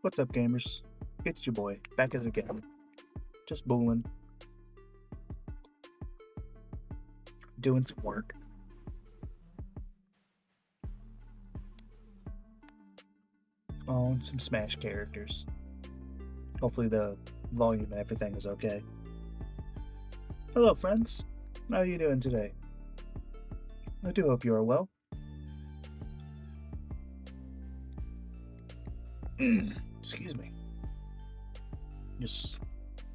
What's up, gamers? It's your boy, back at it again. Just booling. Doing some work. On some Smash characters. Hopefully the volume and everything is okay. Hello, friends. How are you doing today? I do hope you are well. Excuse me.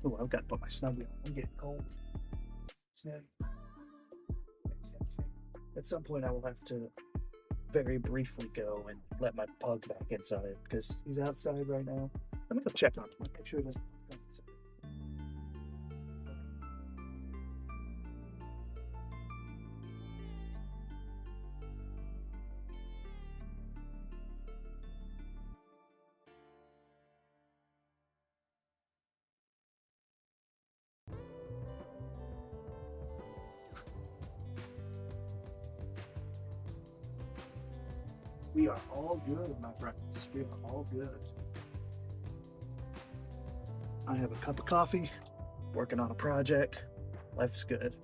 Oh, I've got to put my snuggie on. I'm getting cold. Snug. At some point, I will have to very briefly go and let my pug back inside because he's outside right now. Let me go check on him. Make sure he doesn't come inside. We are all good, my friends. We are all good. I have a cup of coffee, working on a project. Life's good.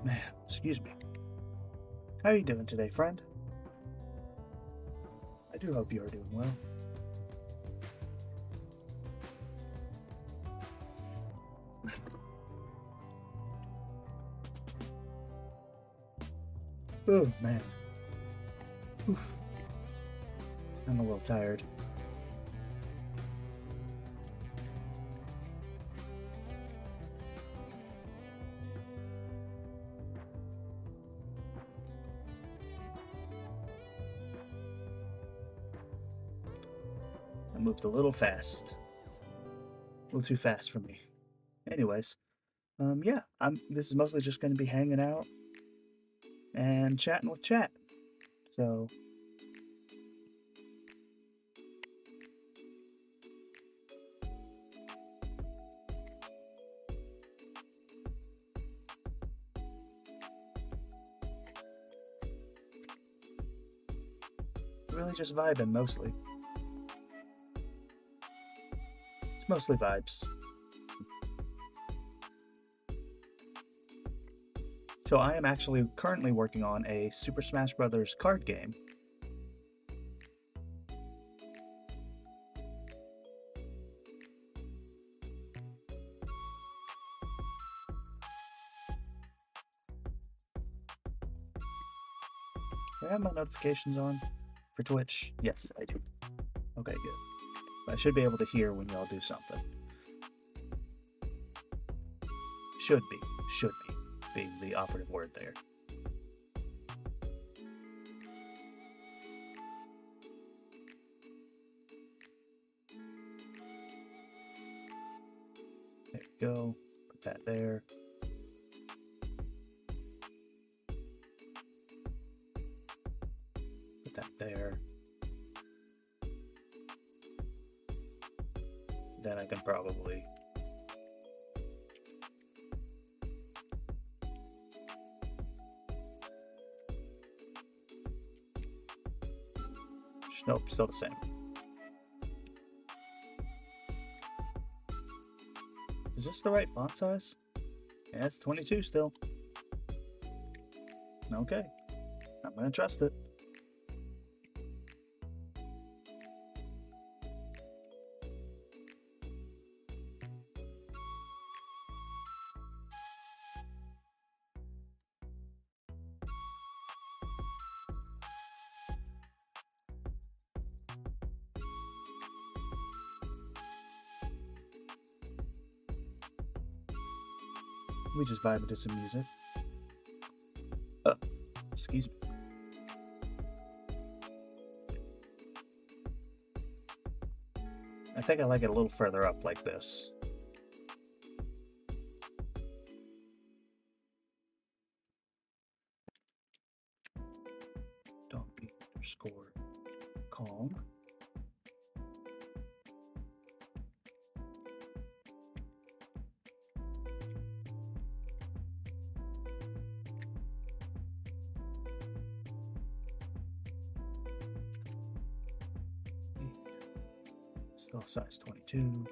Man, excuse me. How are you doing today, friend? I do hope you are doing well. Oh, man. Oof. I'm a little tired. I moved a little fast. A little too fast for me. Anyways, yeah, this is mostly just going to be hanging out and chatting with chat. So really just vibing mostly. It's mostly vibes. So I am actually currently working on a Super Smash Bros. Card game. Do I have my notifications on for Twitch? Yes, I do. Okay, good. I should be able to hear when y'all do something. Should be being the operative word there. There we go. Put that there. Put that there. Then I can probably nope, still the same. Is this the right font size? Yeah, it's 22 still. Okay, I'm gonna trust it. We just vibing to some music. Excuse me. I think I like it a little further up like this. Donkey_Kong. Fill size 22.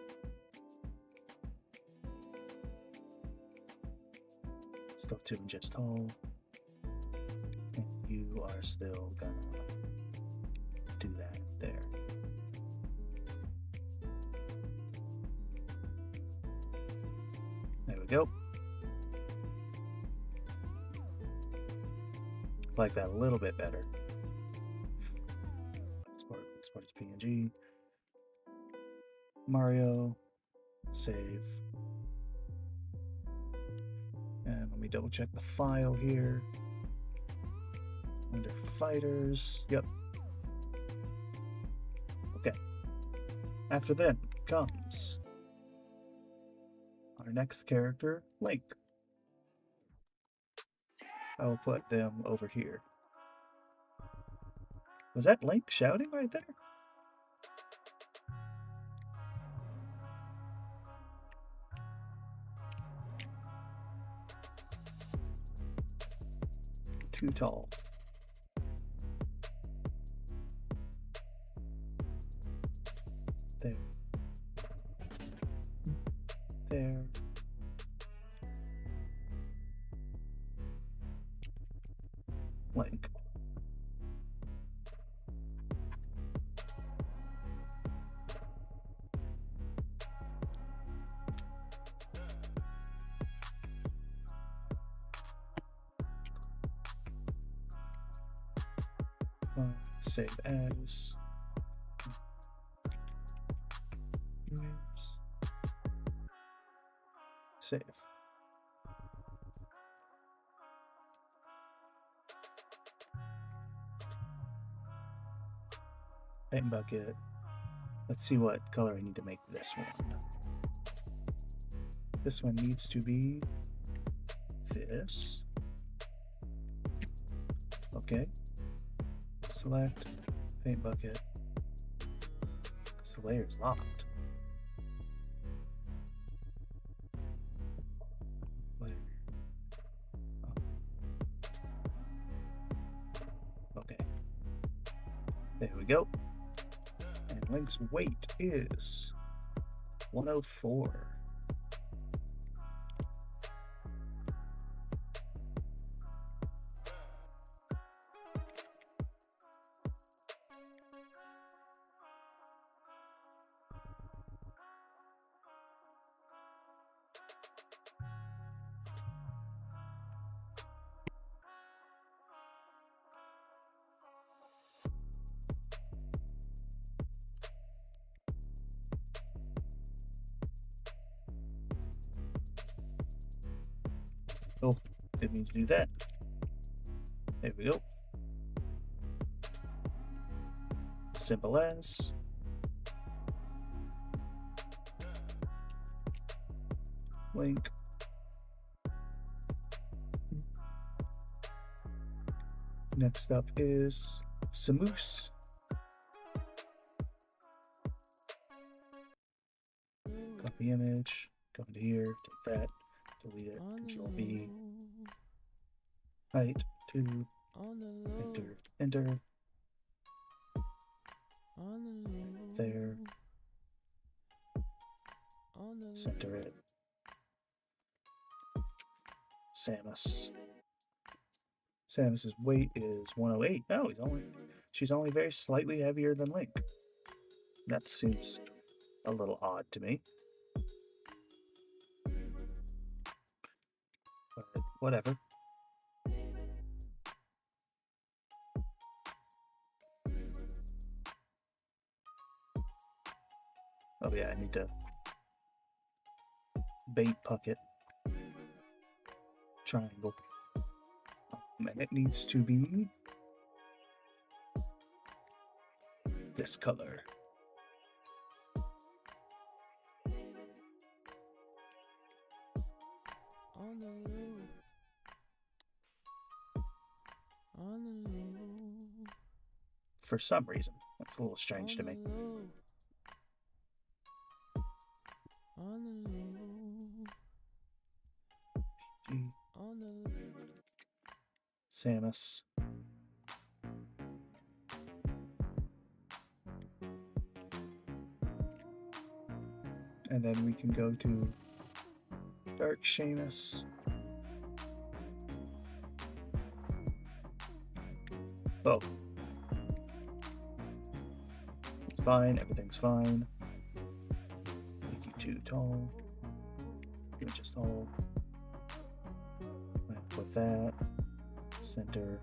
Still 2 inches tall. And you are still gonna do that there. There we go. Like that a little bit better. Export as PNG. Mario. Save. And let me double check the file here. Under fighters. Yep. Okay. After them comes our next character, Link. I will put them over here. Was that Link shouting right there? Too tall. There. There. Link. Save as. Save. Paint bucket. Let's see what color I need to make this one. This one needs to be this. Okay. Select paint bucket. Because the layer is locked. Layer. Oh. Okay. There we go. And Link's weight is 104. Oh, didn't mean to do that. There we go. Simple as. Link. Next up is Samus. Copy image. Go into here. Take that. Delete it. Control V. Height 2. Enter. Enter. There. Center it. Samus. Samus's weight is 108. Oh, she's only very slightly heavier than Link. That seems a little odd to me. But whatever. Oh yeah, I need to bait bucket triangle. And it needs to be this color. For some reason, that's a little strange to me. Samus. And then we can go to Dark Seamus. Oh. It's fine, everything's fine. Make you too tall. Inches tall. With that. Center.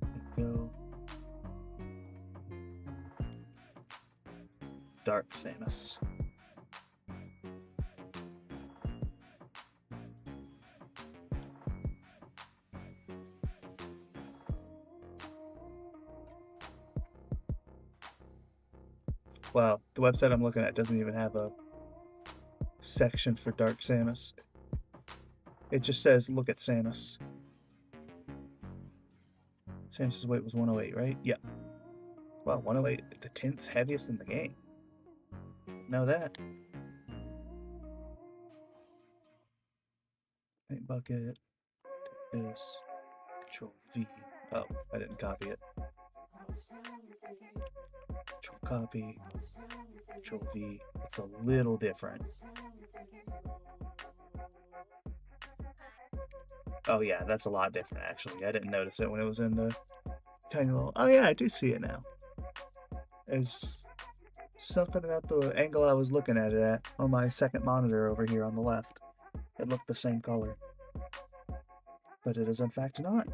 There we go. Dark Samus. Wow, the website I'm looking at doesn't even have a section for Dark Samus. It just says, look at Samus. Samus's weight was 108, right? Yeah. Wow, 108, the 10th heaviest in the game. Know that. Paint bucket. Take this. Control V. Oh, I didn't copy it. Control copy. Control V. It's a little different. Oh yeah, that's a lot different actually. I didn't notice it when it was in the tiny little... Oh yeah, I do see it now. There's something about the angle I was looking at it at on my second monitor over here on the left. It looked the same color. But it is in fact not.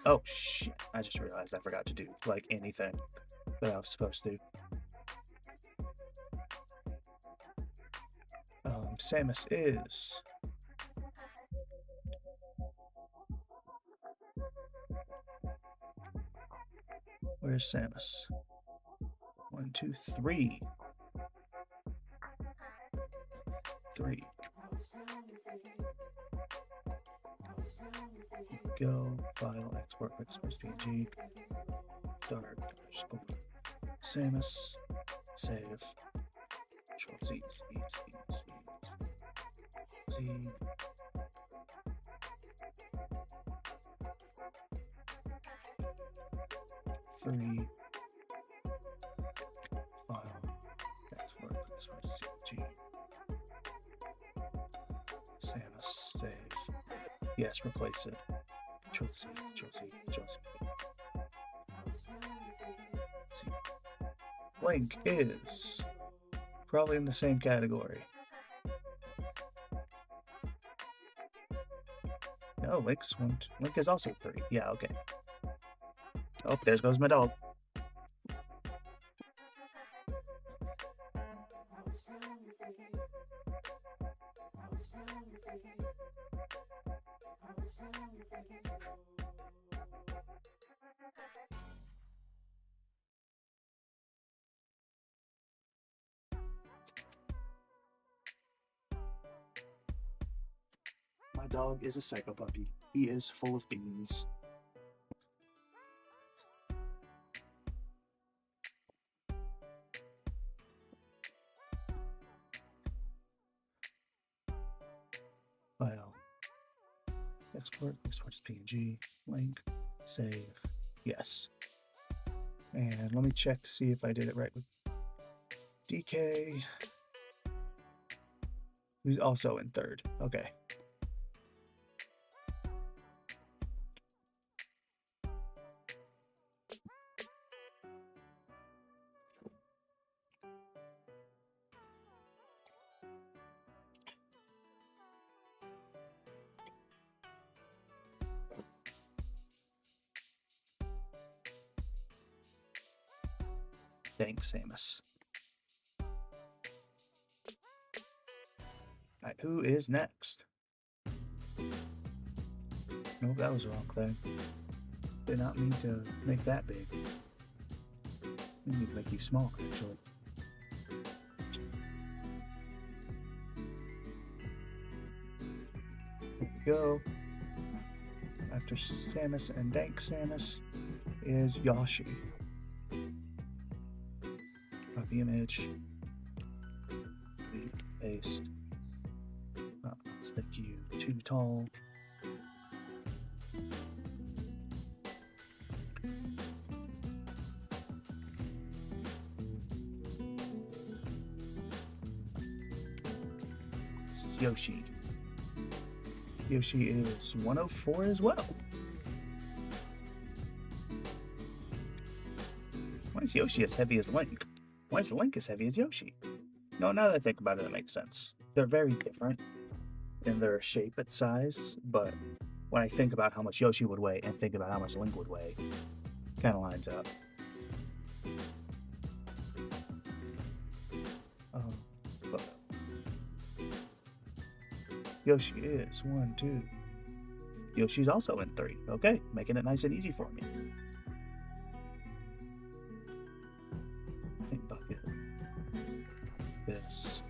Oh shit, I just realized I forgot to do like anything that I was supposed to. Samus is... Where's Samus? 1, 2, 3. 3. Go, file, export, PNG, dark, underscore, Samus, save, Control Z, Z, 3, file, export, CG, Samus, save, yes, replace it, Control Z, Control Z, Control Z. Link is probably in the same category. No, Link is also 3. Yeah, okay. Oh, there goes my dog. My dog is a psycho puppy. He is full of beans. File. Export as PNG. Link. Save. Yes. And let me check to see if I did it right with DK. Who's also in 3rd. Okay. Thanks, Samus. Alright, who is next? Nope, that was the wrong thing. Did not mean to make that big. I need to make you small, actually. There we go. After Samus and Dank Samus is Yoshi. Copy image. Paste. Let's make you too tall. Yoshi? Yoshi is 104 as well. Why is Yoshi as heavy as Link? Why is Link as heavy as Yoshi? No, now that I think about it, it makes sense. They're very different in their shape and size, but when I think about how much Yoshi would weigh and think about how much Link would weigh, kind of lines up. Photo. Yoshi is 1, 2. Yoshi's also in 3. Okay, making it nice and easy for me. Paint bucket. This.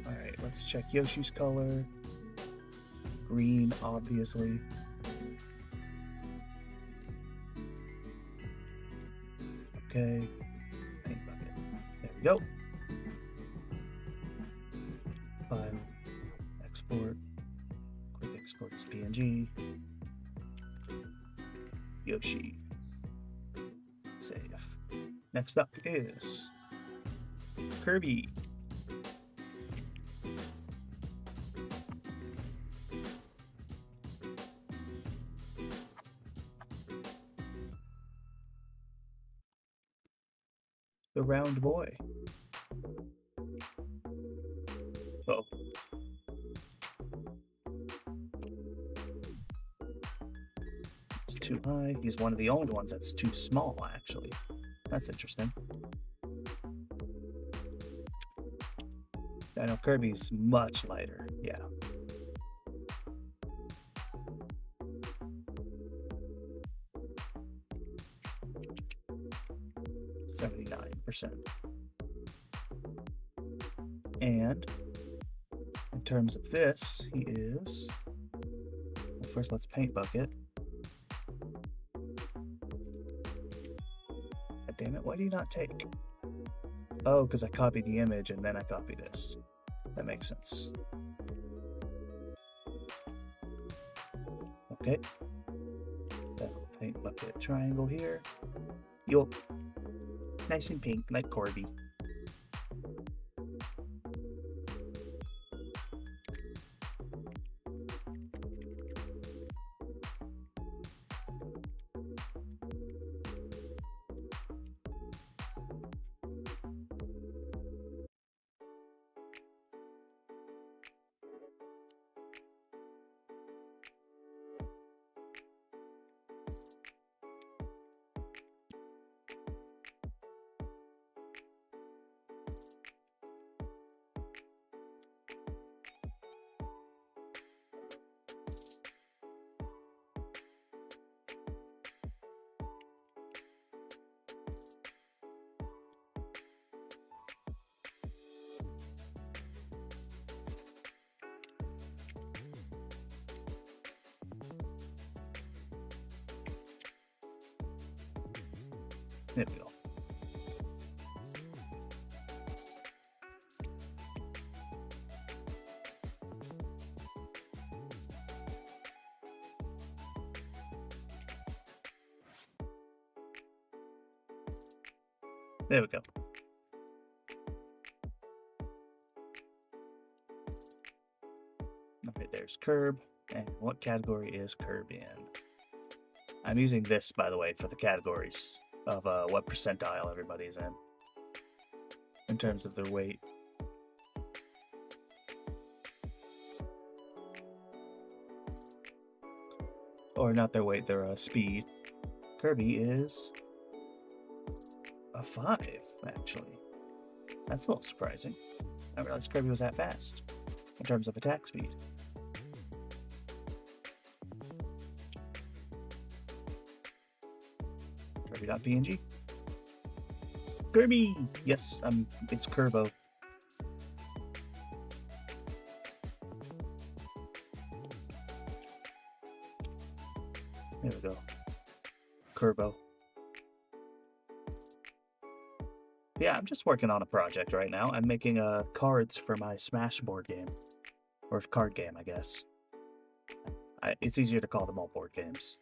Alright, let's check Yoshi's color. Green, obviously. Okay. Paint bucket. There we go. File. Export. Quick export as PNG. Yoshi. Save. Next up is Kirby. The round boy. Oh. It's too high. He's one of the only ones that's too small, actually. That's interesting. I know Kirby's much lighter. Yeah. %. And in terms of this, he is. Well, first, let's paint bucket. God damn it! Why do you not take? Oh, because I copied the image and then I copy this. That makes sense. Okay. Then paint bucket triangle here. Yup. Nice and pink, like Corby. There we go. There we go. Okay, there's Curb. And what category is Curb in? I'm using this, by the way, for the categories of what percentile everybody's in terms of their weight. Or not their weight, their speed. Kirby is a 5, actually. That's a little surprising. I didn't realize Kirby was that fast in terms of attack speed. Kirby.png. Kirby! Yes, it's Kerbo. There we go. Kerbo. Yeah, I'm just working on a project right now. I'm making cards for my Smash board game. Or card game, I guess. It's easier to call them all board games.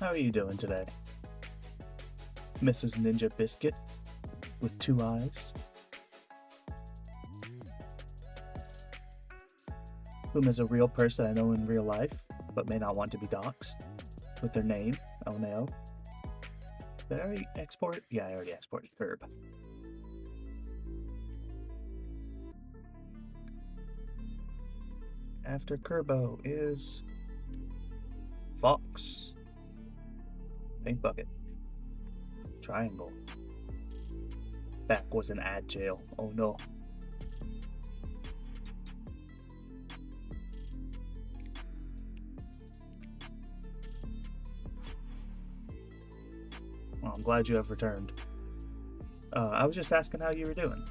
How are you doing today, Mrs. Ninja Biscuit with 2 eyes? Whom is a real person I know in real life, but may not want to be doxxed with their name, LMAO. Did I already export? Yeah, I already exported Curb. After Kerbo is Fox. Paint bucket. Triangle. Back was an ad jail. Oh no. Well, I'm glad you have returned. I was just asking how you were doing.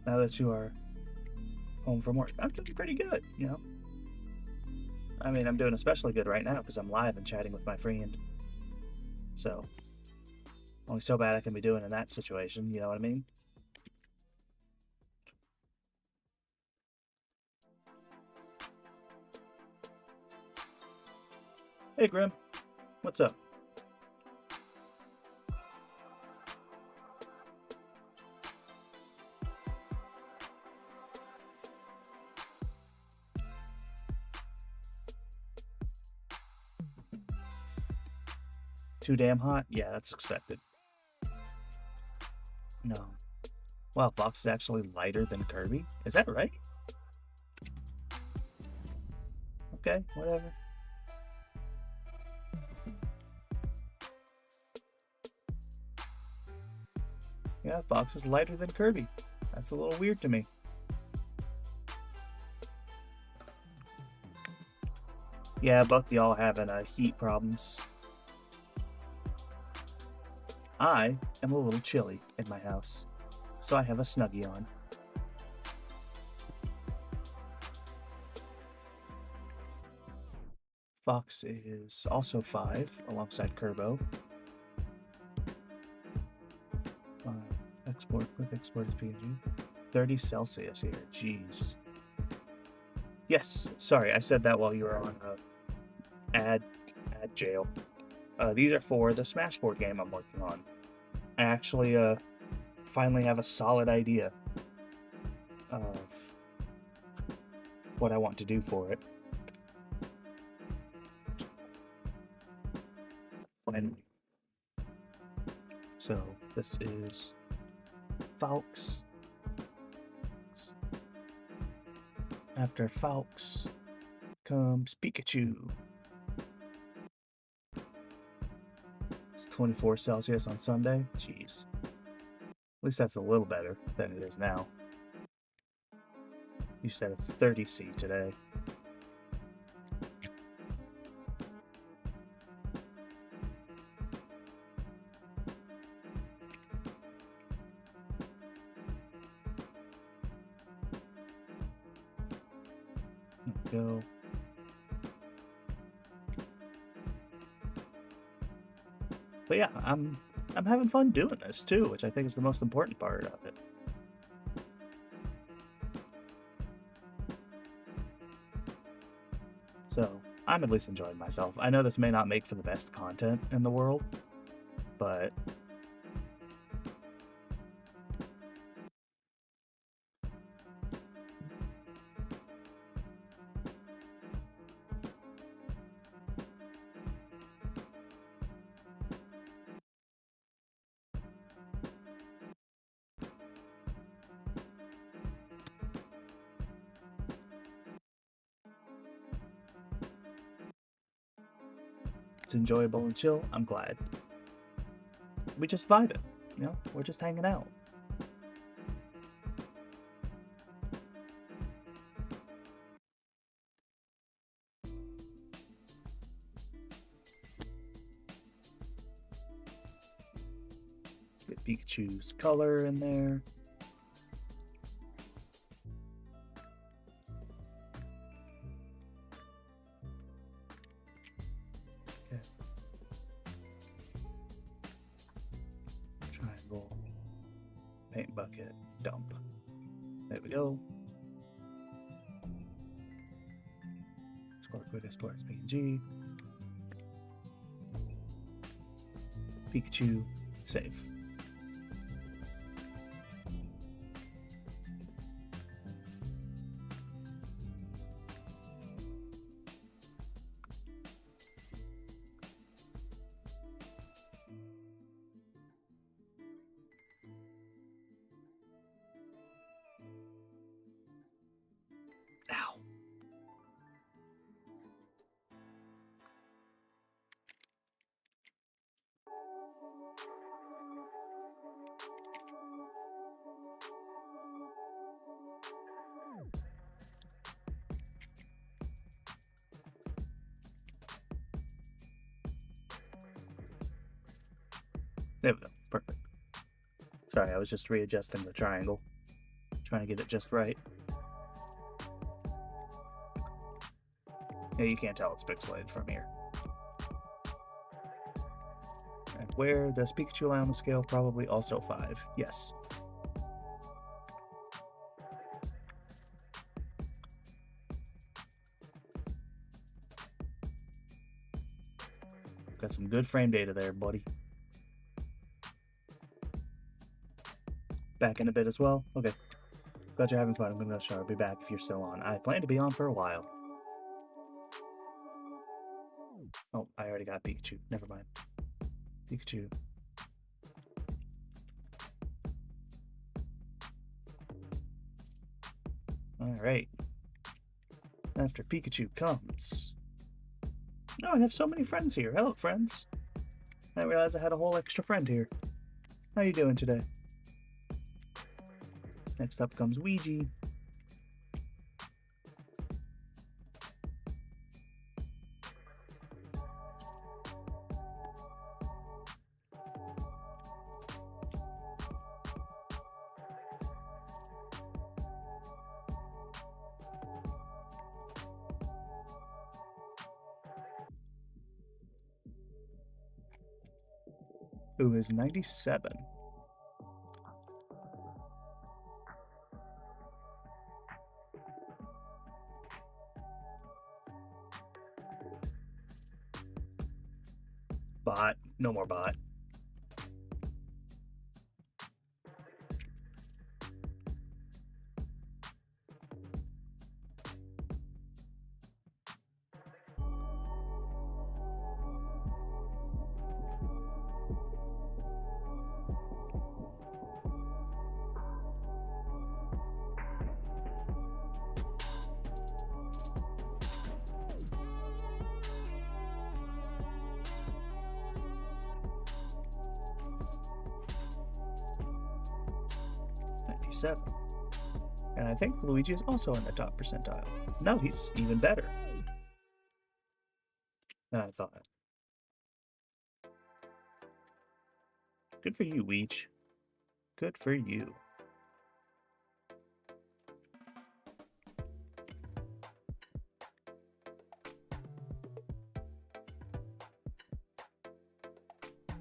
Now that you are home from work, I'm doing pretty good, you know. I mean, I'm doing especially good right now because I'm live and chatting with my friend. So, only so bad I can be doing in that situation, you know what I mean? Hey, Grim. What's up? Too damn hot? Yeah, that's expected. No. Wow, Fox is actually lighter than Kirby? Is that right? Okay, whatever. Yeah, Fox is lighter than Kirby. That's a little weird to me. Yeah, both of y'all having heat problems. I am a little chilly in my house, so I have a Snuggie on. Fox is also 5, alongside Kerbo. Export, quick export is PNG. 30 Celsius here, jeez. Yes, sorry, I said that while you were on ad jail. These are for the Smash board game I'm working on. I actually finally have a solid idea of what I want to do for it. Finally. So this is Fox. After Fox comes Pikachu. It's 24 Celsius on Sunday. Jeez. At least that's a little better than it is now. You said it's 30 C today. Go. But yeah, I'm having fun doing this too, which I think is the most important part of it. So I'm at least enjoying myself. I know this may not make for the best content in the world, but it's enjoyable and chill. I'm glad. We just vibing, you know? We're just hanging out. Get Pikachu's color in there. Okay. Triangle. Paint bucket. Dump. There we go. Export quick export as PNG. Pikachu. Save. Ow. There we go. Perfect. Sorry, I was just readjusting the triangle. Trying to get it just right. Yeah, you can't tell it's pixelated from here. And where does Pikachu lie on the scale? Probably also 5. Yes. Got some good frame data there, buddy. Back in a bit as well? Okay. Glad you're having fun. I'm gonna go shower. I'll be back if you're still on. I plan to be on for a while. Oh, I already got Pikachu. Never mind. Pikachu. Alright. After Pikachu comes... Oh, I have so many friends here. Hello, friends. I didn't realize I had a whole extra friend here. How you doing today? Next up comes Ouija. Who is 97. Bot. No more bot. And I think Luigi is also in the top percentile. No, he's even better than I thought. Good for you, Weech. Good for you.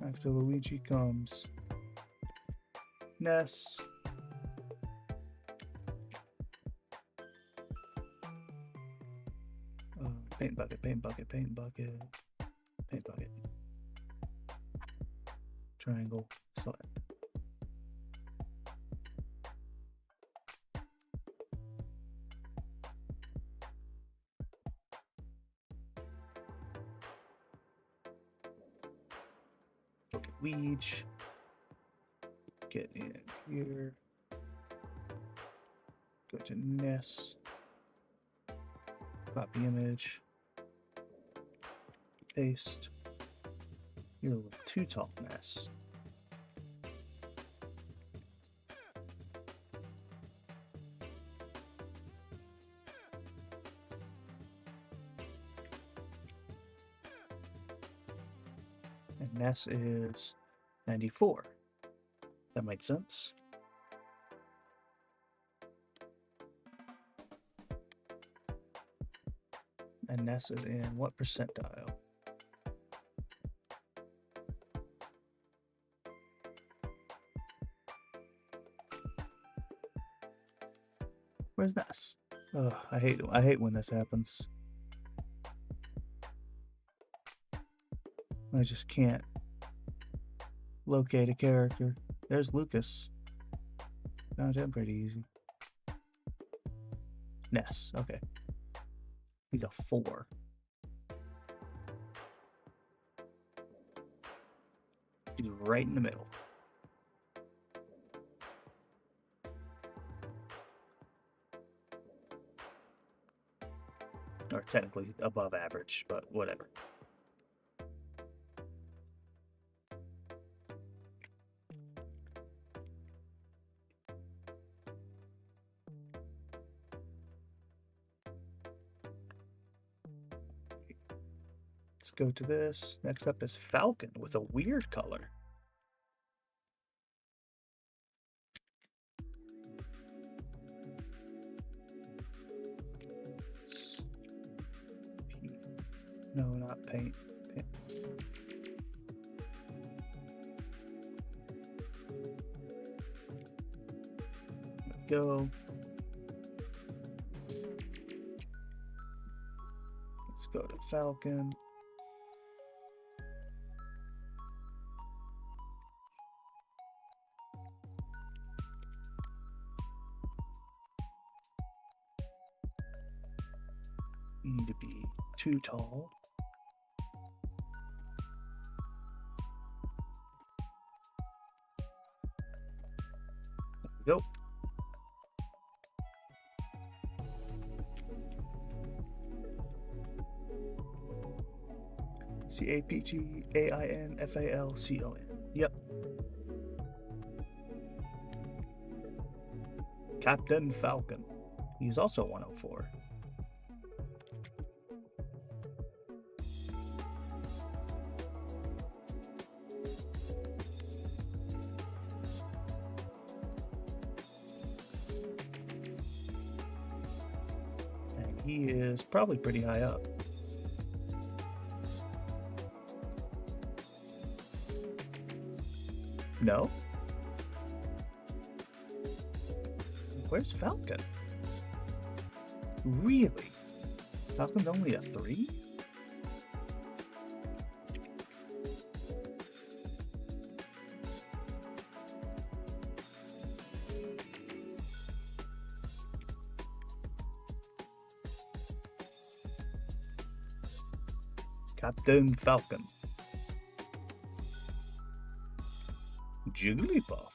After Luigi comes Ness. Paint bucket, paint bucket, paint bucket, paint bucket. Triangle, select. Look at Weech. Get in here. Go to Ness. Copy image. Paste. You're a little too tall, Ness. And Ness is 94. That makes sense. And Ness is in what percentile? Where's Ness? Ugh, I hate when this happens. I just can't locate a character. There's Lucas. Found him pretty easy. Ness, okay. He's a 4. He's right in the middle. Or technically above average, but whatever. Let's go to this. Next up is Falcon with a weird color. No, not paint. Paint. There we go. Let's go to Falcon. Need to be too tall. There we go. CAPTAINFALCON. Yep. Captain Falcon. He's also 104. And he is probably pretty high up. No? Where's Falcon? Really? Falcon's only a 3? Captain Falcon. Jigglypuff.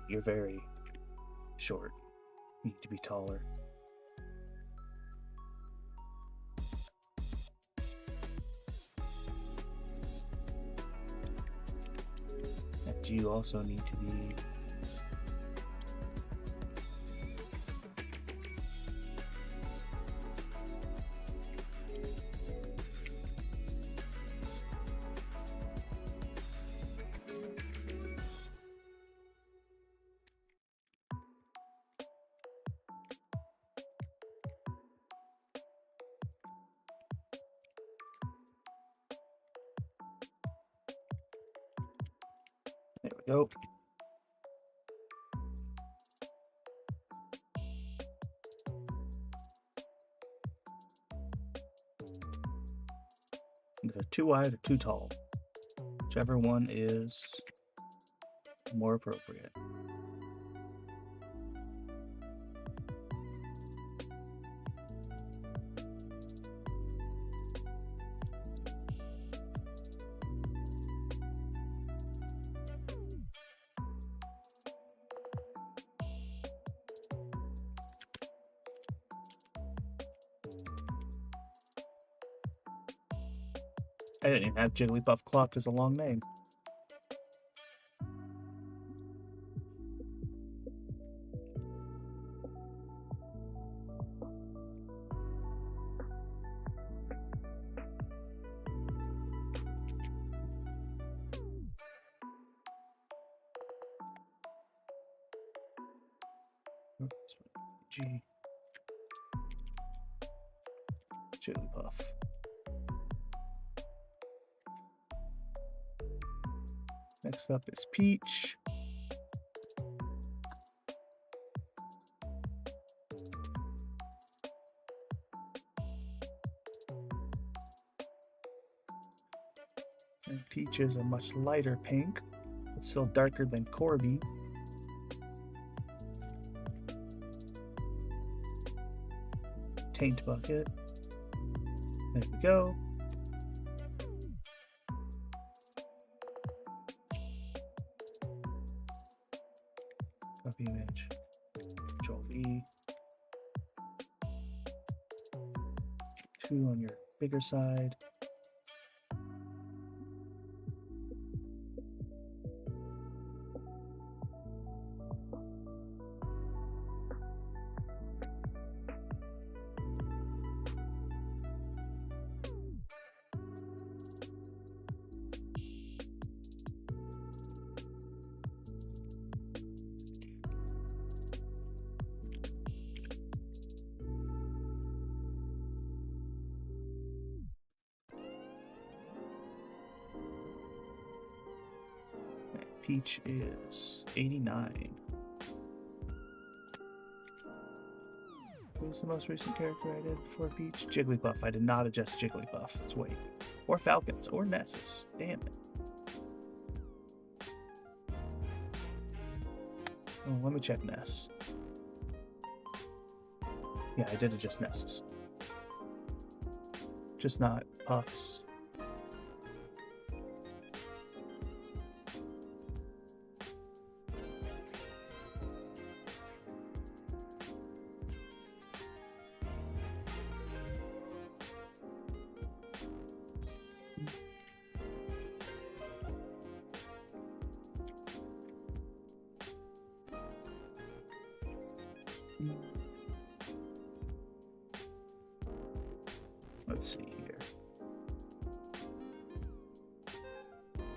You're very short. You need to be taller. And you also need to be there we go. Either too wide or too tall. Whichever one is more appropriate. I didn't even have Jigglypuff clocked as a long name. G. Jigglypuff. Next up is Peach. And Peach is a much lighter pink. It's still darker than Corby. Taint Bucket. There we go. Copy image. Control E. 2 on your bigger side. Peach is 89. Who's the most recent character I did for Peach? Jigglypuff. I did not adjust Jigglypuff's weight. Or Falcons. Or Ness's. Damn it. Oh, let me check Ness. Yeah, I did adjust Ness's. Just not Puff's. Let's see here.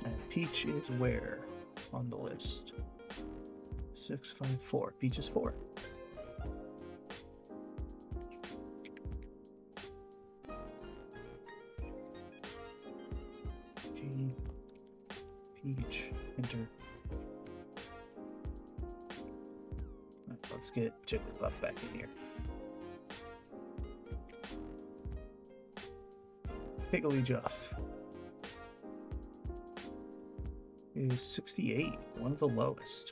And Peach is where on the list? 654. Peach is 4. G. Peach. Enter. Right, let's get Jigglypuff back in here. Pigglyjuff is 68, one of the lowest.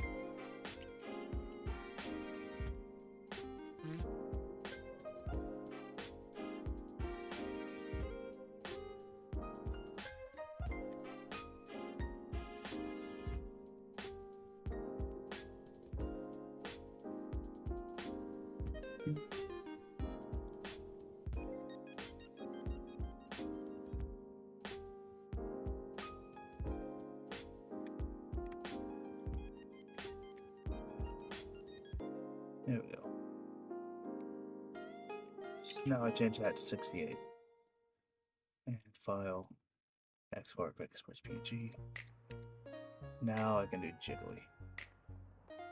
There we go. So now I change that to 68. And file, export, quick exports PG. Now I can do Jiggly.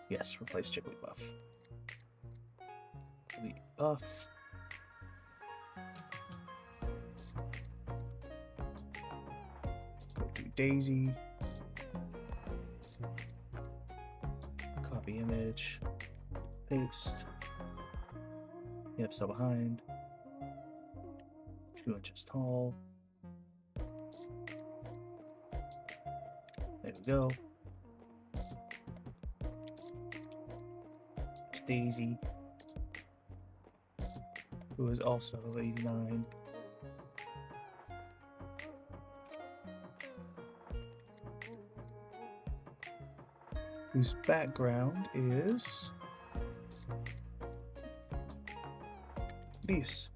Yes, replace Jigglypuff. Delete Buff. Go to Daisy. Copy image. Paste. Yep, still behind. 2 inches tall. There we go. Daisy, who is also 89. Whose background is this.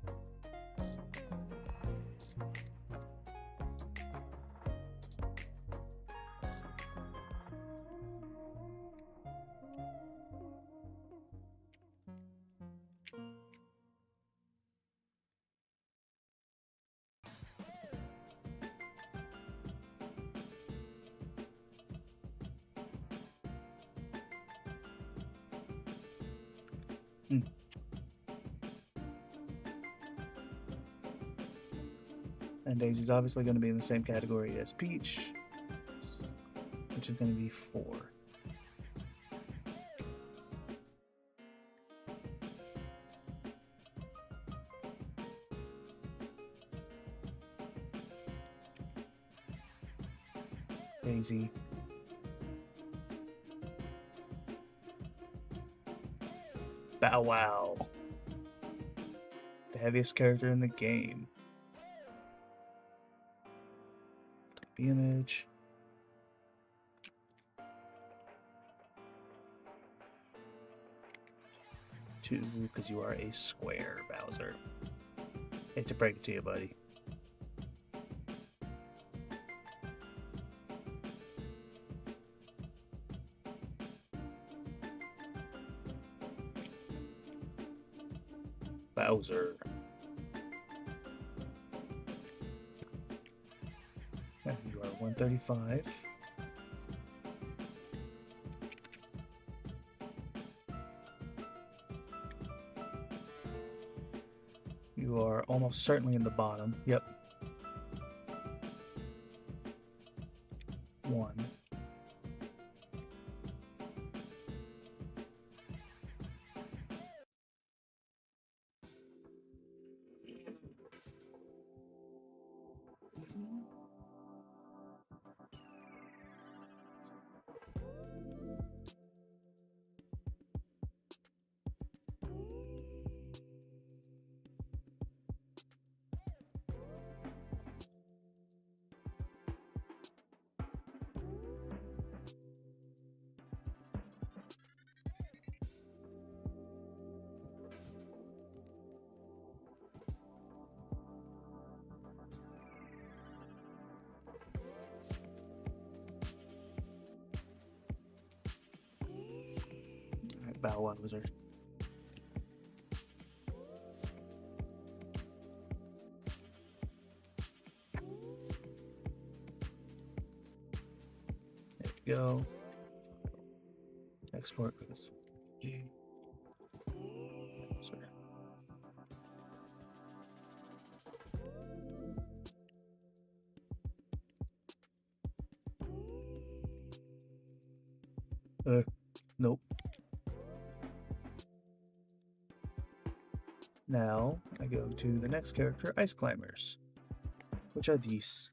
Hmm. And Daisy's obviously going to be in the same category as Peach, which is going to be 4. Daisy. Bow Wow. The heaviest character in the game. Copy image. Two, because you are a square, Bowser. Hate to break it to you, buddy. Bowser. And you are 135. You are almost certainly in the bottom. Yep. 1. Bow Wow Wizard. There we go. Export this. G. Sorry. Nope. Now I go to the next character, Ice Climbers, which are these.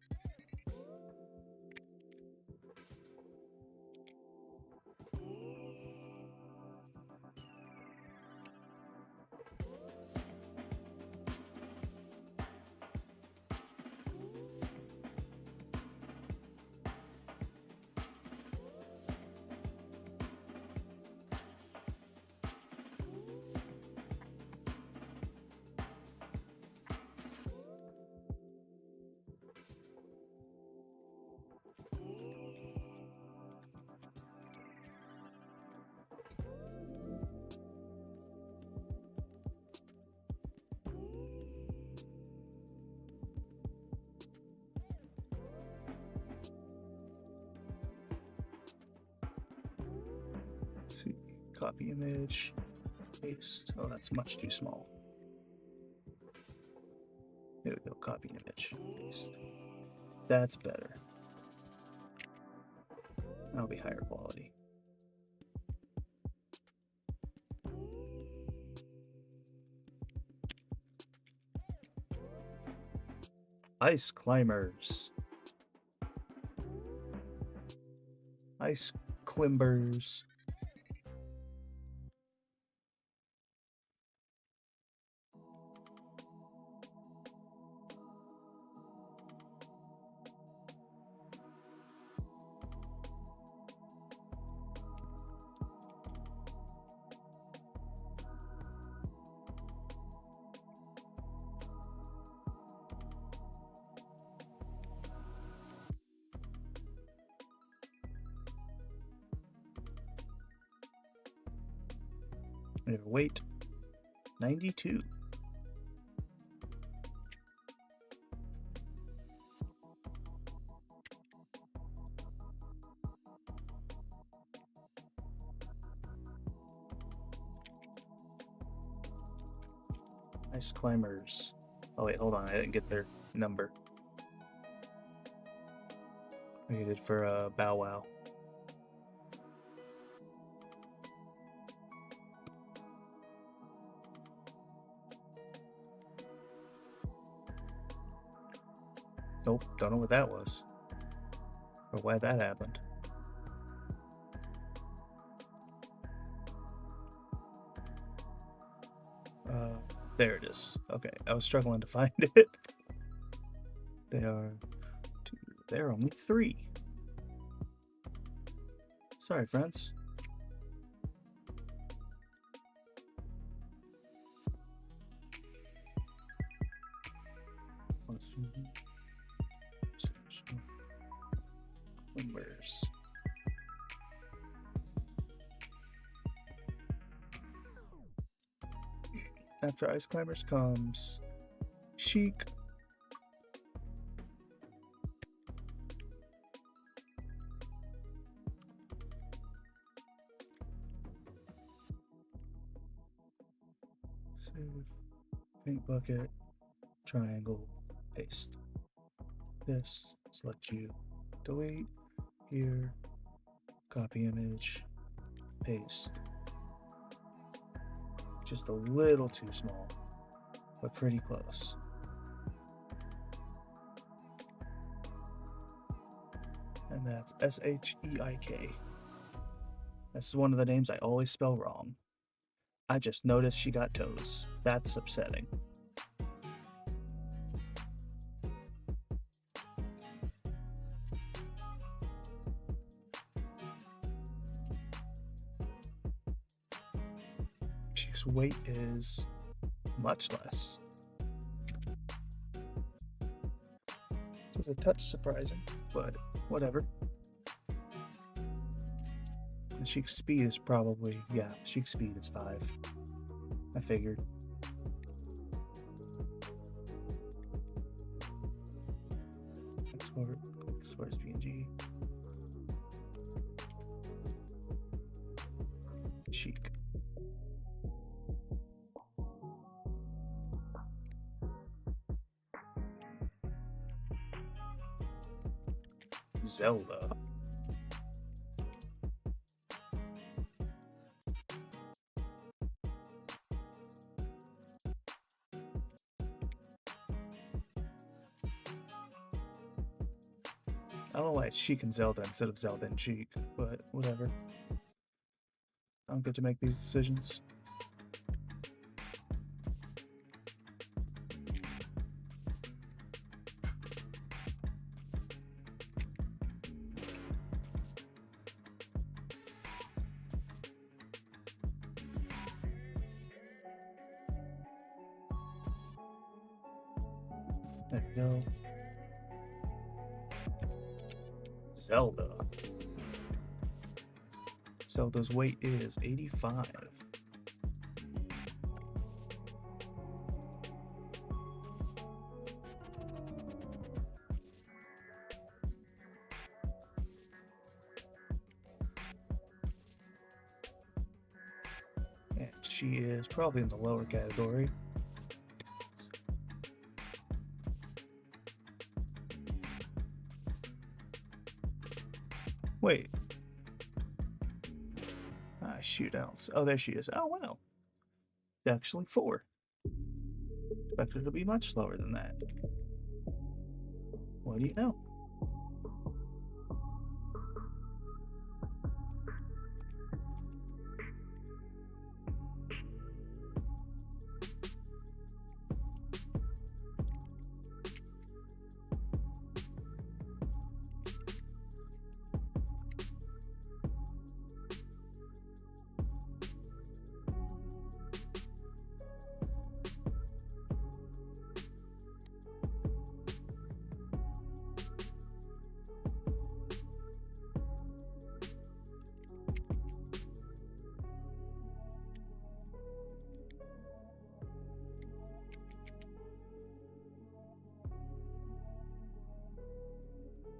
Let's see, copy image, paste. Oh, that's much too small. There we go, copy image, paste. That's better. That'll be higher quality. Ice Climbers. Ice Climbers. And weight 92. Ice climbers. Oh wait, hold on, I didn't get their number. I did for Bow Wow. Nope, don't know what that was. Or why that happened. There it is. Okay, I was struggling to find it. They're only 3. Sorry, friends. Numbers. After Ice Climbers comes Chic. Save. Paint bucket. Triangle. Paste. This. Select you. Delete. Here. Copy image. Paste. Just a little too small, but pretty close. And that's S-H-E-I-K. This is one of the names I always spell wrong. I just noticed she got toes. That's upsetting. Chick's weight is much less. It's a touch surprising, but whatever. And Chick's speed is probably, yeah, Chick's speed is 5. I figured. Export as PNG. Chic. Zelda. I don't know why it's Chic and Zelda instead of Zelda and Chic, but whatever. I don't get to make these decisions. There we go. Zelda. Zelda's weight is 85. And she is probably in the lower category. Wait. Shoot else. Oh, there she is. Oh, wow. Actually 4. Expected her to be much slower than that. What do you know?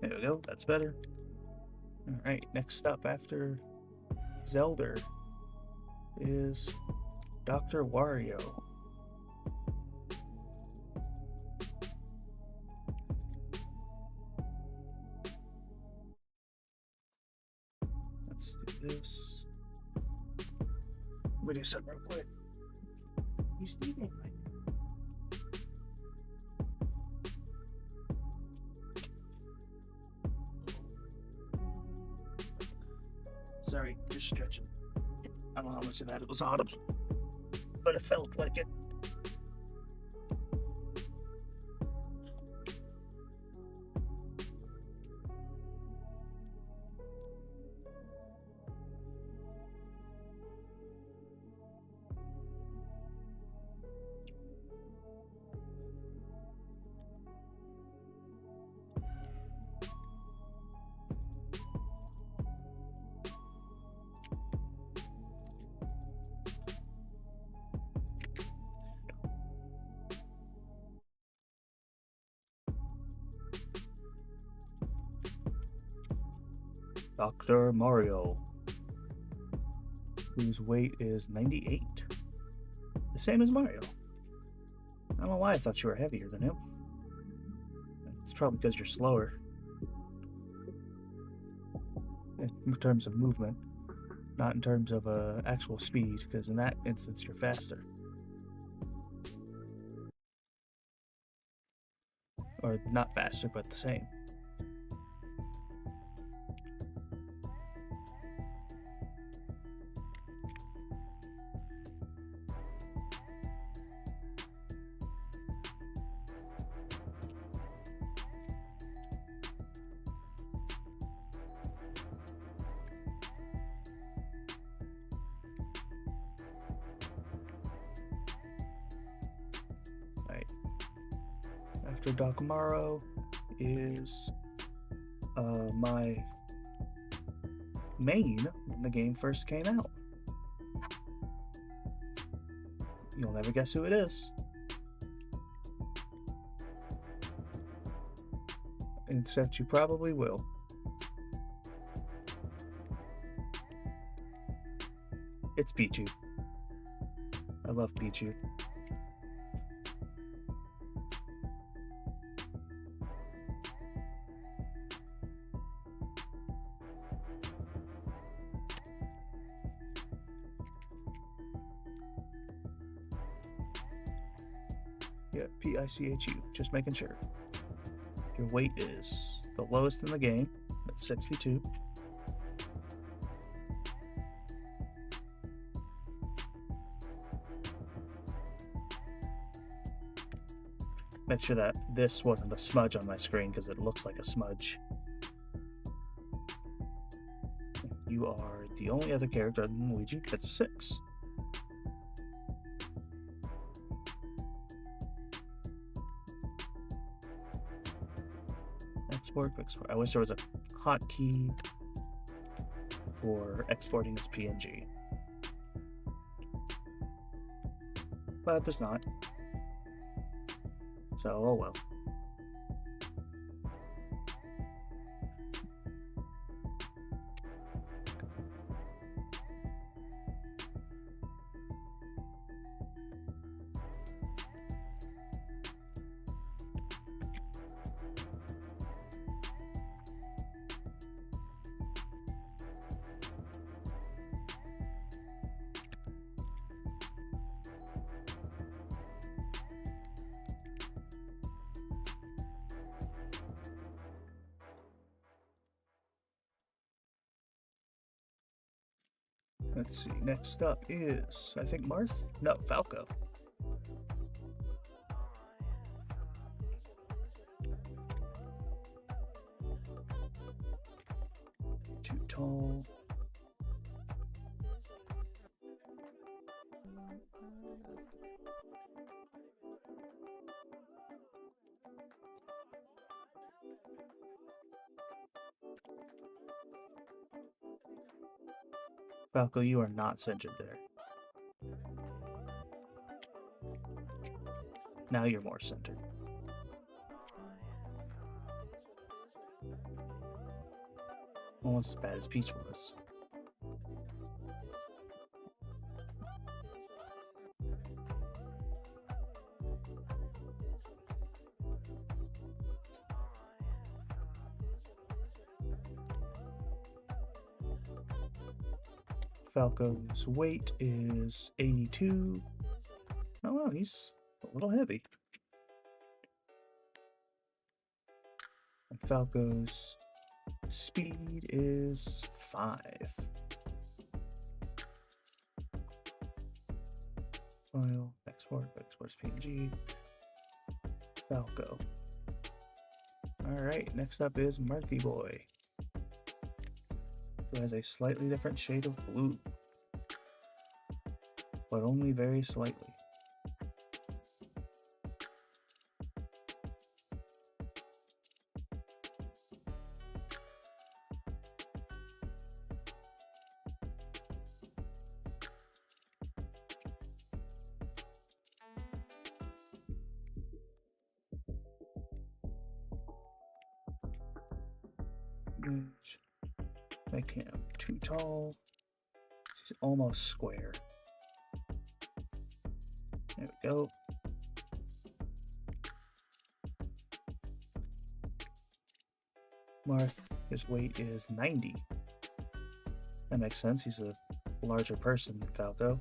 There we go, that's better. Alright, next up after Zelda is Dr. Wario. Let's do this. Let me do something real quick. You sleeping, right? Sorry, just stretching. I don't know how much of that it was audible, but it felt like it. Dr. Mario, whose weight is 98. The same as Mario. I don't know why I thought you were heavier than him. It's probably because you're slower. In terms of movement, not in terms of actual speed, because in that instance you're faster. Or not faster, but the same. Right. After Dokumaro is my main when the game first came out. You'll never guess who it is. Except you probably will. It's Pichu. I love Pichu. Yeah, Pichu, just making sure. Your weight is the lowest in the game, that's 62. Make sure that this wasn't a smudge on my screen because it looks like a smudge. You are the only other character other than Luigi that's 6. Export, quick export. I wish there was a hotkey for exporting this PNG, but there's not. So, oh well. Let's see, next up is, I think, Marth? No, Falco. Too tall. Falco, you are not centered there. Now you're more centered. Almost as bad as Peach was. Falco's weight is 82. Oh well, he's a little heavy. And Falco's speed is 5. File, exports PNG. Falco. Alright, next up is Marthy Boy, who has a slightly different shade of blue, but only very slightly. Make him too tall. He's almost square. There we go. Marth, his weight is 90. That makes sense. He's a larger person than Falco.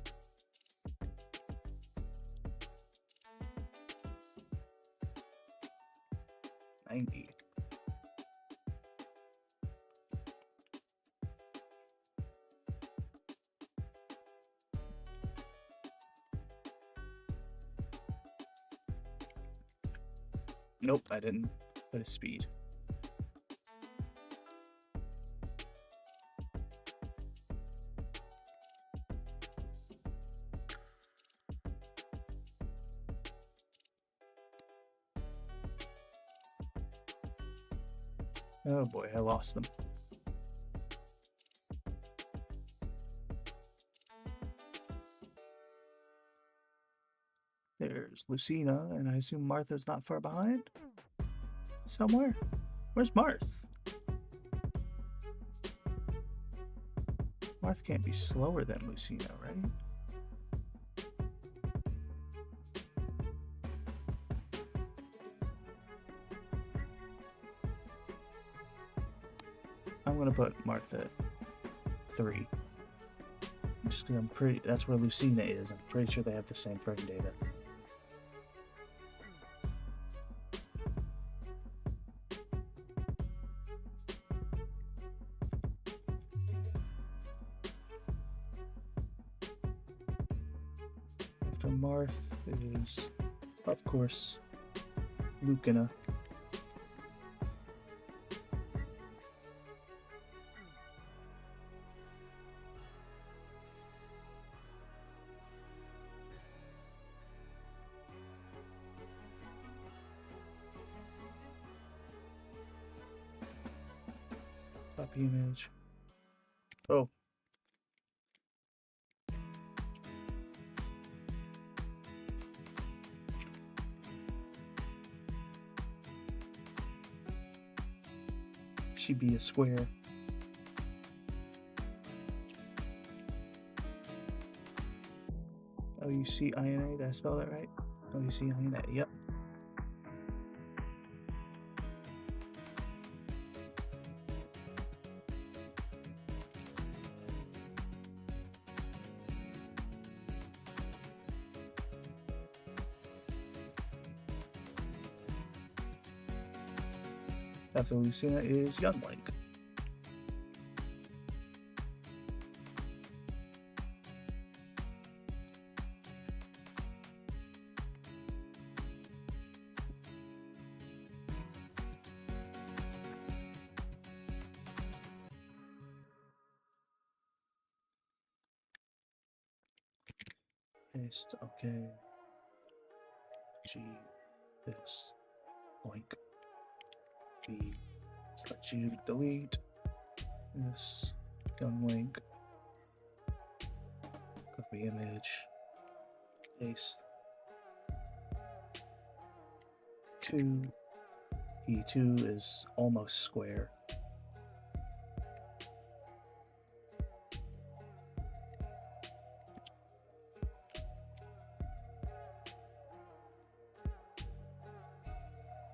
Nope, I didn't put his speed. Oh boy, I lost them. There's Lucina, and I assume Martha's not far behind? Somewhere? Where's Marth? Marth can't be slower than Lucina, right? I'm gonna put Martha at 3. Just 'cause that's where Lucina is. I'm pretty sure they have the same frame data. After Marth is, of course, Lucina. Copy image. Oh. Should be a square. Lucina, did I spell that right? Lucina, yep. After Lucina is Young Link. Paste, okay. G, this, Link. G, select you, delete this, Young Link, copy image, paste, 2, E2 is almost square.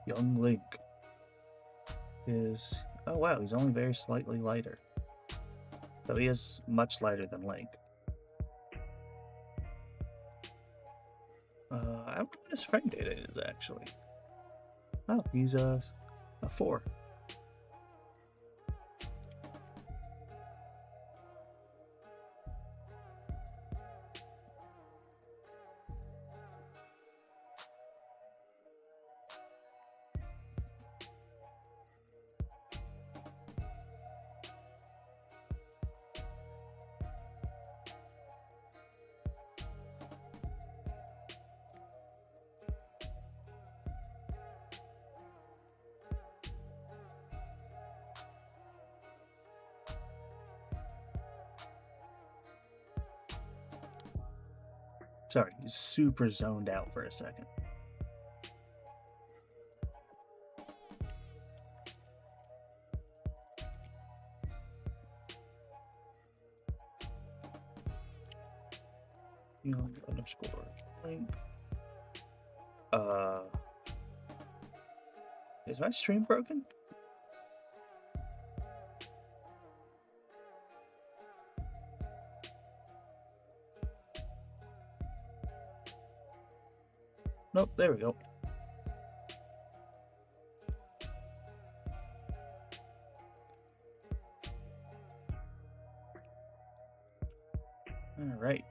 Young Link is, oh wow, he's only very slightly lighter. Though he is much lighter than Link. I don't know what his frame data is, actually. Oh, he's a 4. Sorry, he's super zoned out for a second. Young underscore Link. Is my stream broken? Nope, there we go. All right.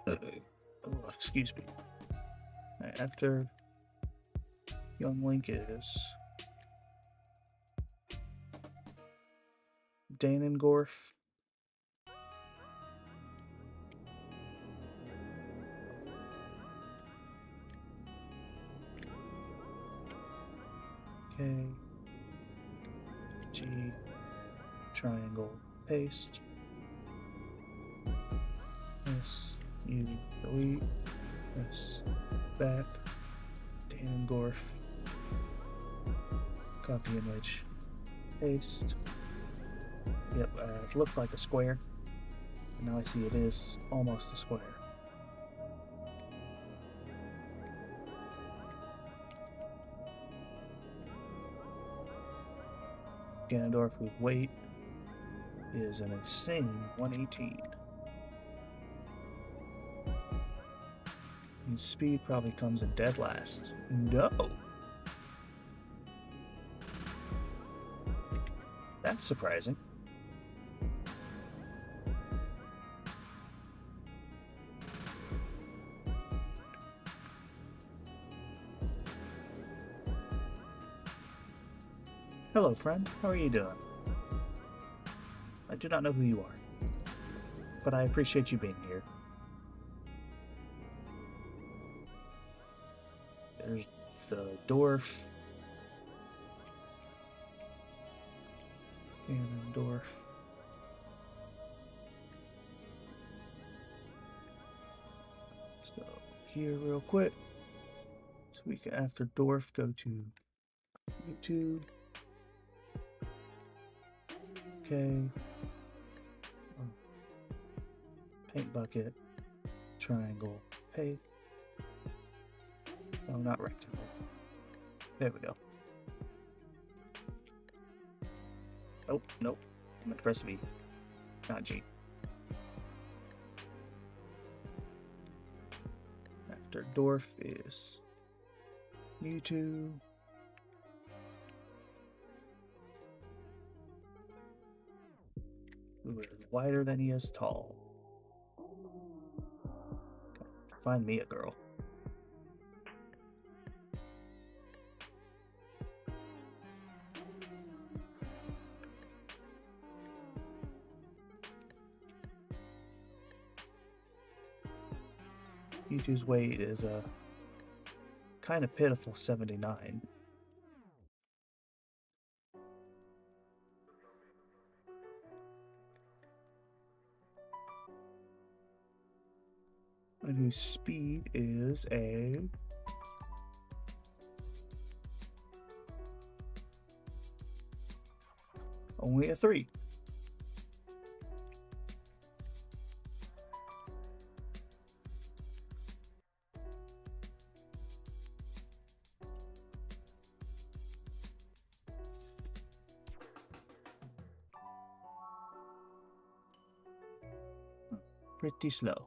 Oh, excuse me. After young Link is Danengorf. K, G, triangle, paste. S, U, delete. S, back. Danengorf. Copy image. Paste. Yep, it looked like a square. And now I see it is almost a square. Ganondorf with weight is an insane 118. And speed probably comes in dead last. No! That's surprising. Hello, friend. How are you doing? I do not know who you are, but I appreciate you being here. There's the dwarf. Ganondorf. Let's go here real quick. So we can, after dwarf, go to YouTube. Okay. Paint bucket. Triangle. Paint. Oh, not rectangle. There we go. Oh, nope. I'm going to press V, not G. After dwarf is Mewtwo. Who is wider than he is tall. Okay. Find me a girl. Mewtwo's weight is a kind of pitiful 79. And whose speed is only a 3. pretty slow.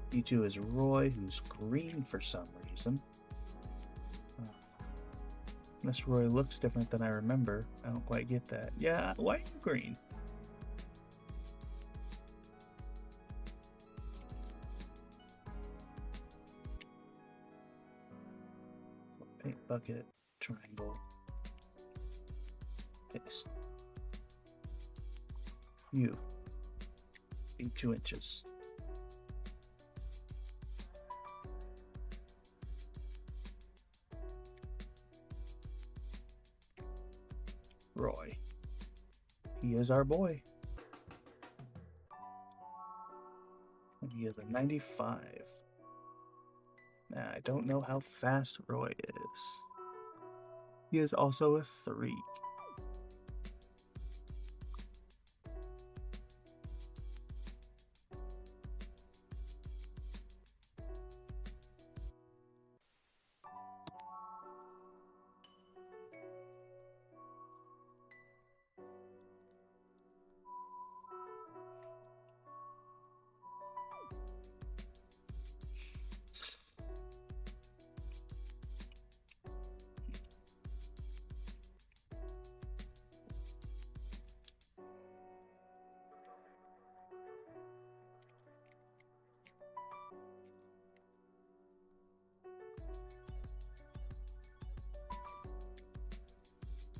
Pichu is Roy, who's green for some reason. This Roy looks different than I remember. I don't quite get that. Yeah, why are you green? Paint bucket, triangle, paste. You. 2 inches. Roy. He is our boy. And he is a 95. Now, I don't know how fast Roy is. He is also a 3.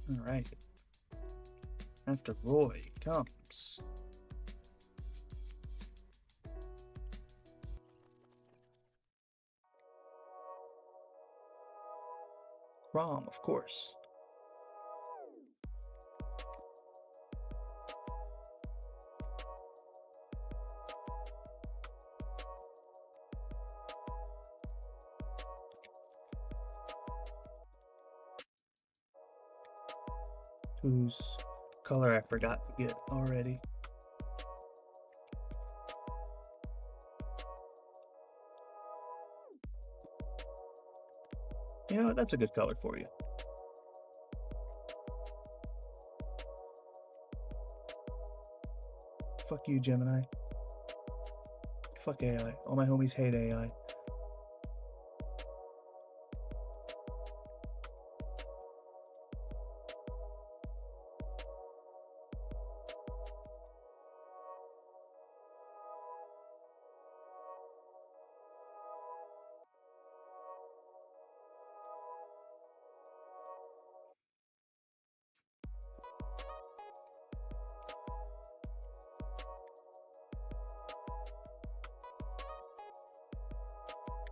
All right. After Roy comes Rom, of course. Whose color I forgot to get already. You know what? That's a good color for you. Fuck you, Gemini. Fuck AI. All my homies hate AI.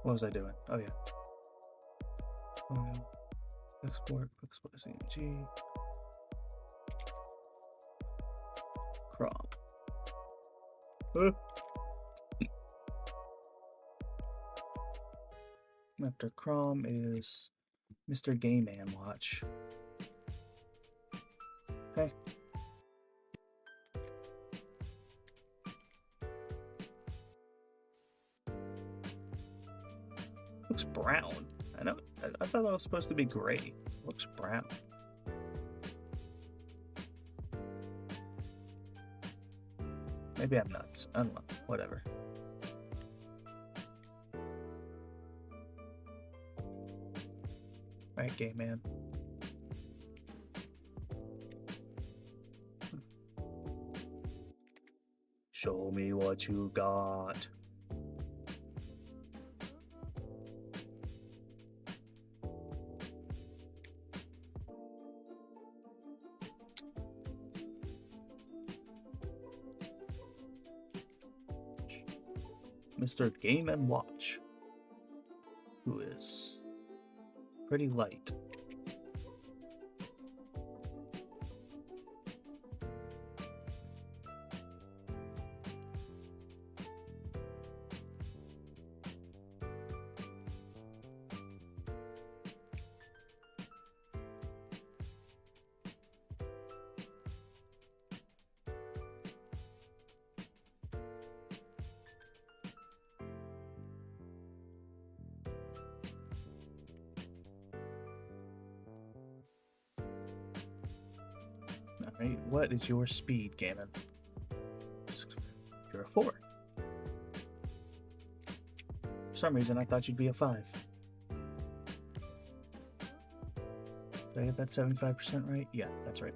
What was I doing? Oh yeah. Export CNG. Crom. After Crom is Mr. Game Man Watch. Hey. Looks brown. I know. I thought that was supposed to be gray. Looks brown. Maybe I'm nuts. I don't know. Whatever. Alright, Game Man. Show me what you got. Mr. Game and Watch, who is pretty light. Right? What is your speed, Gammon? You're a 4. For some reason, I thought you'd be a 5. Did I get that 75% right? Yeah, that's right.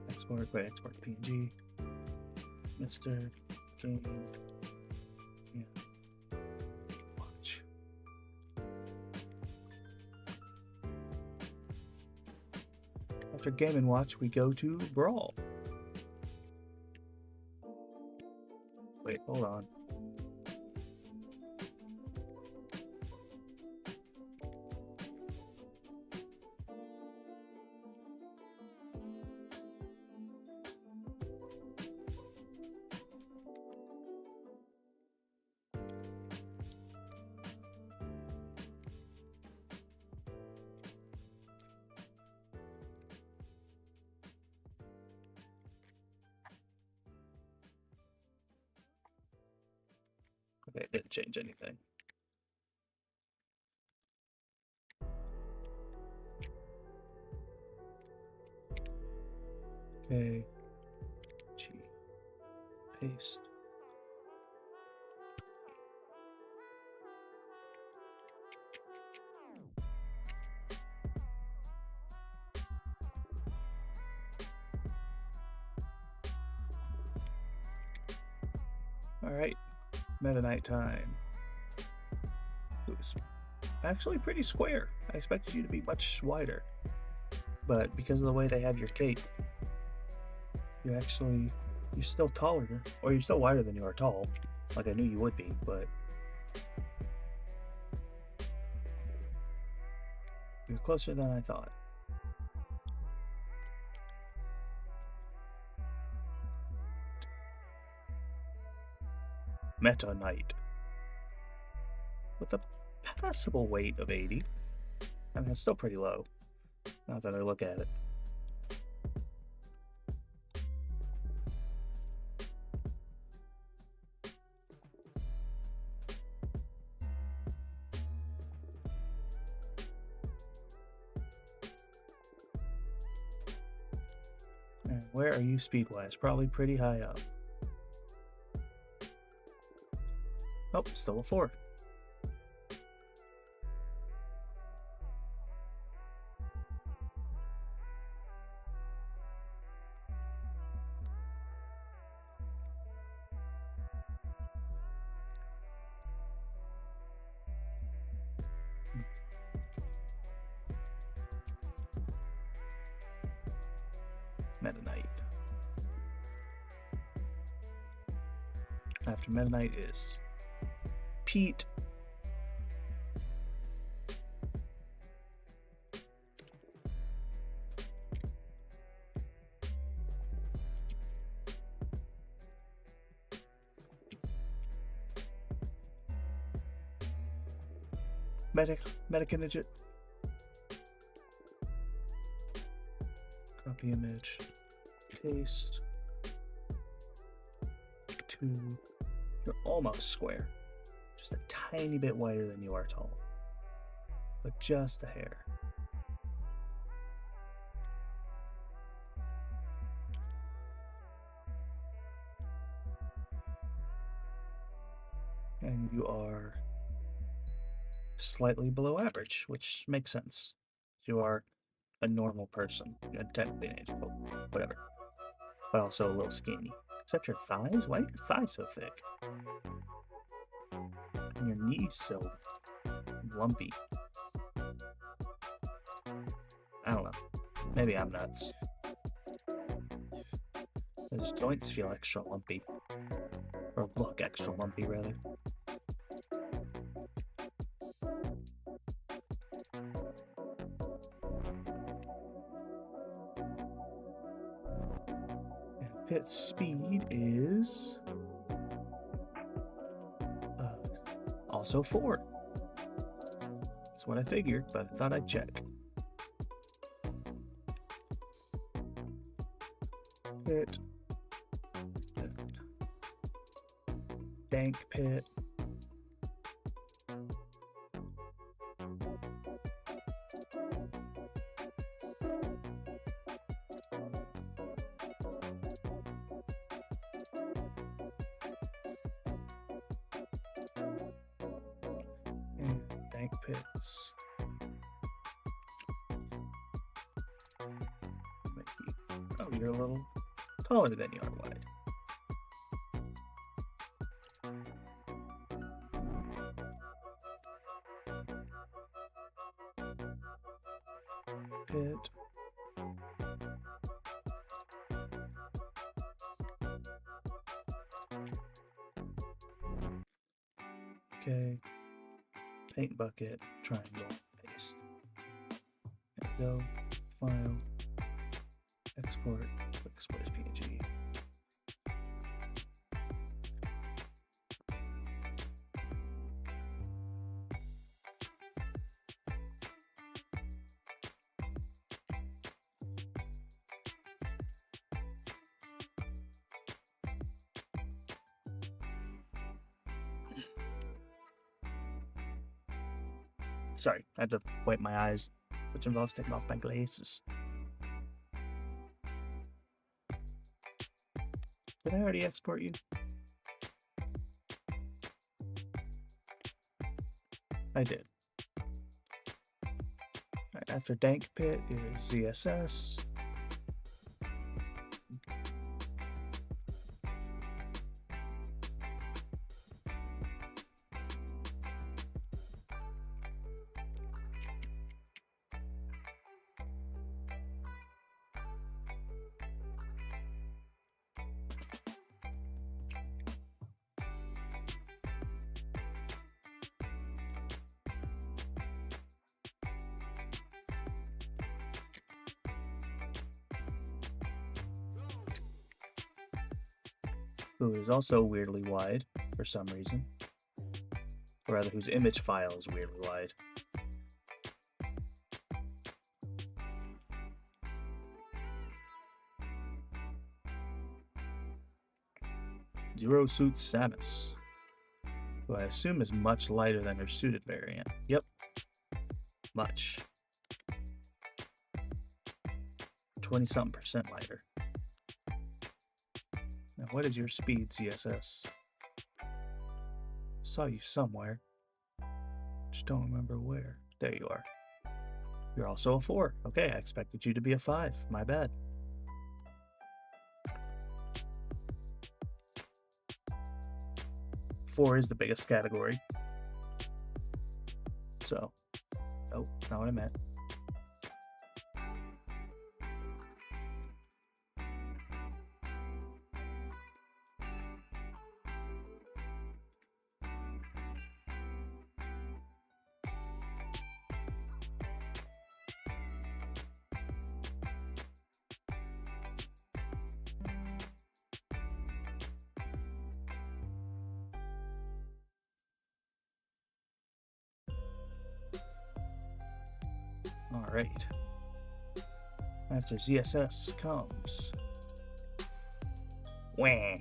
Export, wait, export to PNG. Mr. Game. Yeah. Watch. After Game & Watch, we go to Brawl. Wait, hold on. Okay, it didn't change anything. Okay. G. Paste. Alright. Meta Knight time. It was actually pretty square. I expected you to be much wider. But because of the way they have your cape, you're still taller, or you're still wider than you are tall. Like I knew you would be, but you're closer than I thought. Meta Knight. With a passable weight of 80. I mean, it's still pretty low, now that I look at it. And where are you speed-wise? Probably pretty high up. Oh, still a 4. Meta Knight. After Meta Knight is Pete. Medic-Indigit. Copy image. Paste. 2. You're almost square. Just a tiny bit wider than you are tall. But just a hair. And you are slightly below average, which makes sense. You are a normal person. You're technically an angel, but whatever. But also a little skinny. Except your thighs? Why are your thighs so thick? And your knees so lumpy. I don't know. Maybe I'm nuts. Those joints feel extra lumpy. Or look extra lumpy, rather. And Pitt's speed is also 4. That's what I figured, but I thought I'd check. Pitt. Dank Pitt. dank pits. Oh, you're a little taller than you are wide. Pit. Okay. Paint bucket, triangle, paste. There we go. File. Export. Export as PNG. Sorry, I had to wipe my eyes, which involves taking off my glasses. Did I already export you? I did. Right, after dank pit is ZSS. Who is also weirdly wide for some reason. Or rather, whose image file is weirdly wide. Zero Suit Samus, who I assume is much lighter than her suited variant. Yep. Much. 20-something% lighter. Now, what is your speed, CSS? Saw you somewhere. Just don't remember where. There you are. You're also a 4. Okay, I expected you to be a 5. My bad. Four is the biggest category. So, oh, not what I meant. All right. After ZSS comes wah.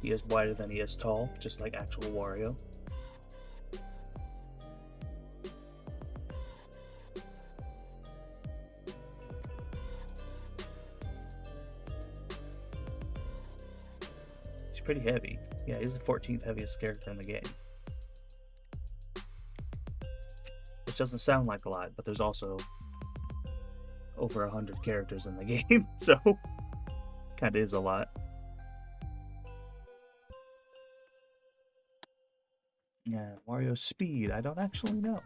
He is wider than he is tall, just like actual Wario. He's pretty heavy. Yeah, he's the 14th heaviest character in the game. Which doesn't sound like a lot, but there's also over 100 characters in the game, so kinda is a lot. Yeah, Wario's speed, I don't actually know.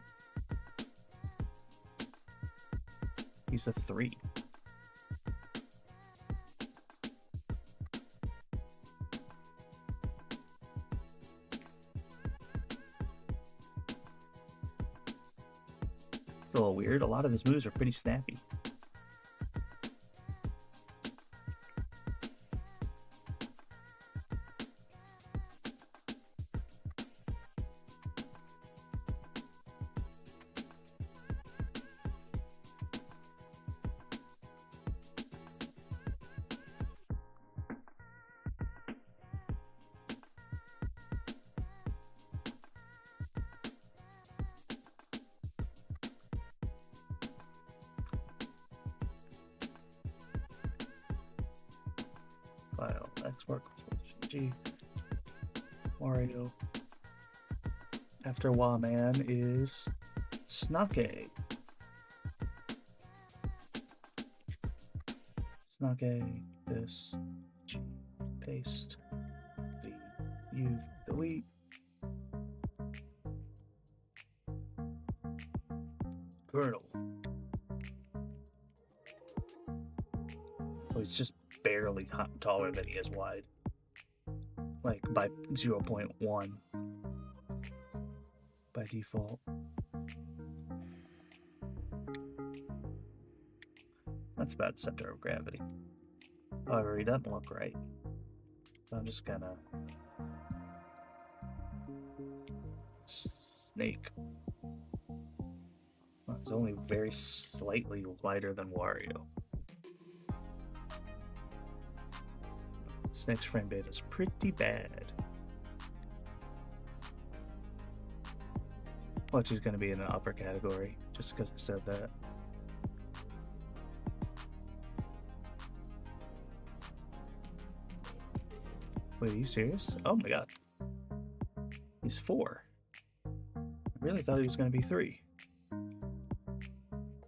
He's a 3. It's a little weird. A lot of his moves are pretty snappy. File export G Wario. After Wahman is Snake. Snake, this, G, paste, V, U, delete. Girdle. So he's just barely taller than he is wide. Like by 0.1 by default. That's about center of gravity. However, he doesn't look right. So I'm just gonna Snake. Well, he's only very slightly wider than Wario. Snake's frame rate is pretty bad. Which is going to be in an upper category, just because I said that. Wait, are you serious? Oh my god. He's 4. I really thought he was going to be 3.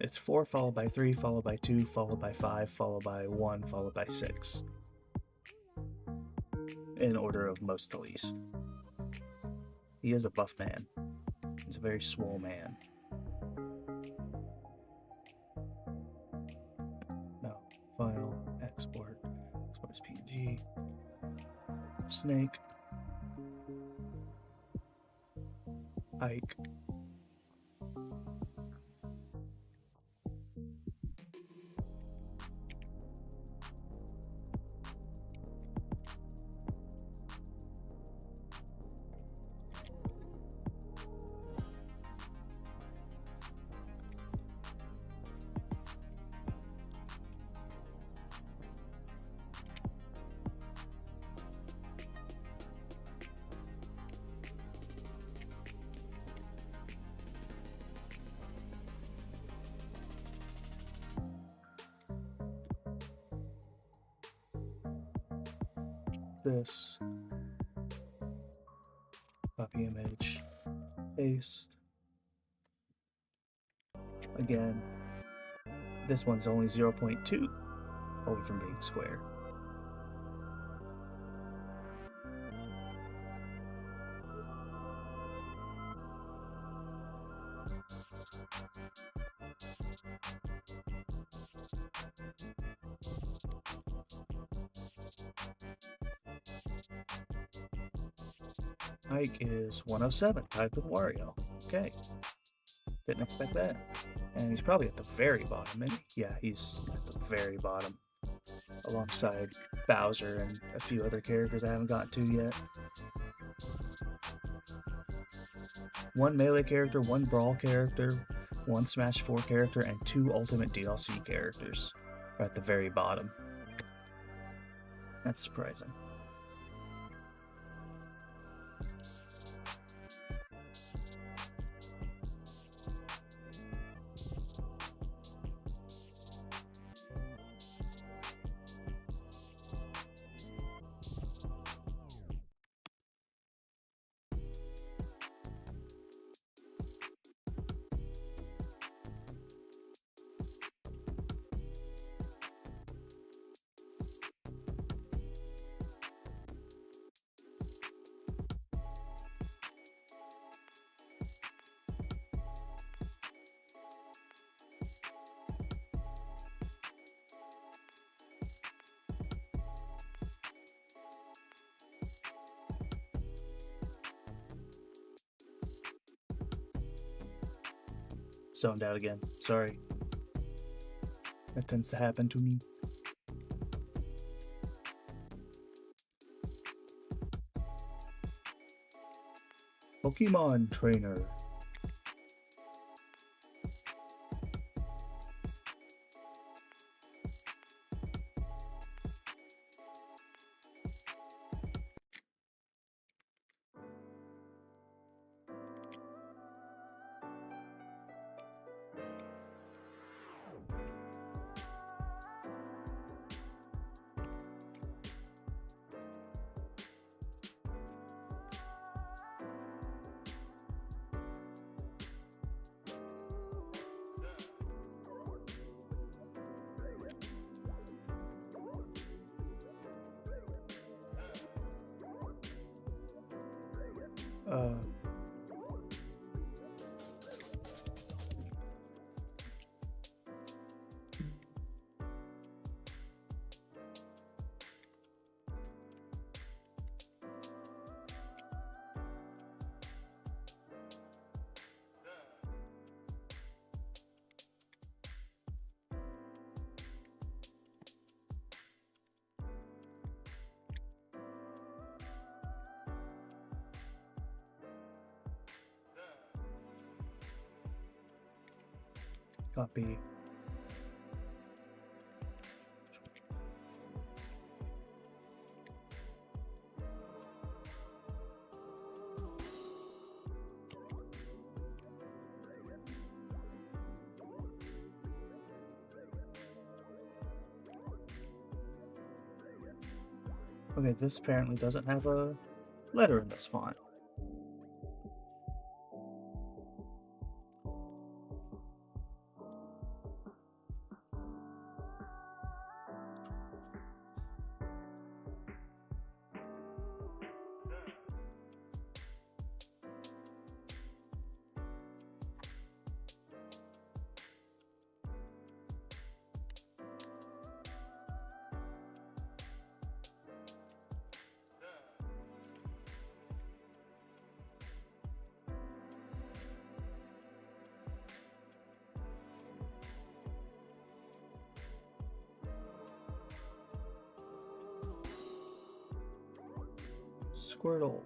It's 4 followed by 3, followed by 2, followed by 5, followed by 1, followed by 6. In order of most to least. He is a buff man. He's a very swole man. No. File, export as PNG. Snake. Ike. This, copy image, paste. Again, this one's only 0.2 away from being square. Ike is 107, tied with Wario. Okay. Didn't expect that. And he's probably at the very bottom, isn't he? Yeah, he's at the very bottom. Alongside Bowser and a few other characters I haven't gotten to yet. 1 Melee character, 1 Brawl character, 1 Smash 4 character, and 2 Ultimate DLC characters are at the very bottom. That's surprising. Zoned out again. Sorry. That tends to happen to me. Pokemon Trainer. Copy. Okay, this apparently doesn't have a letter in this font. Squirtle.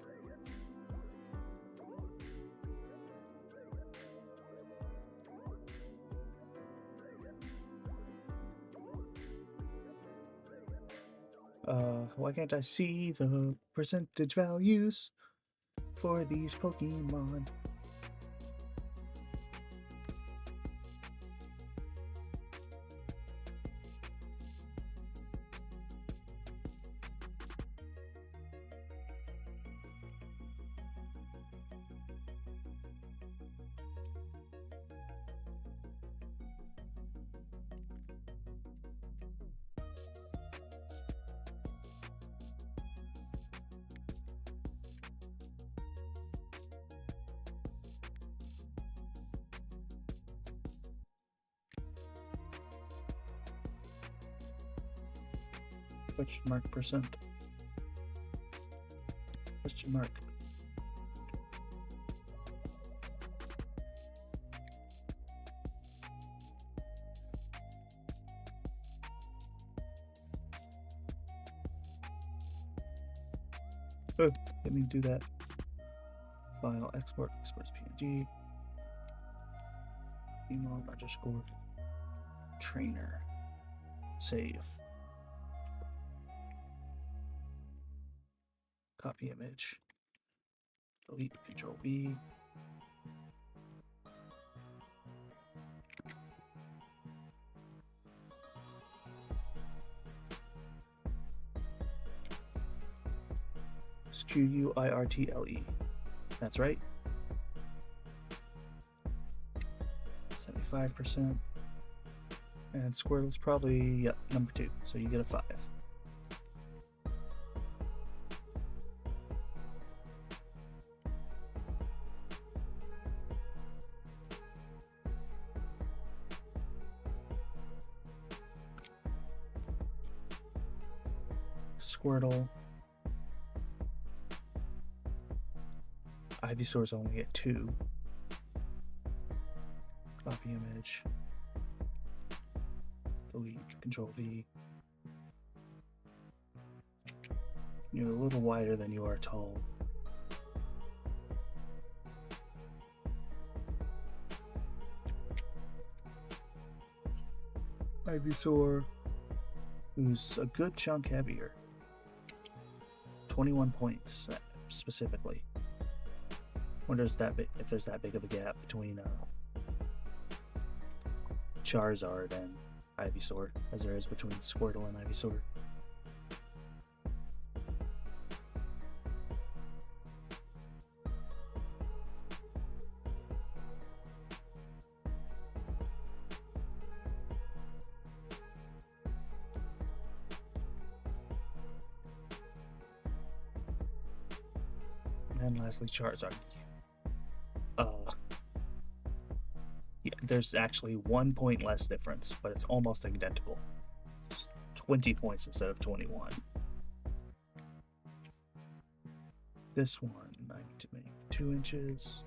Why can't I see the percentage values for these Pokemon? Question mark percent. Question mark. Oh, let me do that. File export, exports PNG. Email underscore trainer. Save. Copy image. Delete, Control V. It's Quirtle. That's right. 75%. And Squirtle's probably, yep, number 2. So you get a 5. Squirtle. Ivysaur's only at 2. Copy image. Delete, Control V. You're a little wider than you are tall. Ivysaur, who's a good chunk heavier. 21 points specifically. Wonder if there's that big of a gap between Charizard and Ivysaur as there is between Squirtle and Ivysaur. And lastly, Charizard. Yeah, there's actually 1 point less difference, but it's almost identical. 20 points instead of 21. This one, I need to make 2 inches.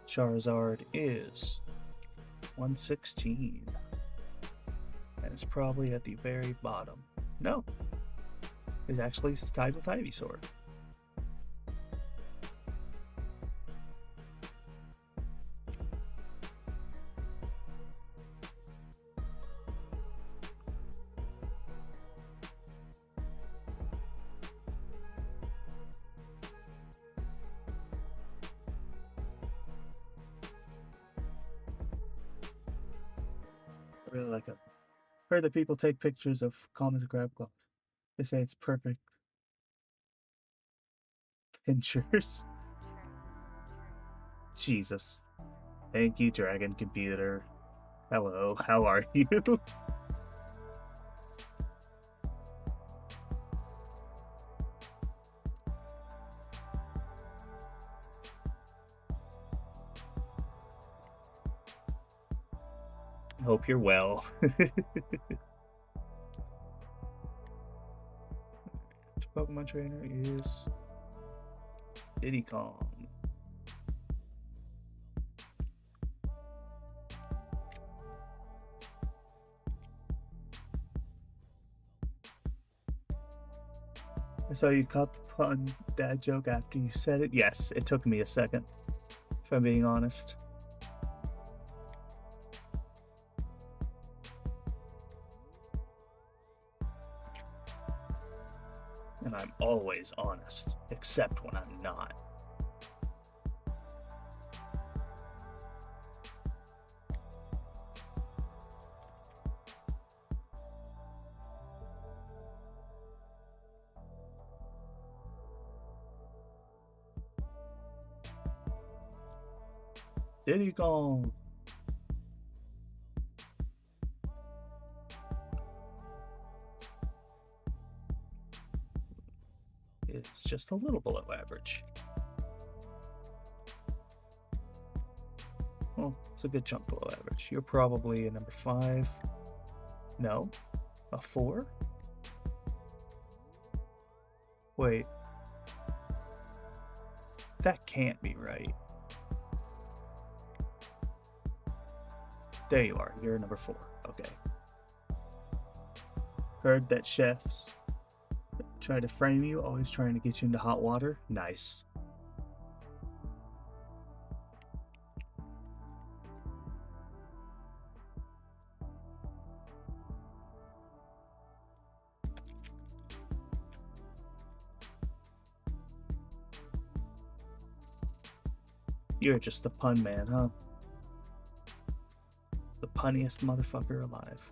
Charizard is 116. And it's probably at the very bottom. No. It's actually tied with Ivysaur. I really like it. Heard that people take pictures of calmasacrab gloves. They say it's perfect. Pinchers. Jesus. Thank you, Dragon Computer. Hello, how are you? Hope you're well. Pokemon trainer is Diddy Kong. I saw you caught the pun dad joke after you said it. Yes, it took me a second, if I'm being honest. And I'm always honest, except when I'm not. Diddy Kong. It's just a little below average. Well, it's a good chunk below average. You're probably a number 5. No? A 4? Wait. That can't be right. There you are. You're a number 4. Okay. Heard that chefs try to frame you, always trying to get you into hot water. Nice. You're just the pun man, huh? The punniest motherfucker alive.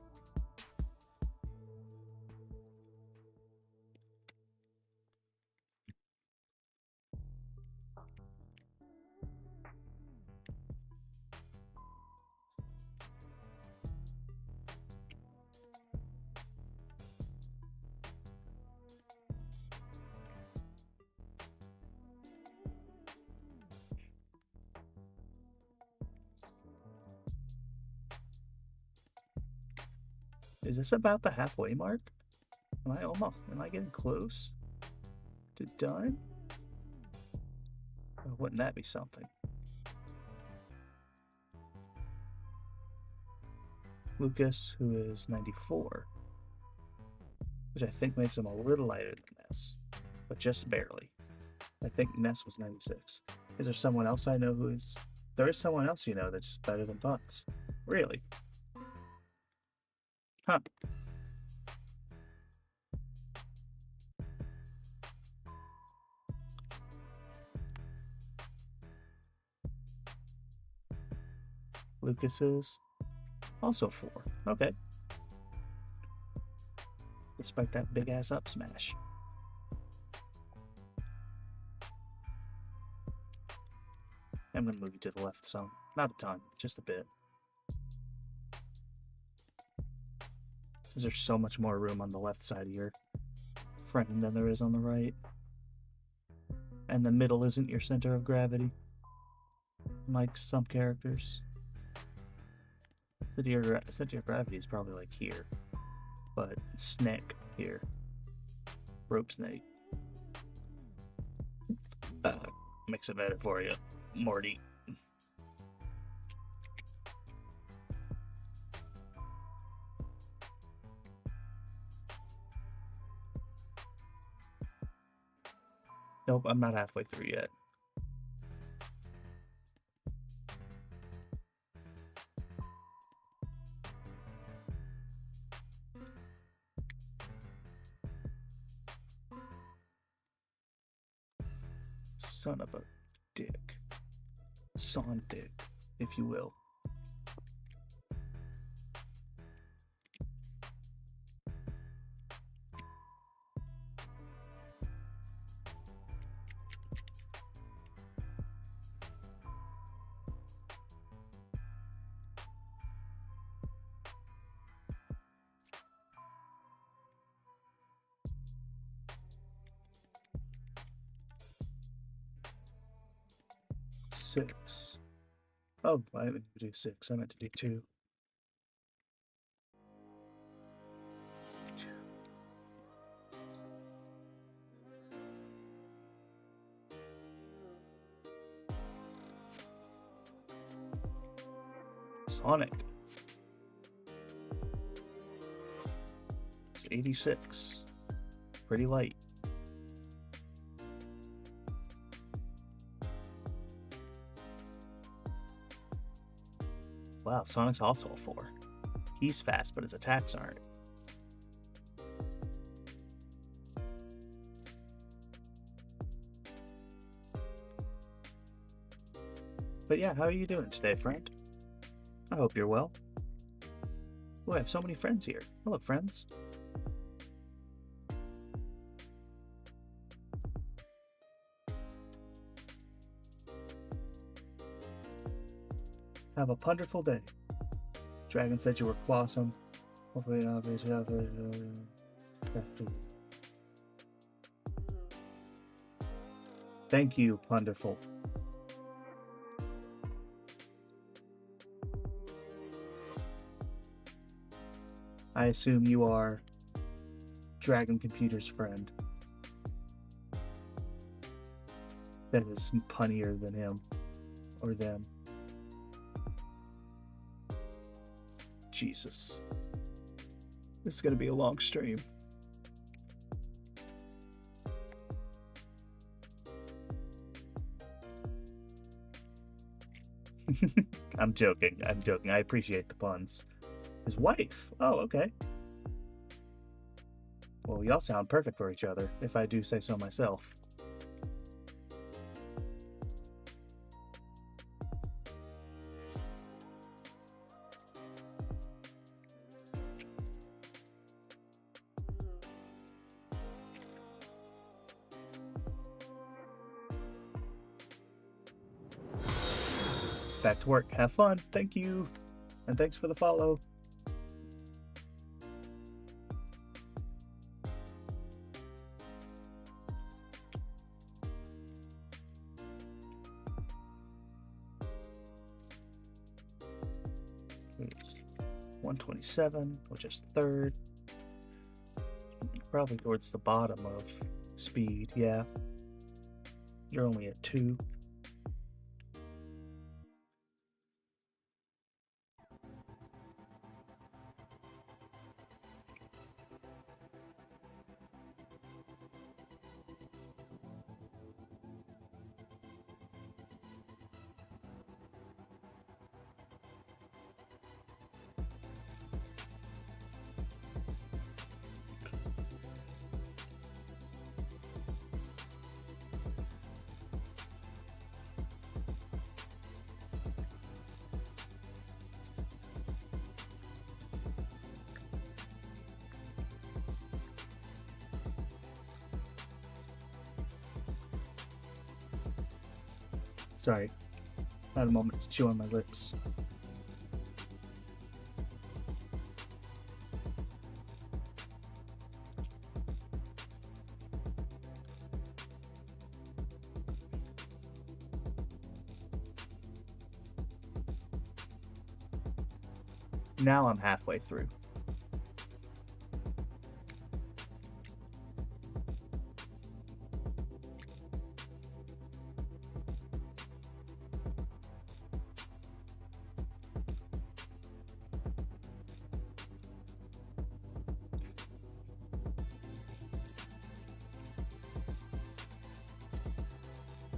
Is this about the halfway mark? Am I getting close to done? Or wouldn't that be something? Lucas, who is 94, which I think makes him a little lighter than Ness, but just barely. I think Ness was 96. Is there someone else I know who is... There is someone else you know that's better than Buns. Really? Huh. Lucas is also 4. Okay. Despite that big ass up smash. I'm going to move you to the left some. Not a ton, just a bit. Because there's so much more room on the left side of your frame than there is on the right. And the middle isn't your center of gravity, like some characters. The center of gravity is probably like here, but snake here. Rope snake. Mix it better for you, Morty. Nope, I'm not halfway through yet. Son of a dick. Son dick, if you will. Six. Oh, I meant to do 6. I meant to do 2. Sonic. It's 86. Pretty light. Wow, Sonic's also a 4. He's fast, but his attacks aren't. But yeah, how are you doing today, friend? I hope you're well. Oh, I have so many friends here. Hello, friends. Have a wonderful day. Dragon said you were clawsome. Hopefully, thank you, wonderful. I assume you are Dragon Computer's friend. That is punnier than him or them. Jesus. This is going to be a long stream. I'm joking. I'm joking. I appreciate the puns. His wife. Oh, okay. Well, y'all sound perfect for each other, if I do say so myself. Back to work. Have fun. Thank you. And thanks for the follow. It's 127, which is third. Probably towards the bottom of speed, yeah. You're only at 2. Sorry. Had a moment to chew on my lips. Now I'm halfway through.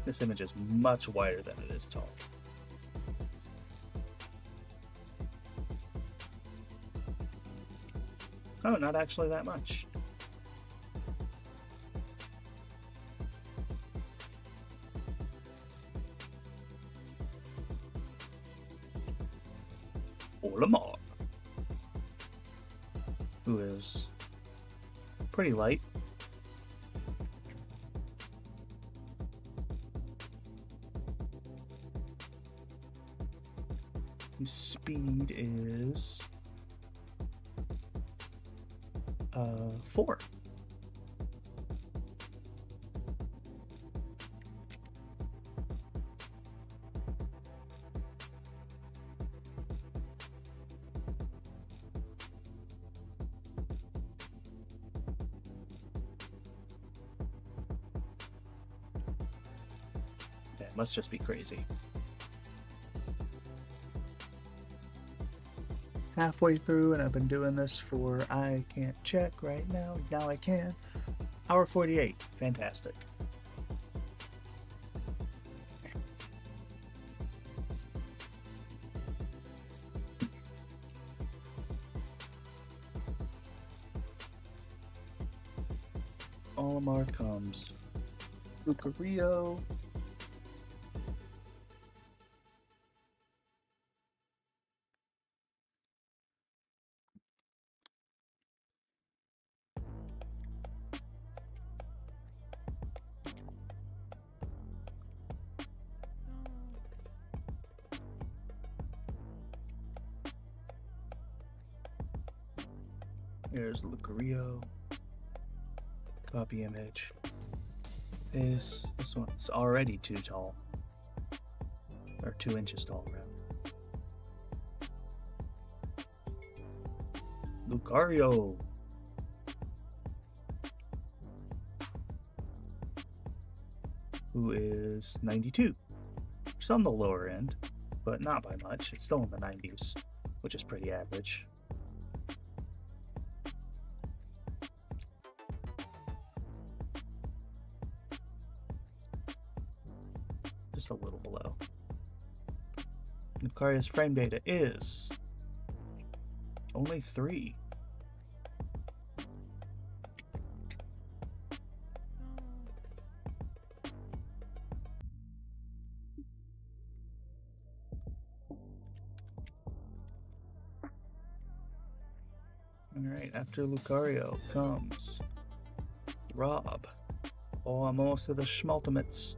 This image is much wider than it is tall. Oh, not actually that much. Olamar, who is pretty light. Whose speed is 4. Yeah, it must just be crazy. Halfway through, and I've been doing this for, I can't check right now, now I can, hour 48. Fantastic. Olamar comes. Lucario. Here's Lucario. Copy image. This one's already too tall. Or 2 inches tall, rather. Lucario. Who is 92. It's on the lower end, but not by much. It's still in the 90s, which is pretty average. Just a little below. Lucario's frame data is only 3. Alright, after Lucario comes Rob. Almost to the Schmaltimates.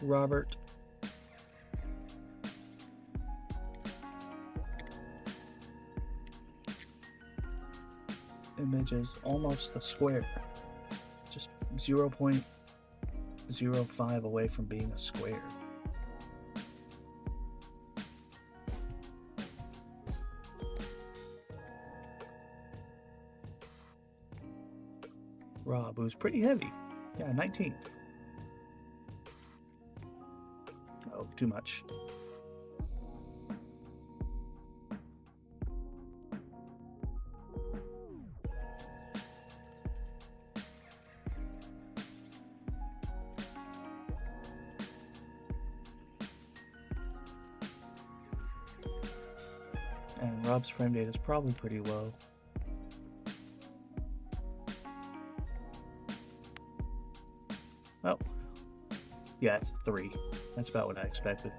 Robert. Image is almost a square. Just 0.05 away from being a square. Rob, who's pretty heavy. Yeah, 19. Oh, too much. And Rob's frame data is probably pretty low. Yeah, it's a 3. That's about what I expected.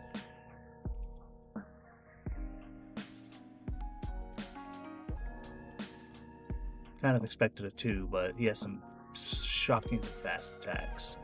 Kind of expected a 2, but he has some shockingly fast attacks.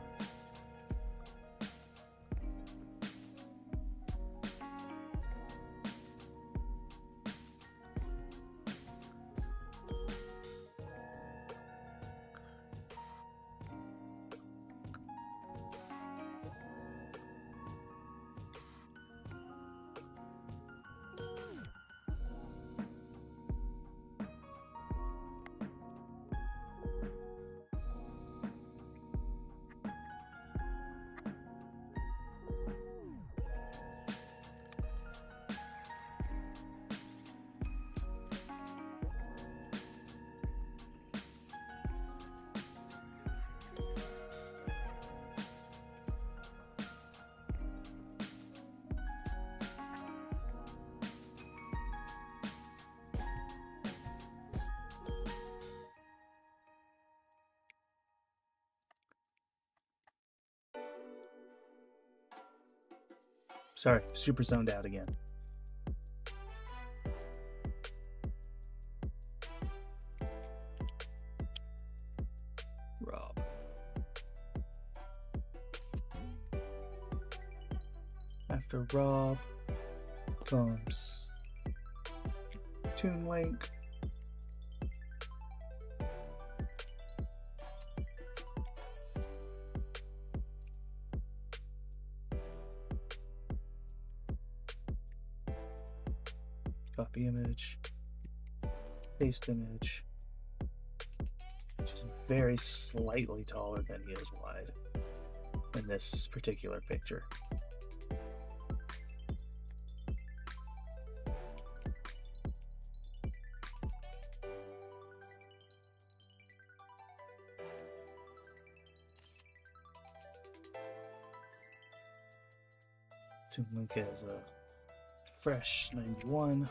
Sorry, super zoned out again. Rob. After Rob comes Toon Link. Copy image, paste image, which is very slightly taller than he is wide in this particular picture. Toon Link has a fresh 91.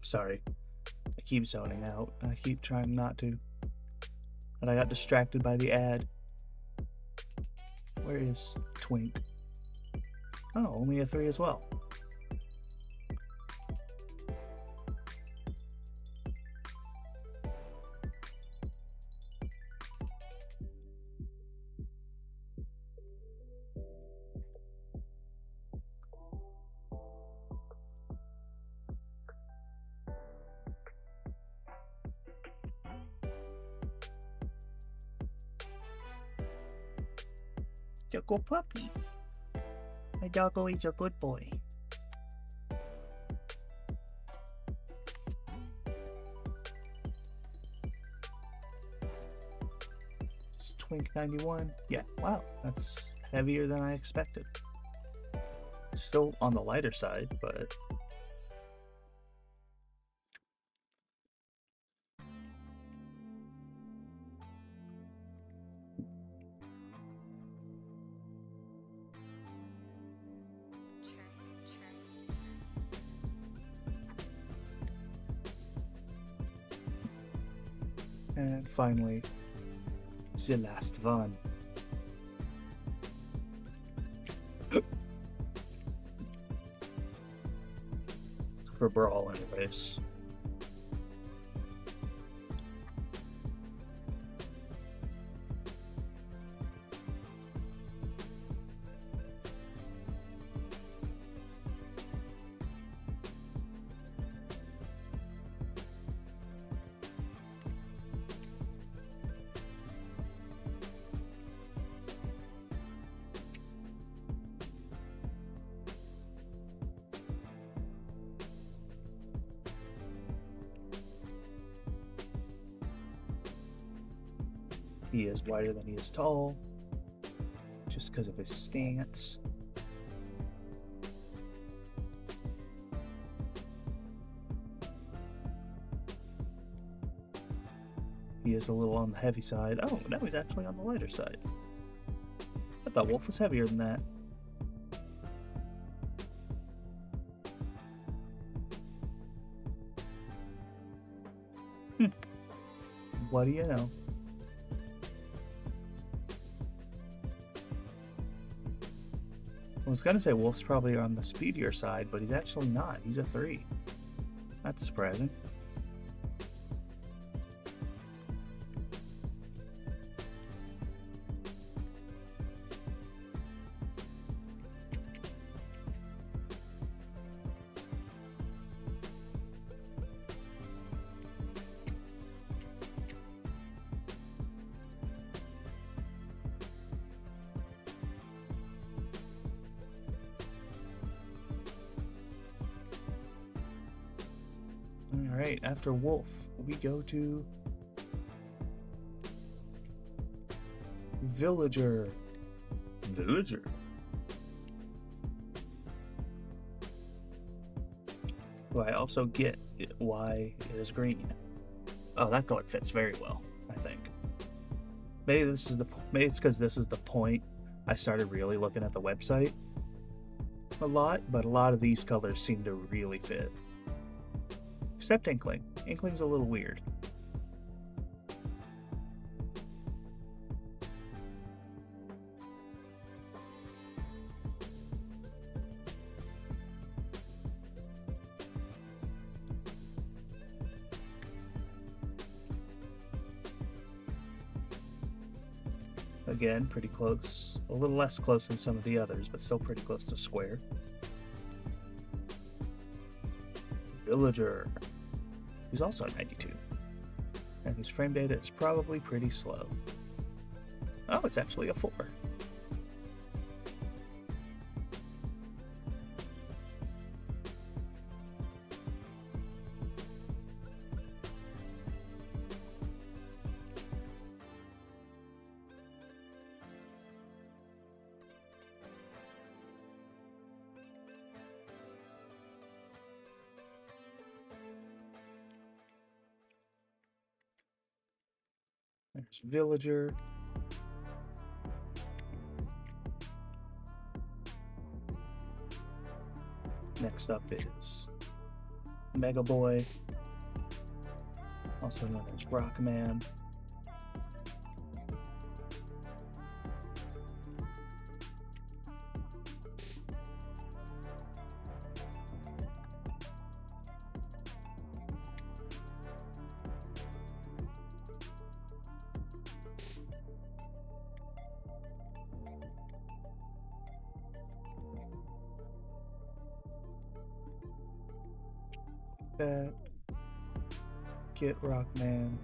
Sorry, I keep zoning out, and I keep trying not to. And I got distracted by the ad. Where is Twink? Oh, only a 3 as well. Choco puppy. My doggo is a good boy. It's Twink 91. Yeah, wow, that's heavier than I expected. Still on the lighter side, but and finally, the last one. For Brawl, anyways. He is wider than he is tall, just because of his stance. he is a little on the heavy side. Oh, now he's actually on the lighter side. I thought wolf was heavier than that. What do you know? I was gonna say wolf's probably on the speedier side, but he's actually not. He's a 3. That's surprising. Alright, after wolf, we go to villager. Villager. Do I also get why it is green? Oh, that color fits very well, I think. Maybe it's because this is the point I started really looking at the website a lot, but a lot of these colors seem to really fit. Except Inkling. Inkling's a little weird. Again, pretty close. A little less close than some of the others, but still pretty close to square. Villager. He's also at 92. And his frame data is probably pretty slow. Oh, it's actually a 4. There's Villager. Next up is Mega Boy, also known as Rockman. That get Rockman.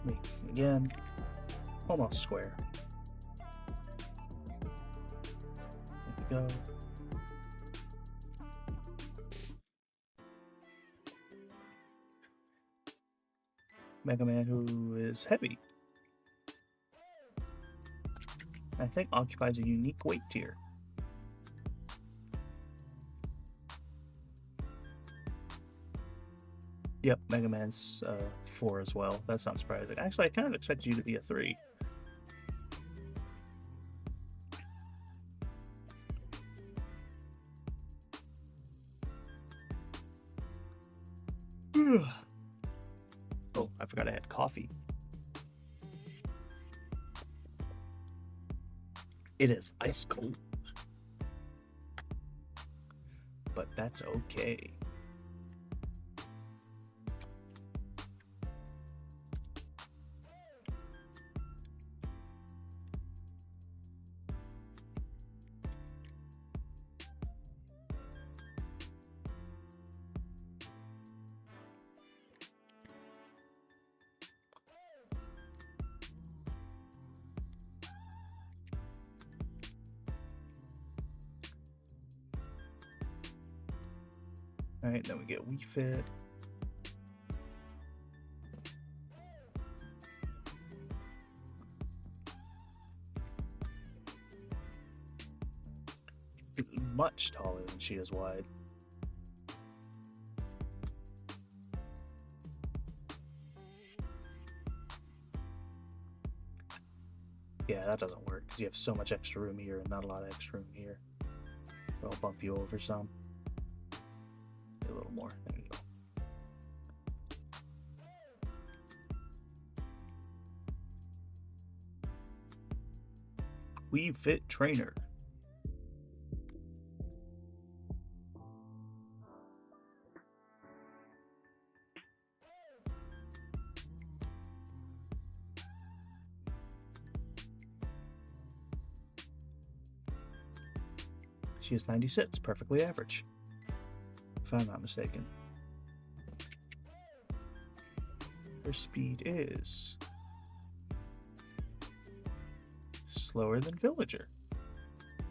Make again. Almost square. There we go. Mega Man, who is heavy. I think occupies a unique weight tier. Yep, Mega Man's 4 as well. That's not surprising. Actually, I kind of expected you to be a 3. Oh, I forgot I had coffee. It is ice cold, but that's okay. Alright, then we get Wii Fit. much taller than she is wide. Yeah, that doesn't work because you have so much extra room here and not a lot of extra room here. So I'll bump you over some. A little more. There you go. We Fit Trainer. She is 96, perfectly average, if I'm not mistaken. Her speed is slower than Villager.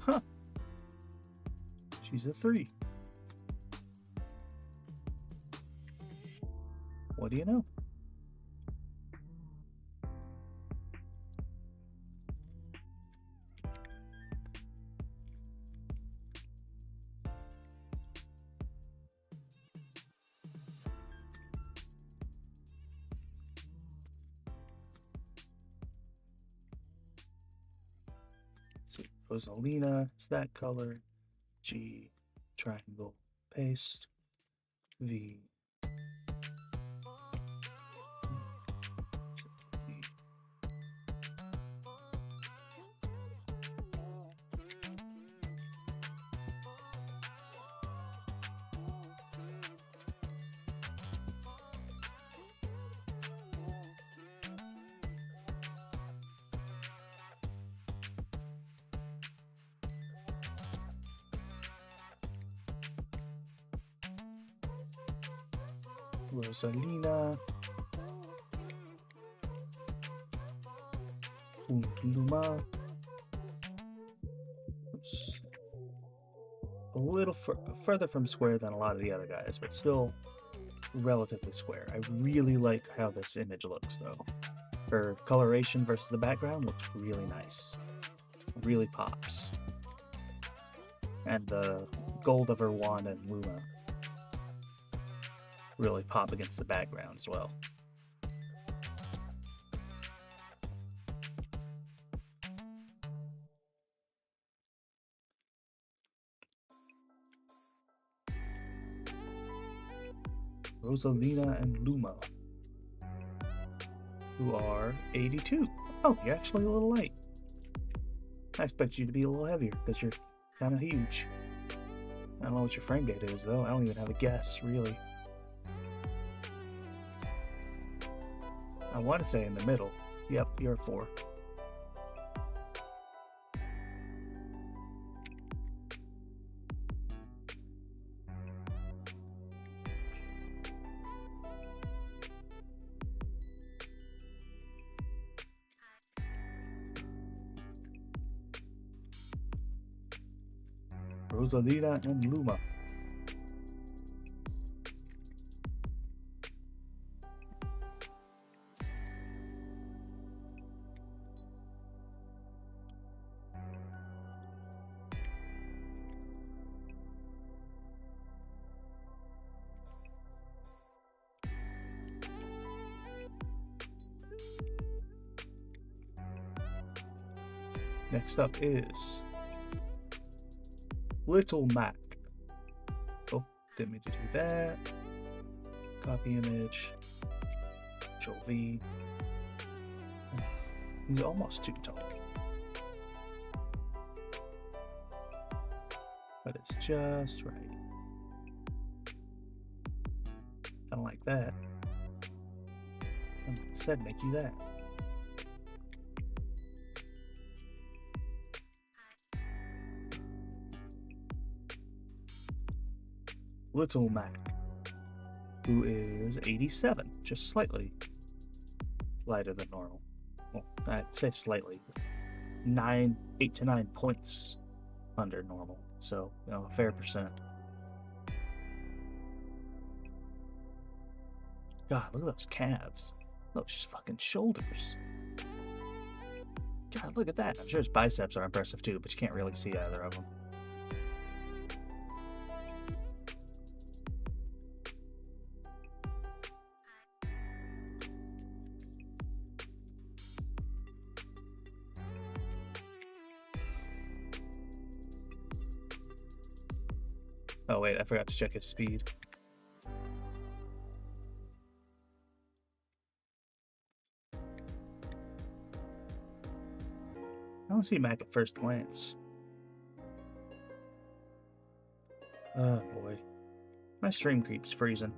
Huh. She's a 3. What do you know? So Rosalina, it's that color. G, triangle, paste. V. Rosalina, Luma. Oops. A little further from square than a lot of the other guys, but still relatively square. I really like how this image looks, though. Her coloration versus the background looks really nice. Really pops. And the gold of her wand and Luma really pop against the background as well. Rosalina and Luma, who are 82. Oh, you're actually a little light. I expect you to be a little heavier because you're kind of huge. I don't know what your frame gate is, though. I don't even have a guess, really. I want to say in the middle. Yep, you're a 4. Rosalina and Luma. Next up is Little Mac. Oh, didn't mean to do that. Copy image. Control V. He's almost too tall. But it's just right. I don't like that. I said make you that. Little Mac, who is 87, just slightly lighter than normal. Well, I'd say slightly. 8 to 9 points under normal, so, you know, a fair percent. God, look at those calves. Those fucking shoulders. God, look at that. I'm sure his biceps are impressive too, but you can't really see either of them. Oh wait, I forgot to check his speed. I don't see Mac at first glance. Oh boy. My stream keeps freezing.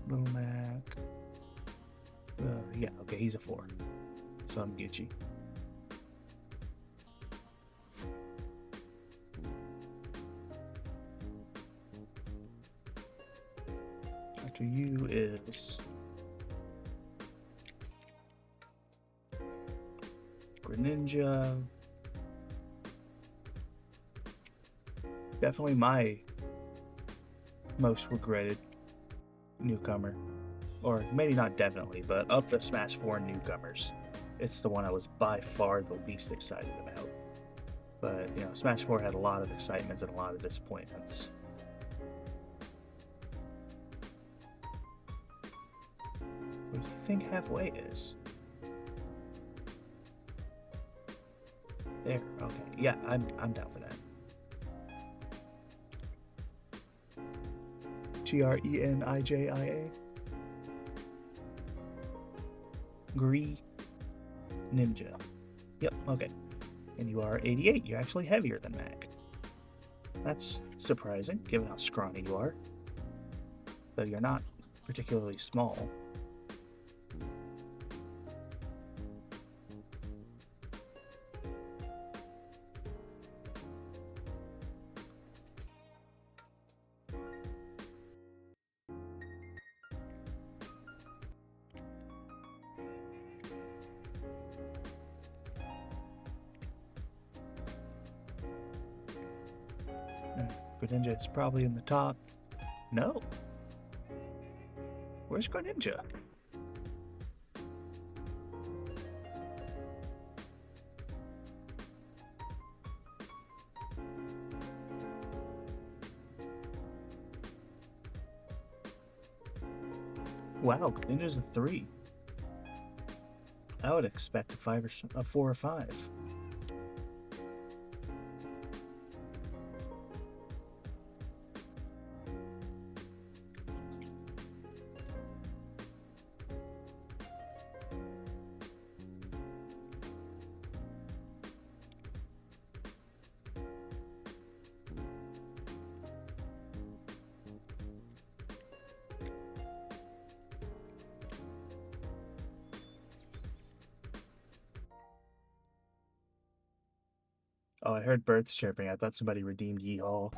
Little Mac. Yeah, okay, he's a 4. So I'm Gucci. After you is Greninja. Definitely my most regretted newcomer. Or maybe not definitely, but of the Smash 4 newcomers, it's the one I was by far the least excited about. But, you know, Smash 4 had a lot of excitements and a lot of disappointments. What do you think halfway is? There, okay. Yeah, I'm down for that. Trenijia. Gree Ninja. Yep, okay. And you are 88. You're actually heavier than Mac. That's surprising, given how scrawny you are. Though you're not particularly small. Greninja is probably in the top. No. Where's Greninja? Wow, Greninja's a 3. I would expect a 4 or 5. Oh, I heard birds chirping. I thought somebody redeemed Yeehaw.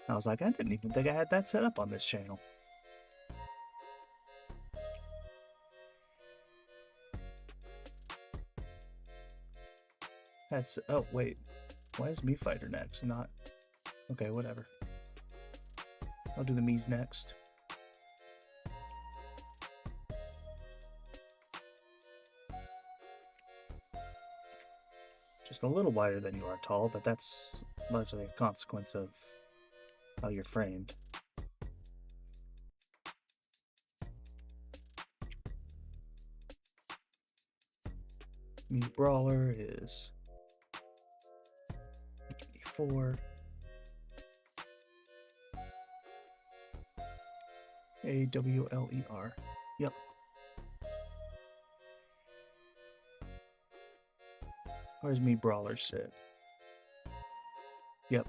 I was like, I didn't even think I had that set up on this channel. That's... Oh, wait. Why is Mii Fighter next? Not... Okay, whatever. I'll do the Mii's next. Just a little wider than you are tall, but that's largely a consequence of how you're framed. Mii Brawler is 84. AWLER. Yep. Where's Mii Brawler sit? Yep.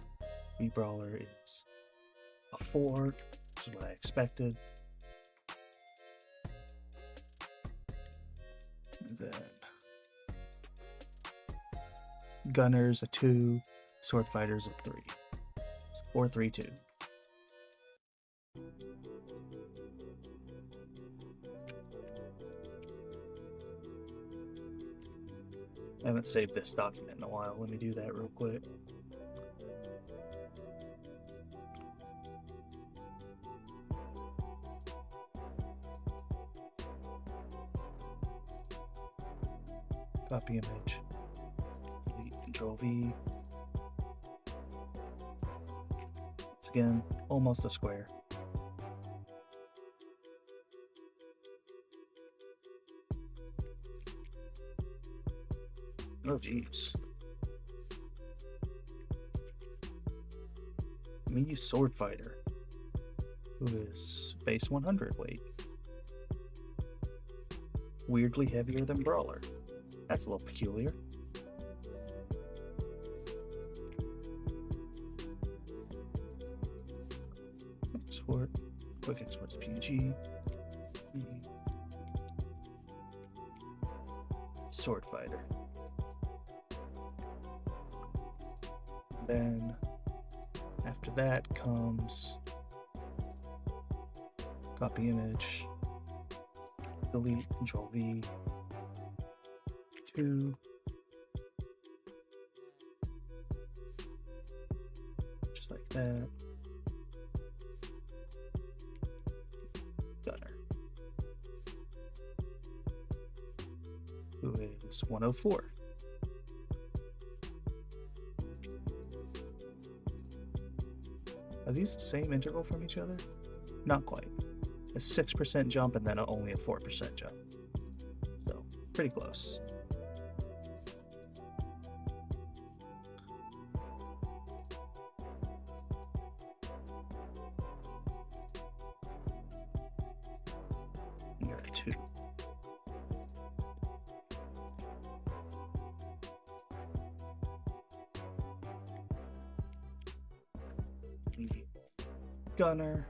Mii Brawler is a 4, which is what I expected. And then Gunner's a 2, Sword Fighter's a 3. So 4, 3, 2. I haven't saved this document in a while. Let me do that real quick. Copy image. Delete, Control V. Once again, almost a square. Oh, jeez. Mini sword fighter, who is base 100 weight. Weirdly heavier than Brawler. That's a little peculiar. Export. Quick export to PNG. Sword fighter. Then after that comes copy image, delete, Control V, 2, just like that. Gunner, who is 104. Are these the same integral from each other? Not quite. A 6% jump and then only a 4% jump. So, pretty close. You're a 2. Gunner.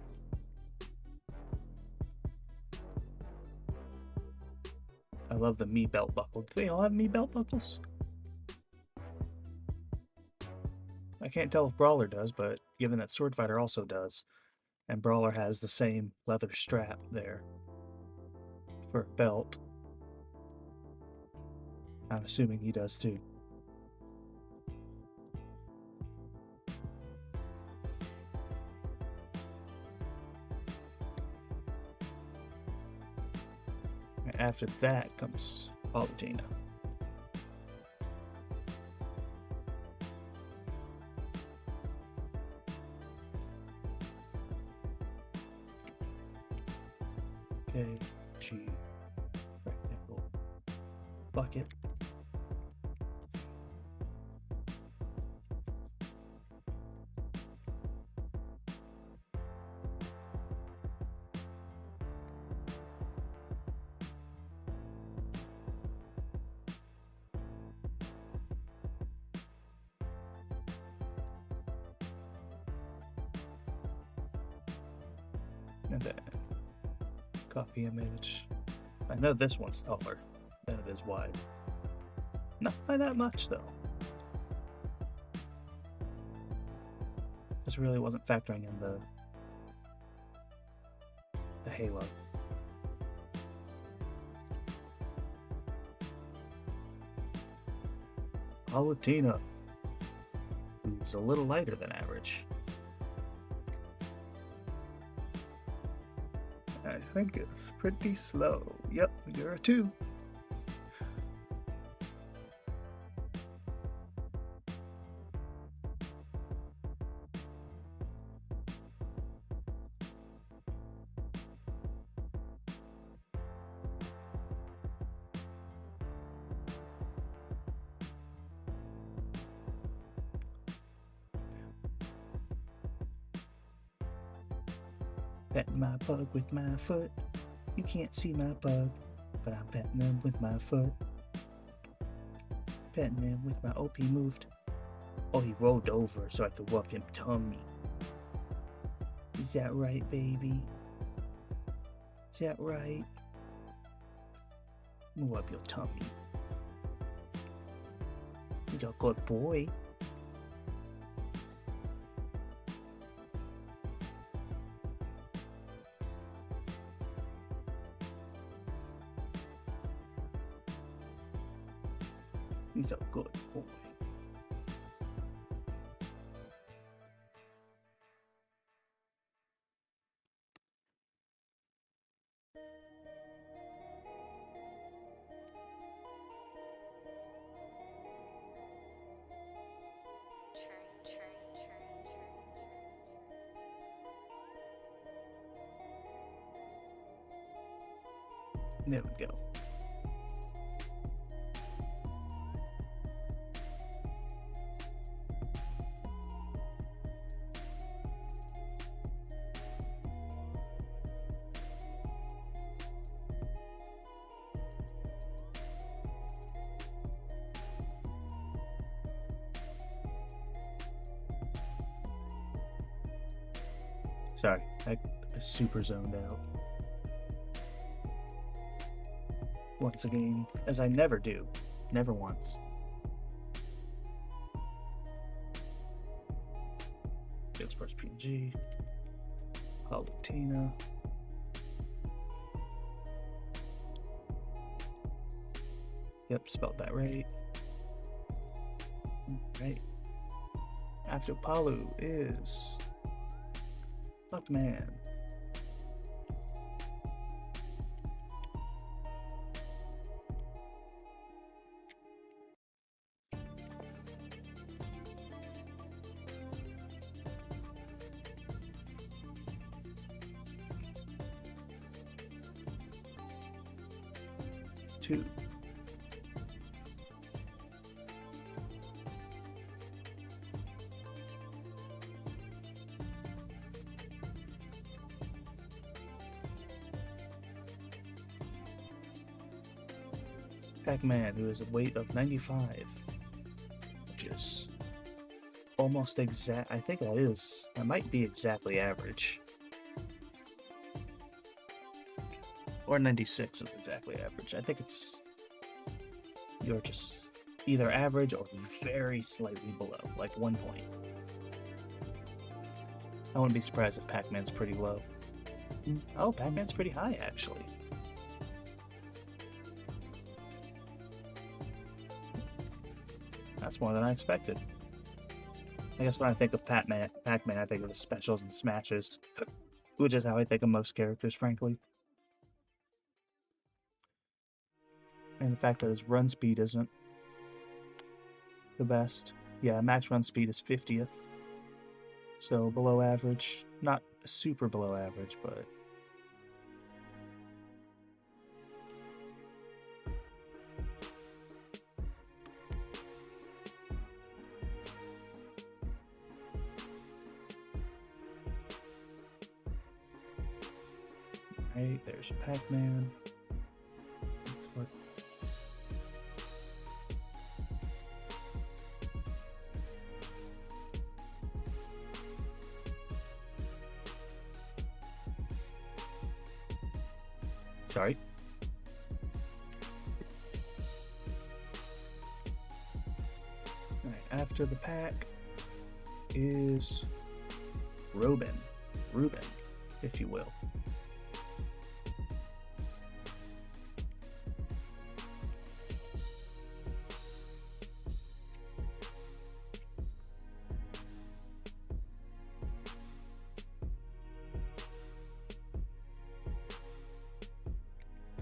I love the me belt buckle. Do they all have me belt buckles? I can't tell if Brawler does, but given that Sword Fighter also does, and Brawler has the same leather strap there for a belt, I'm assuming he does too. After that comes Palutena. Okay, G, rectangle, bucket. And then copy image. I know this one's taller than it is wide. Not by that much though. This really wasn't factoring in the halo. Palutena, who's a little lighter than average. I think it's pretty slow. Yep, you're a 2. Petting my bug with my foot. You can't see my bug, but I'm petting them with my foot. Petting him with my OP moved. Oh, he rolled over so I could walk him tummy. Is that right, baby? Is that right? Move up your tummy. You're a good boy. He's a good boy. There we go. Sorry, I super zoned out. Once again, as I never do. Never once. Salesforce PNG. Palutina. Yep, spelled that right. Right. After Palu is Pac-Man. Two. Pac-Man, who has a weight of 95, which is almost exact. I think that might be exactly average. Or 96 is exactly average. I think you're just either average or very slightly below, like 1 point. I wouldn't be surprised if Pac-Man's pretty low. Oh, Pac-Man's pretty high, actually. That's more than I expected. I guess when I think of Pac-Man, I think of the specials and smashes, which is how I think of most characters, frankly. And the fact that his run speed isn't the best. Yeah, max run speed is 50th. So below average. Not super below average, but... Right, there's Pac-Man. Sorry. Alright, after the pack is Ruben, if you will.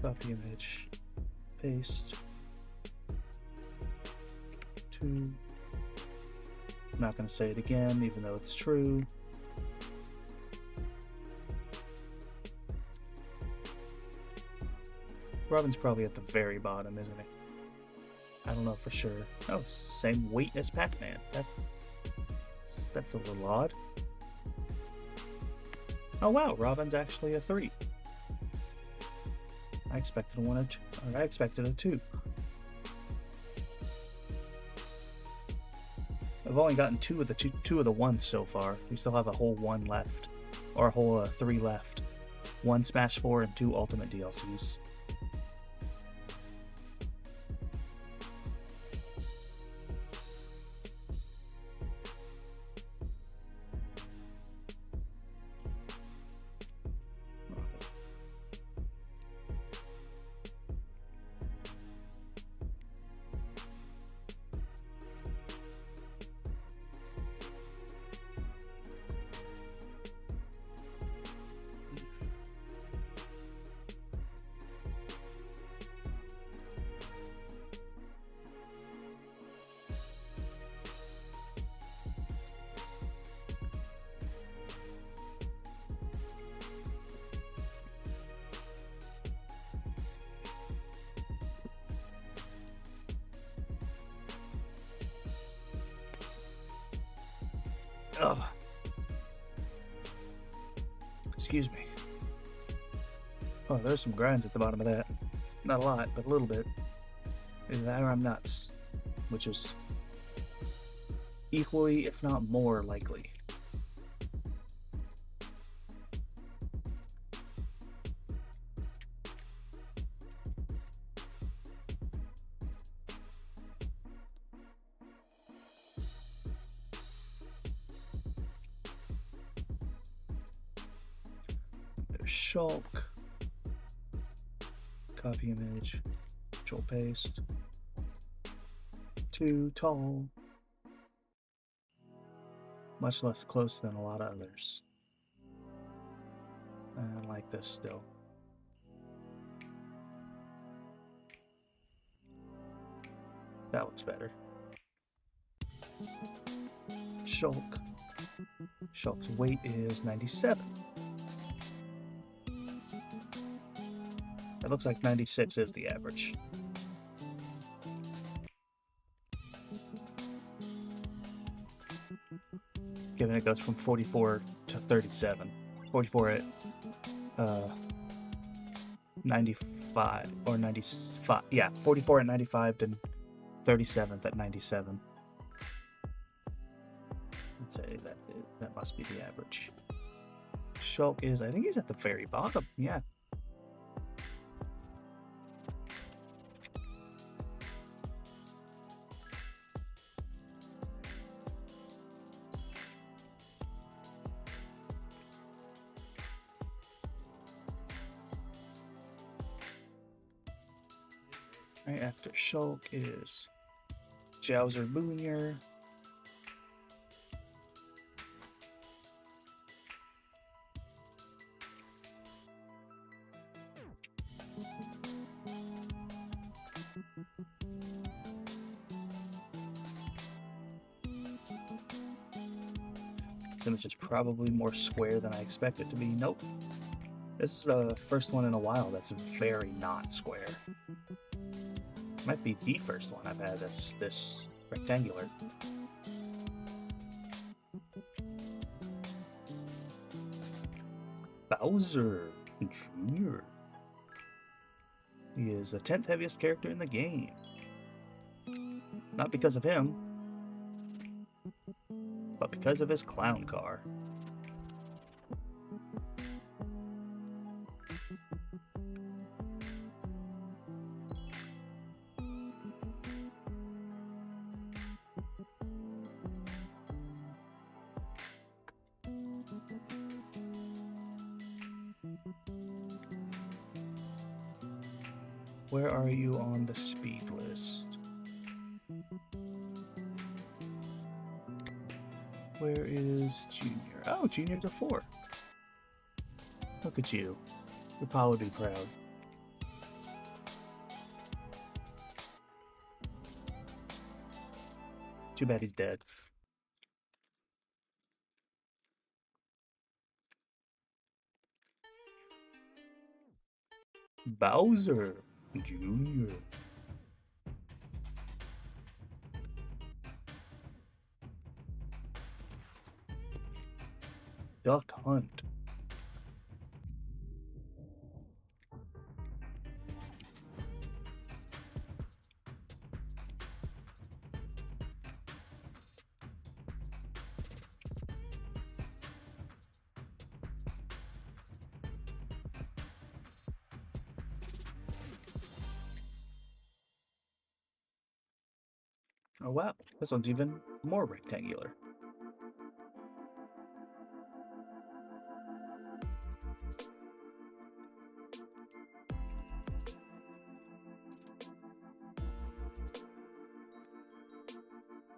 Copy image, paste, 2. I'm not going to say it again, even though it's true. Robin's probably at the very bottom, isn't he? I don't know for sure. Oh, same weight as Pac-Man. That's a little odd. Oh wow, Robin's actually a 3. I expected I expected a 2. I've only gotten two of the ones so far. We still have a whole 1 left, or a whole 3 left. 1 Smash 4 and 2 Ultimate DLCs. Ugh. Excuse me. Oh, there's some grinds at the bottom of that. Not a lot, but a little bit. Either that or I'm nuts. Which is equally, if not more, likely. Shulk. Copy image. Control paste. Too tall. Much less close than a lot of others. I like this still. That looks better. Shulk. Shulk's weight is 97. It looks like 96 is the average. Given it goes from 44 to 37. 44 at 95 or 95. Yeah, 44 at 95 to 37th at 97. Let's say that must be the average. Shulk is, I think he's at the very bottom. Yeah. Right after Shulk is Jowser Boonier. Which is probably more square than I expect it to be. Nope. This is the first one in a while that's very not square. Might be the first one I've had that's this rectangular. Bowser Jr. He is the 10th heaviest character in the game. Not because of him, but because of his clown car. Where are you on the speed list? Where is Junior? Oh, Junior's a 4. Look at you. Your pa would be proud. Too bad he's dead. Bowser Jr. Duck Hunt. Oh wow, this one's even more rectangular.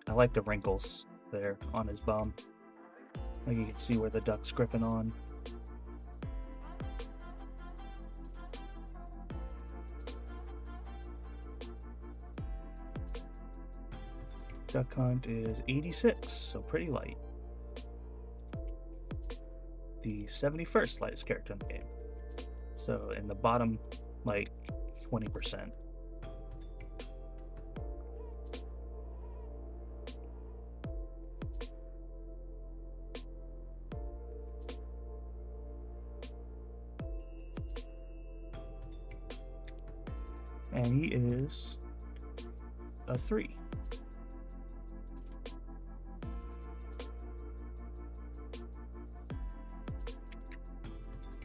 I like the wrinkles there on his bum. Like you can see where the duck's gripping on. Duck Hunt is 86, so pretty light. The 71st lightest character in the game. So in the bottom, like 20%. And he is a 3.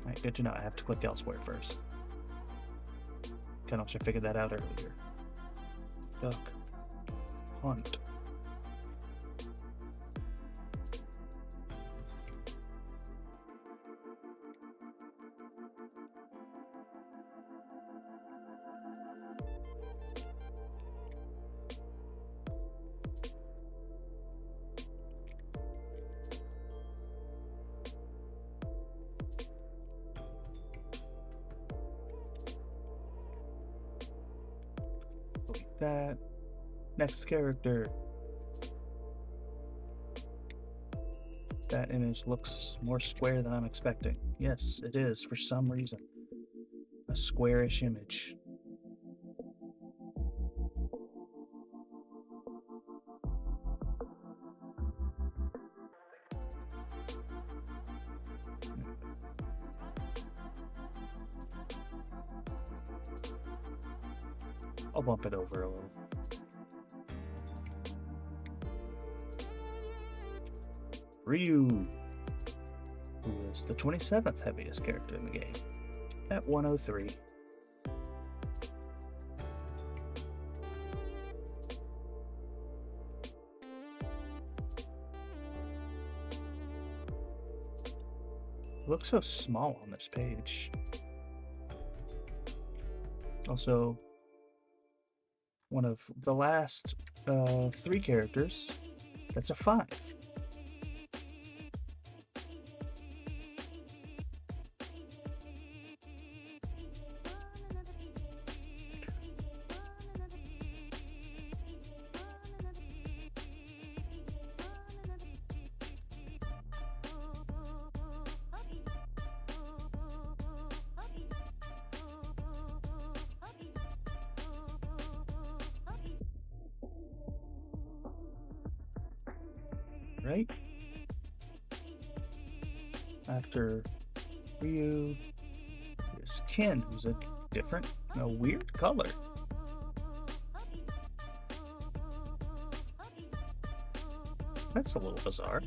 Alright, good to know. I have to click elsewhere first. Kind of should figure that out earlier. Duck Hunt. Delete that. Next character. That image looks more square than I'm expecting. Yes, it is, for some reason. A squarish image. I'll bump it over a little. Ryu, who is the 27th heaviest character in the game, at 103. Looks so small on this page. Also, one of the last 3 characters that's a 5. Right? After Ryu is Ken, who's a different, weird color. That's a little bizarre.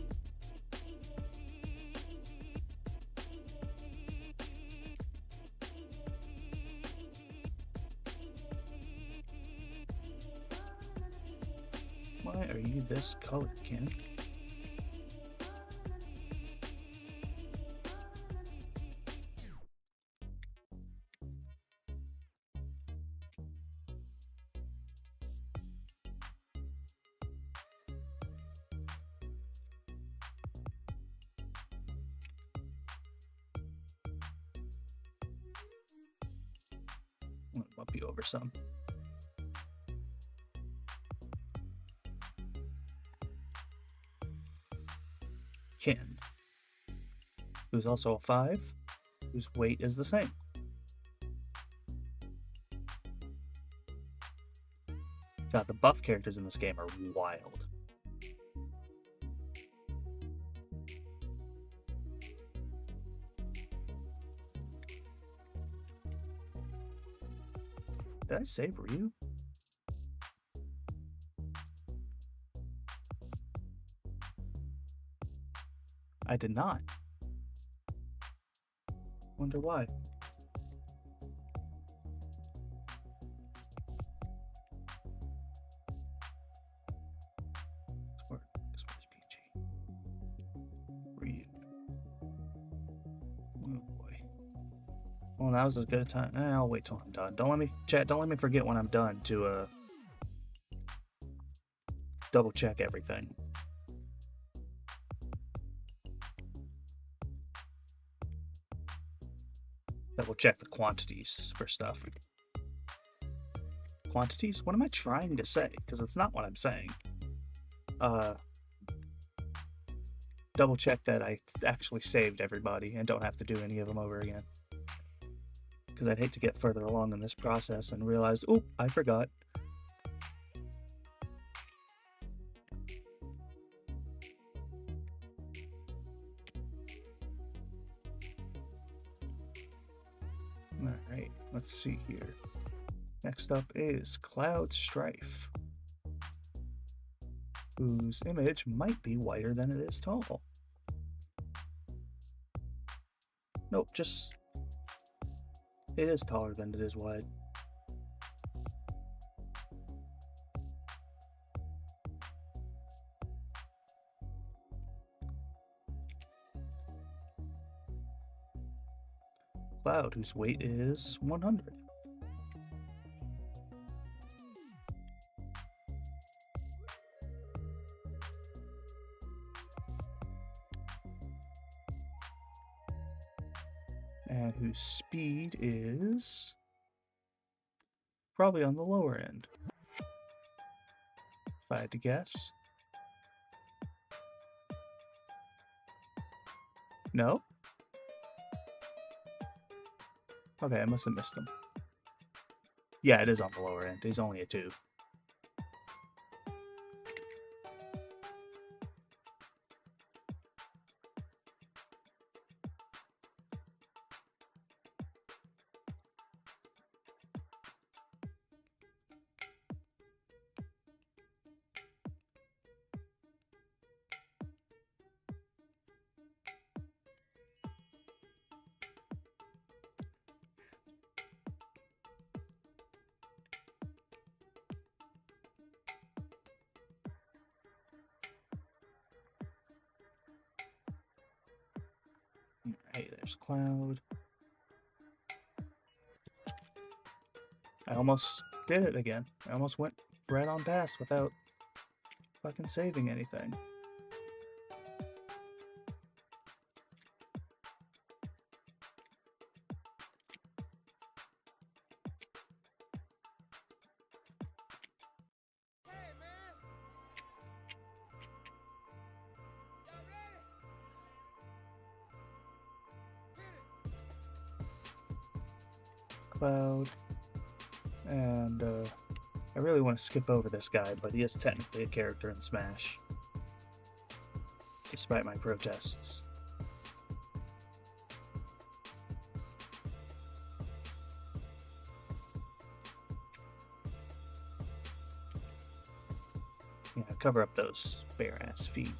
Why are you this color, Ken? I'm gonna bump you over some. Ken, who's also a 5, whose weight is the same. God, the buff characters in this game are wild. Did I save Ryu? I did not. Wonder why. Where's PG? Ryu. Oh boy. Well, that was as good a time. I'll wait till I'm done. Don't let me forget when I'm done to double check everything. Double check the quantities for stuff. Quantities? What am I trying to say? Because it's not what I'm saying. Double check that I actually saved everybody and don't have to do any of them over again. Because I'd hate to get further along in this process and realize, oh, I forgot. Alright, let's see here. Next up is Cloud Strife, whose image might be wider than it is tall. Nope, it is taller than it is wide. Cloud, whose weight is 100. speed is probably on the lower end, if I had to guess. No? Okay, I must have missed him. Yeah, it is on the lower end. He's only a 2. Hey, there's Cloud. I almost did it again. I almost went right on past without fucking saving anything. Cloud. And I really want to skip over this guy, but he is technically a character in Smash, despite my protests. Yeah, cover up those bare-ass feet.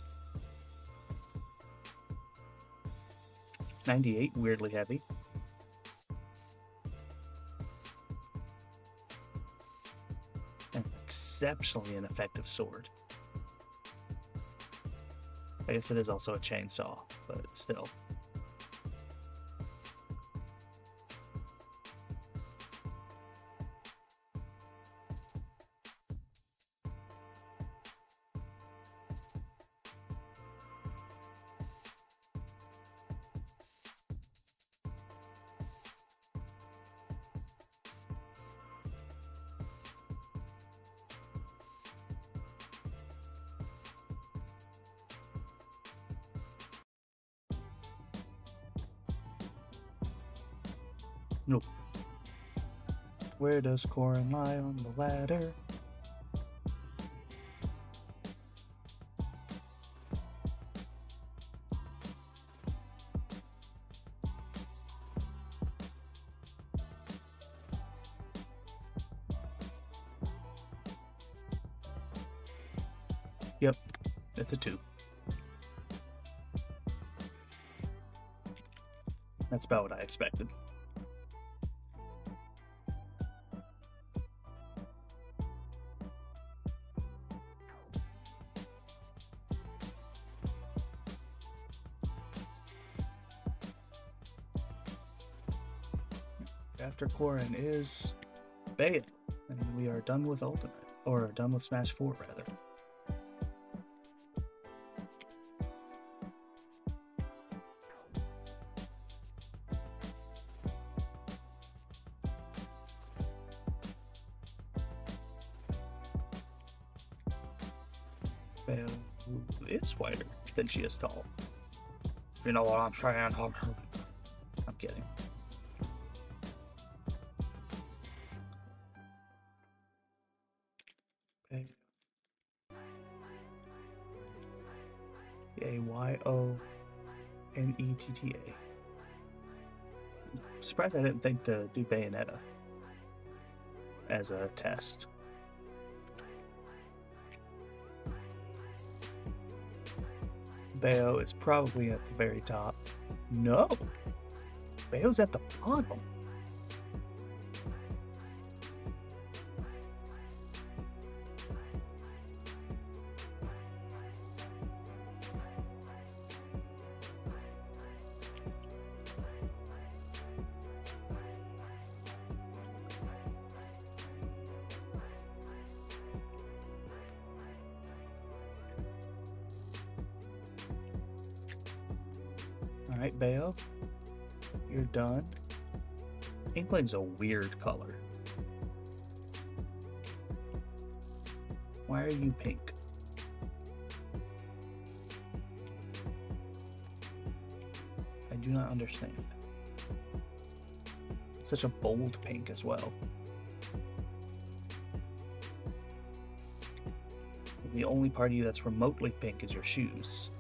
98, weirdly heavy. An exceptionally ineffective sword. I guess it is also a chainsaw, but still. Nope. Where does Corrin lie on the ladder? Yep, it's a 2. That's about what I expected. After Corrin is Bayo, and we are done with Ultimate, or done with Smash 4 rather. Bayo is wider than she is tall. If you know what I'm saying. I'm kidding. Ayonetta. Surprised I didn't think to do Bayonetta as a test. Bayo is probably at the very top. No! Bayo's at the bottom. Alright, Bayo, you're done. Inkling's a weird color. Why are you pink? I do not understand. It's such a bold pink as well. The only part of you that's remotely pink is your shoes.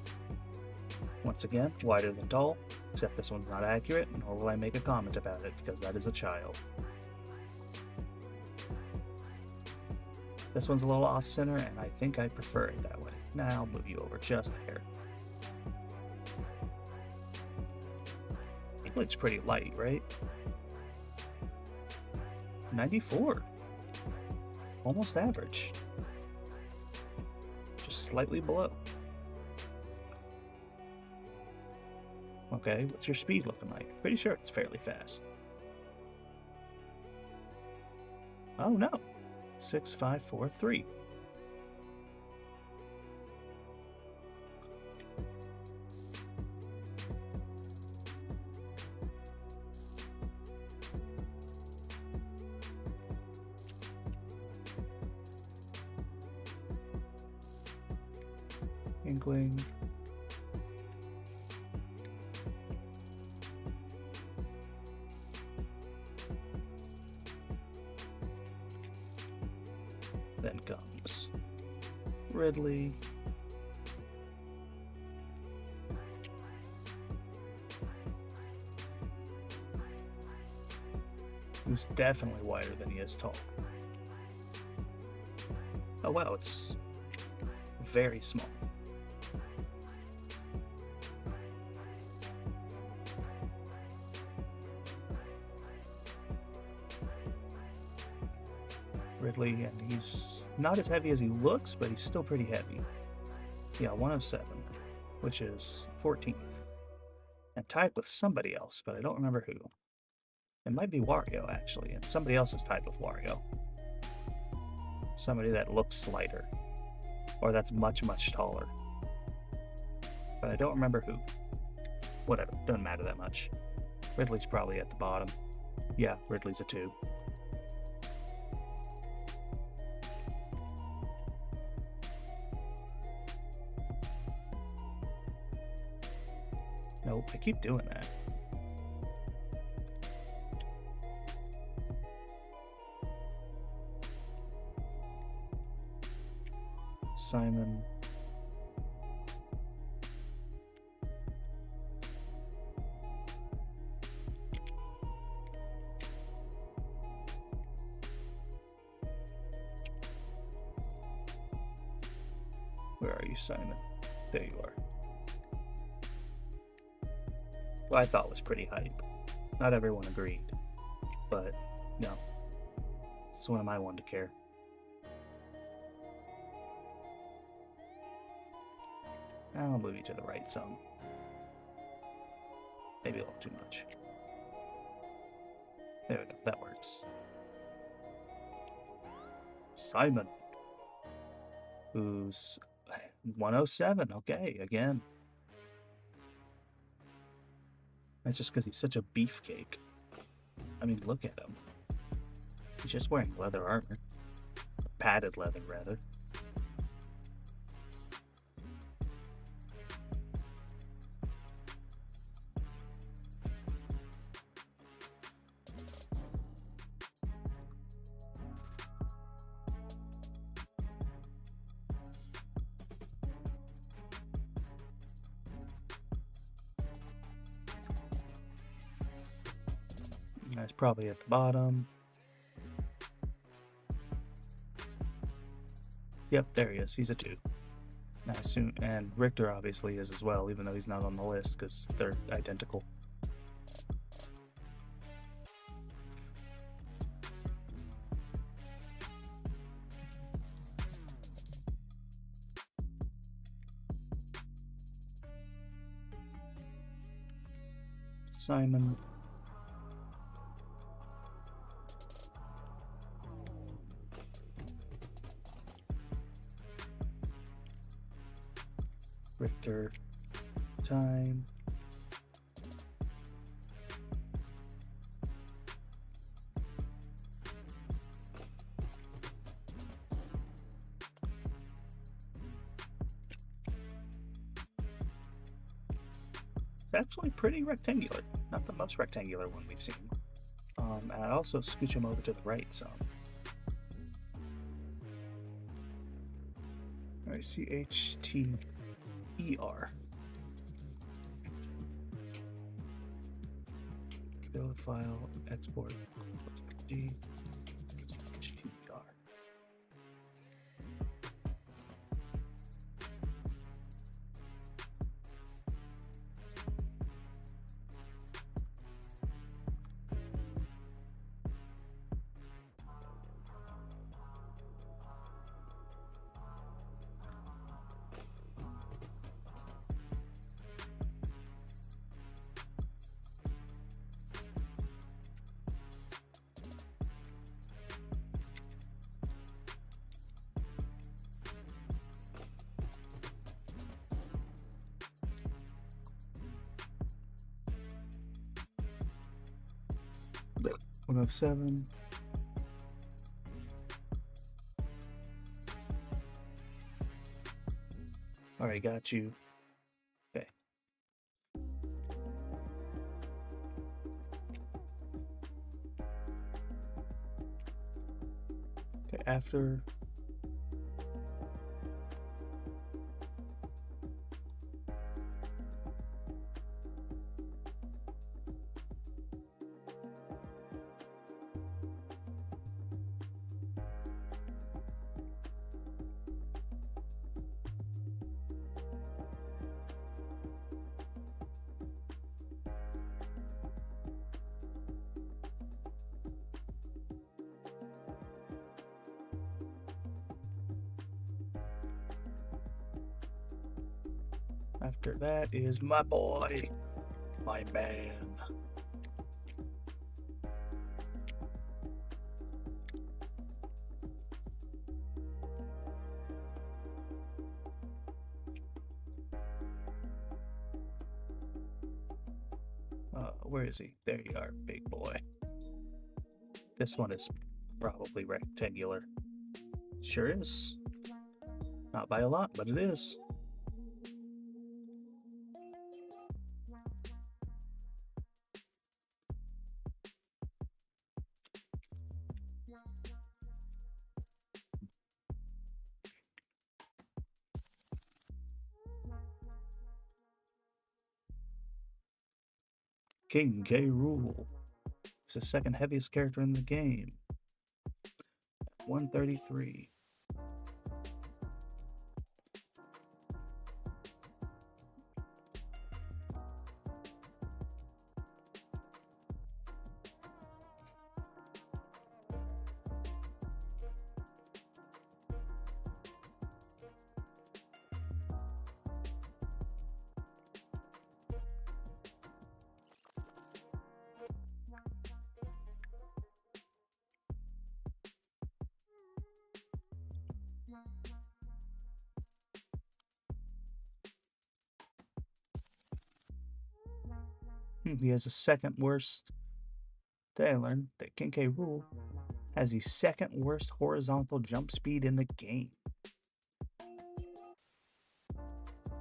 Once again, wider than tall, except this one's not accurate, nor will I make a comment about it, because that is a child. This one's a little off-center, and I think I prefer it that way. Now I'll move you over just a hair. It looks pretty light, right? 94. Almost average. Just slightly below. Okay, what's your speed looking like? Pretty sure it's fairly fast. Oh no. 6543. Inkling. Then comes Ridley. Who's definitely wider than he is tall. Oh wow, it's very small. Ridley, and he's not as heavy as he looks, but he's still pretty heavy. Yeah, 107, which is 14th. And tied with somebody else, but I don't remember who. It might be Wario, actually, and somebody else is tied with Wario. Somebody that looks lighter, or that's much, much taller. But I don't remember who. Whatever, doesn't matter that much. Ridley's probably at the bottom. Yeah, Ridley's a 2. Nope, I keep doing that. Simon. Where are you, Simon? There you are. Well, I thought was pretty hype. Not everyone agreed, but no, it's when am I one to care? I'll move you to the right some. Maybe a little too much. There we go, that works. Simon, who's 107, okay, again. That's just because he's such a beefcake. I mean, look at him. He's just wearing leather armor. Padded leather, rather. That's probably at the bottom. Yep, there he is. He's a 2. I assume, and Richter obviously is as well, even though he's not on the list because they're identical. Simon. Richter, time. actually pretty rectangular. Not the most rectangular one we've seen. And I'd also scooch him over to the right some. Alright, CHTER. Build file, export, D, HTR. Look, 107. Alright, got you. Okay. Okay, after that is my boy, my man. Where is he? There you are, big boy. This one is probably rectangular. Sure is. Not by a lot, but it is. King K. Rool. He's the second heaviest character in the game. 133. He has the second worst. Today I learned that King K. Rool has the second worst horizontal jump speed in the game.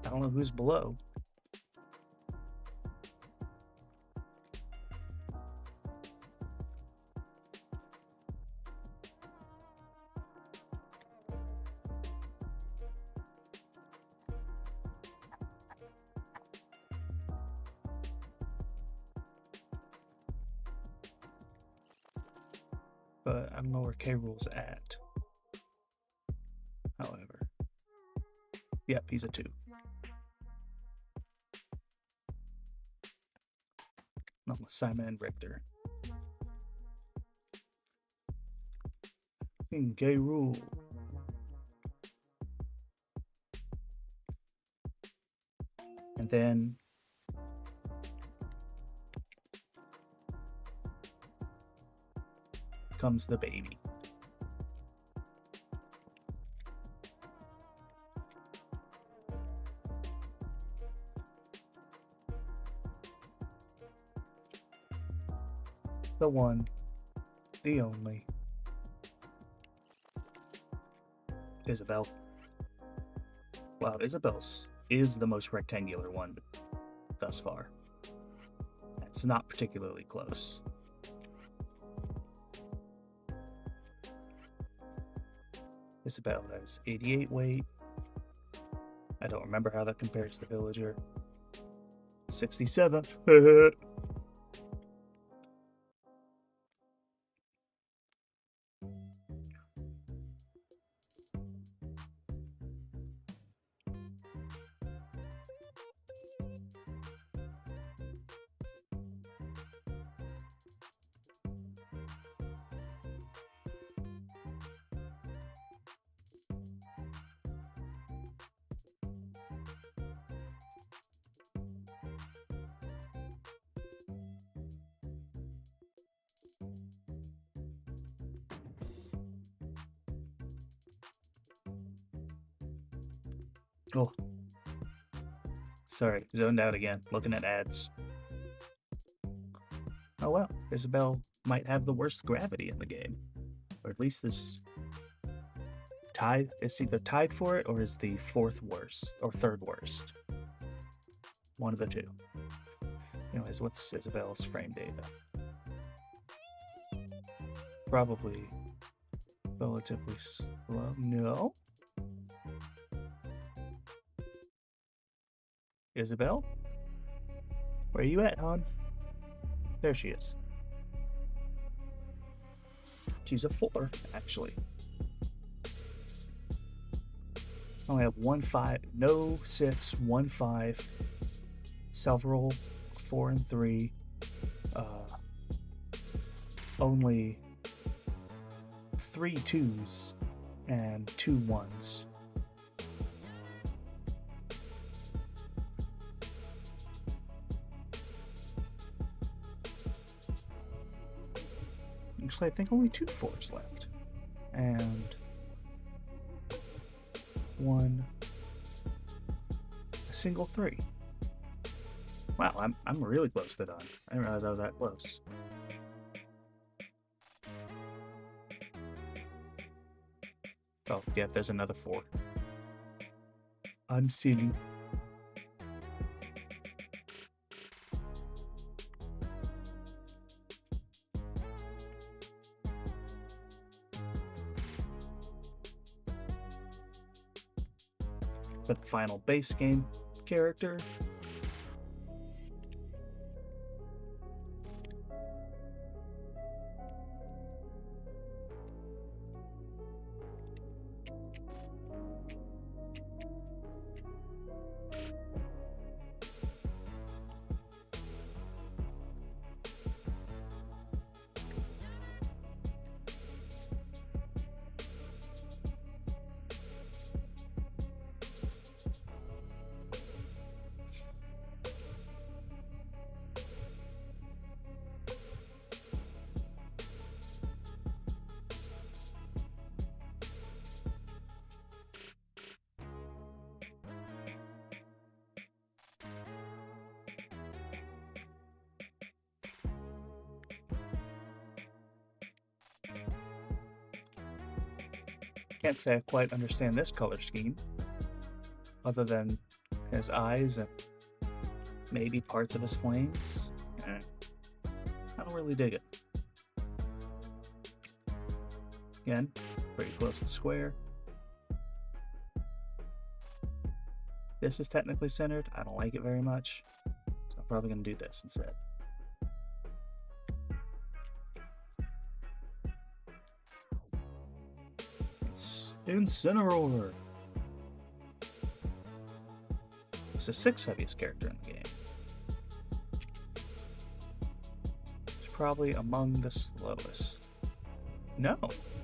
I don't know who's below. But I don't know where K. Rool's at. However. Yep, he's a 2. Not with Simon and Richter. King K. Rool. And then comes the baby. The one, the only, Isabel. Wow, Isabel's is the most rectangular one thus far. It's not particularly close. Isabel has 88 weight. I don't remember how that compares to Villager. 67th. Oh, sorry, zoned out again, looking at ads. Oh well, Isabel might have the worst gravity in the game. Or at least this tied, it's either tied for it or is the fourth worst, or third worst. One of the two. Anyways, what's Isabel's frame data? Probably relatively slow. No? Isabel? Where are you at, hon? There she is. She's a 4, actually. I only have 1 5, no 6, 1 5, several 4 and 3, only 3 2s and 2 1s. Actually, I think only 2 4s left. And a single 3. Wow, I'm really close to done. I didn't realize I was that close. Oh, yeah, there's another 4. I'm silly. For the final base game character, can't say I quite understand this color scheme, other than his eyes and maybe parts of his flames. I don't really dig it. Again, pretty close to square. This is technically centered. I don't like it very much, so I'm probably going to do this instead. Incineroar. It's the 6th heaviest character in the game. It's probably among the slowest. No,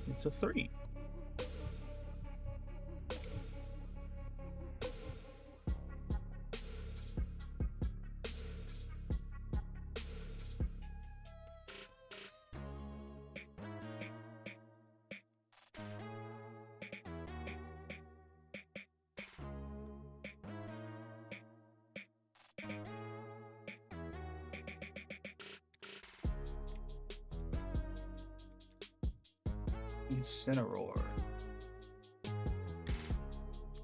it's a 3. Incineroar.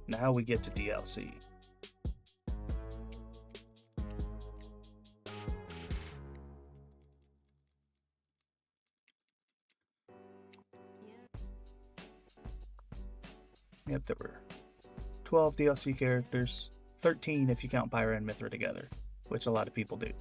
Now we get to DLC. Yep, there were 12 DLC characters, 13 if you count Pyra and Mithra together, which a lot of people do.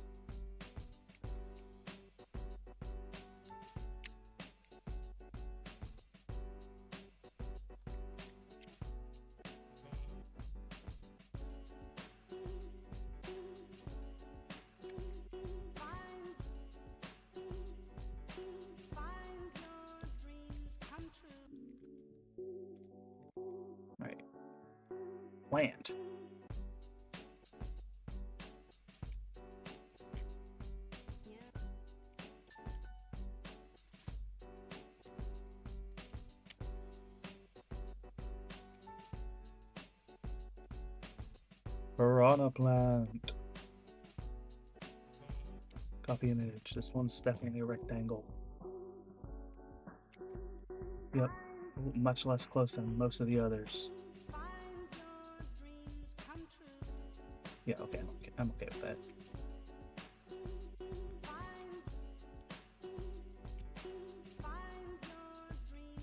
Right. Plant. Piranha plant. Copy image. This one's definitely a rectangle. Yep. Much less close than most of the others. Yeah, okay, I'm okay with that.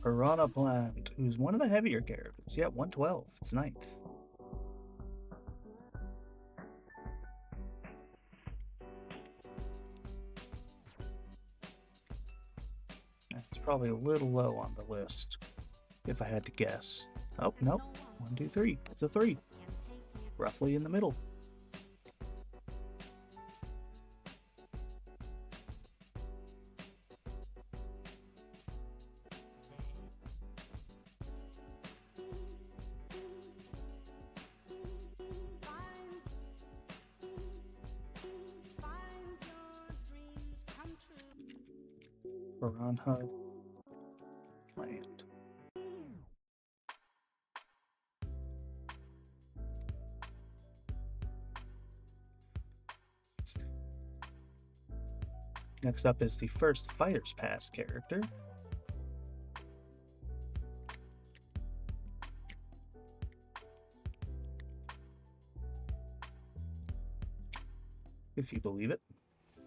Piranha plant, who's one of the heavier characters. Yeah, 112. It's 9th. It's probably a little low on the list, if I had to guess. Oh, nope. 1, 2, 3. It's a 3. Roughly in the middle. Piranha plant. Next up is the first Fighter's Pass character. If you believe it.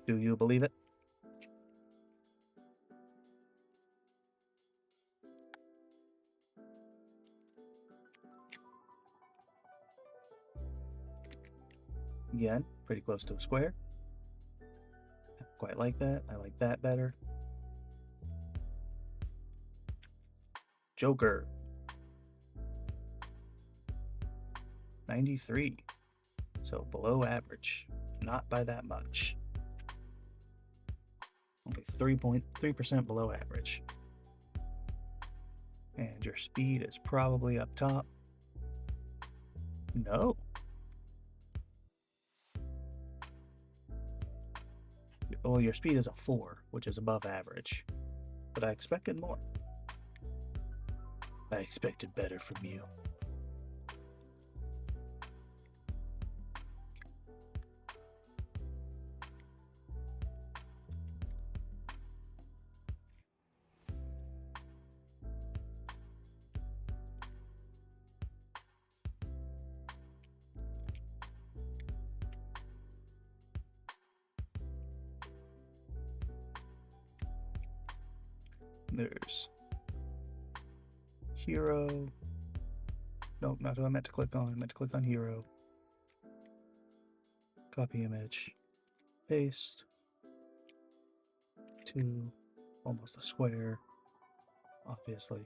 Do you believe it? Again, pretty close to a square. Quite like that. I like that better. Joker. 93. So below average. Not by that much. Only 3.3% below average. And your speed is probably up top. No. Well, your speed is a 4, which is above average. But I expected more. I expected better from you. There's Hero. Nope, not who I meant to click on. I meant to click on Hero. Copy image. Paste. To almost a square. Obviously.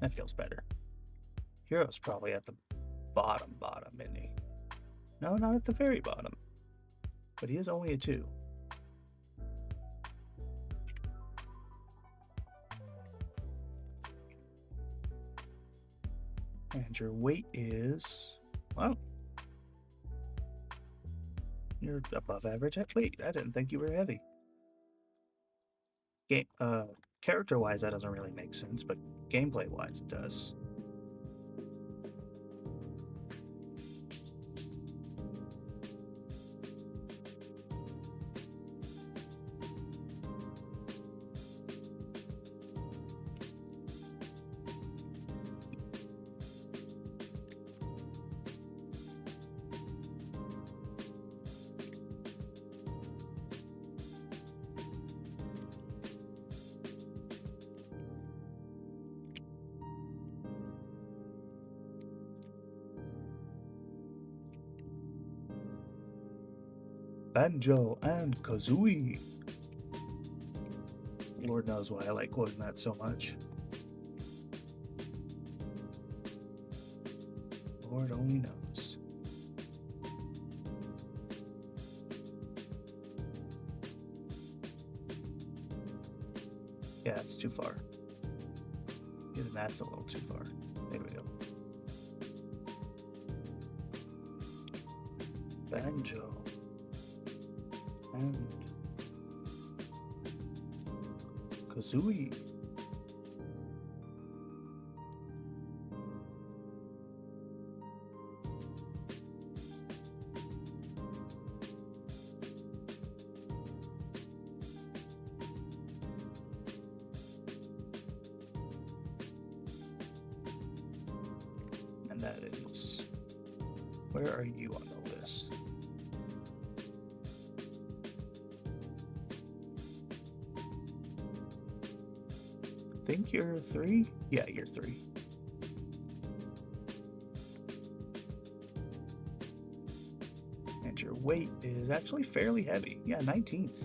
That feels better. Hero's probably at the bottom, isn't he? No, not at the very bottom. But he is only a 2. And your weight is... Wow. You're above average at weight. I didn't think you were heavy. Character-wise, that doesn't really make sense, but gameplay-wise, it does. banjo and kazooie. Lord knows why I like quoting that so much. Lord only knows. Yeah, it's too far. Even that's a little too far. There we go. Banjo. And kazooie. And that is, where are you on the list? I think you're 3? Yeah, you're 3. And your weight is actually fairly heavy. Yeah, 19th.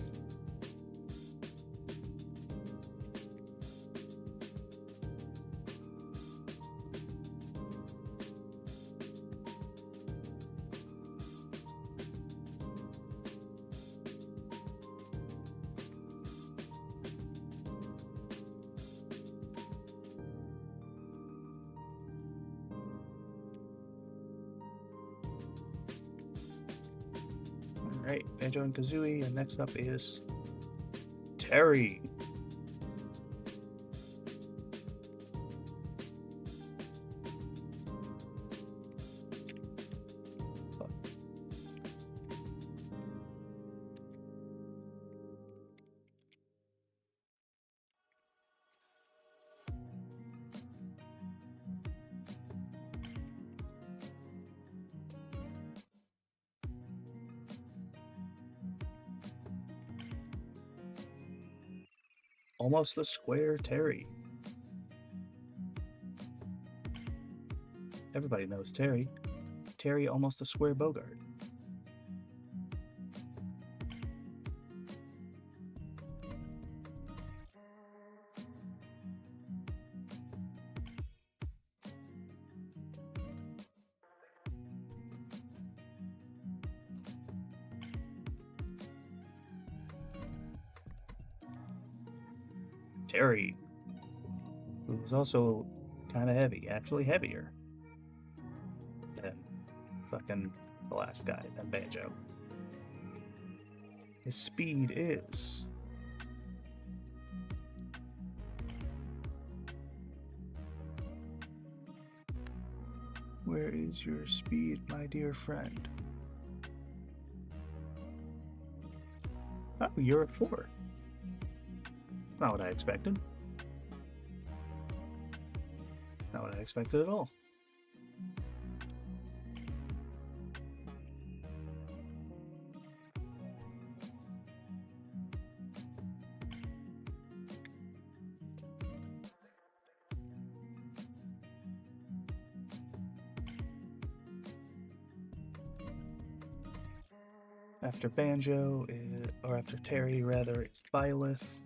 Alright, Banjo and Kazooie, and next up is Terry. Almost a square Terry. Everybody knows Terry. Terry almost a square Bogart. Terry, who was also kind of heavy, actually heavier than fucking the last guy, than Banjo. His speed is Where is your speed, my dear friend? Oh, you're at 4. Not what I expected. Not what I expected at all. After Banjo, or after Terry rather, it's Byleth.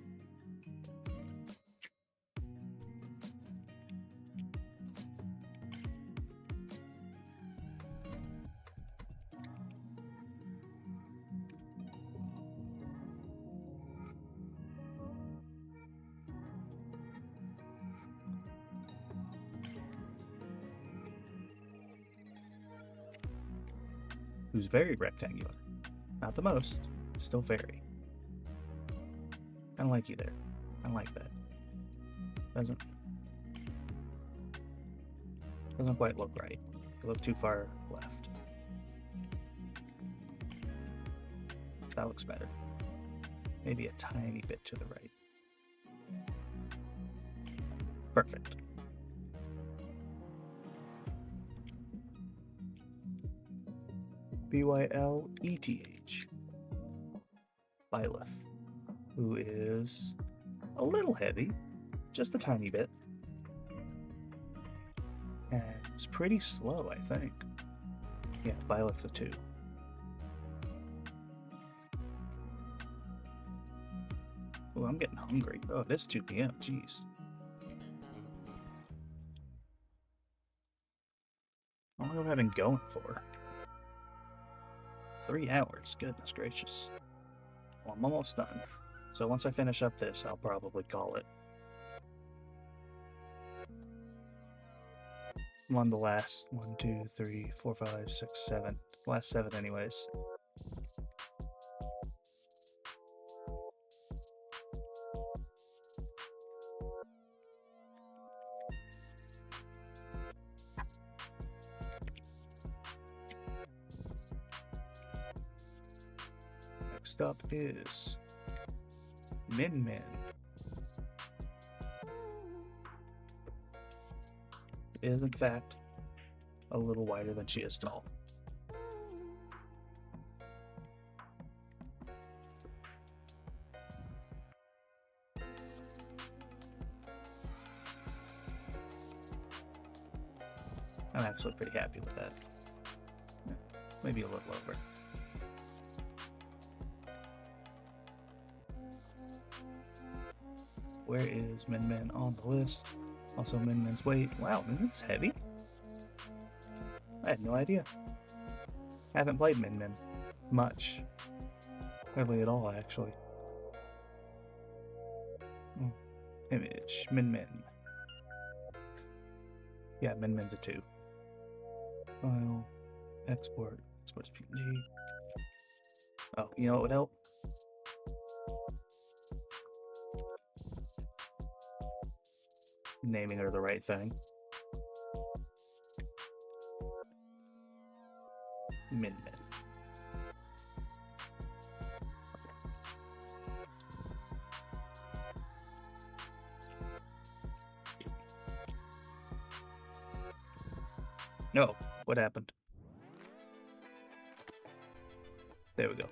Who's very rectangular. Not the most, it's still very. I don't like you there. I don't like that. Doesn't quite look right. You look too far left. That looks better. Maybe a tiny bit to the right. Perfect. Byleth. Byleth, who is a little heavy, just a tiny bit, and it's pretty slow, I think. Yeah, Byleth's a 2. Oh, I'm getting hungry. Oh, it is 2 p.m. Jeez. How long have I been going for? 3 hours. Goodness gracious. Well, I'm almost done. So once I finish up this, I'll probably call it. I'm on the last 1, 2, 3, 4, 5, 6, 7. Last 7 anyways. Next up is Min Min. Is in fact a little wider than she is tall. I'm actually pretty happy with that. Yeah, maybe a little over. Where is Min Min on the list? Also Min Min's weight. Wow, Min Min's heavy? I had no idea. I haven't played Min Min much. Hardly at all, actually. Oh. Image. Min Min. Yeah, Min Min's a 2. File. Export. Export as PNG. Oh, you know what would help? Naming her the right thing. Min Min. No, what happened? There we go.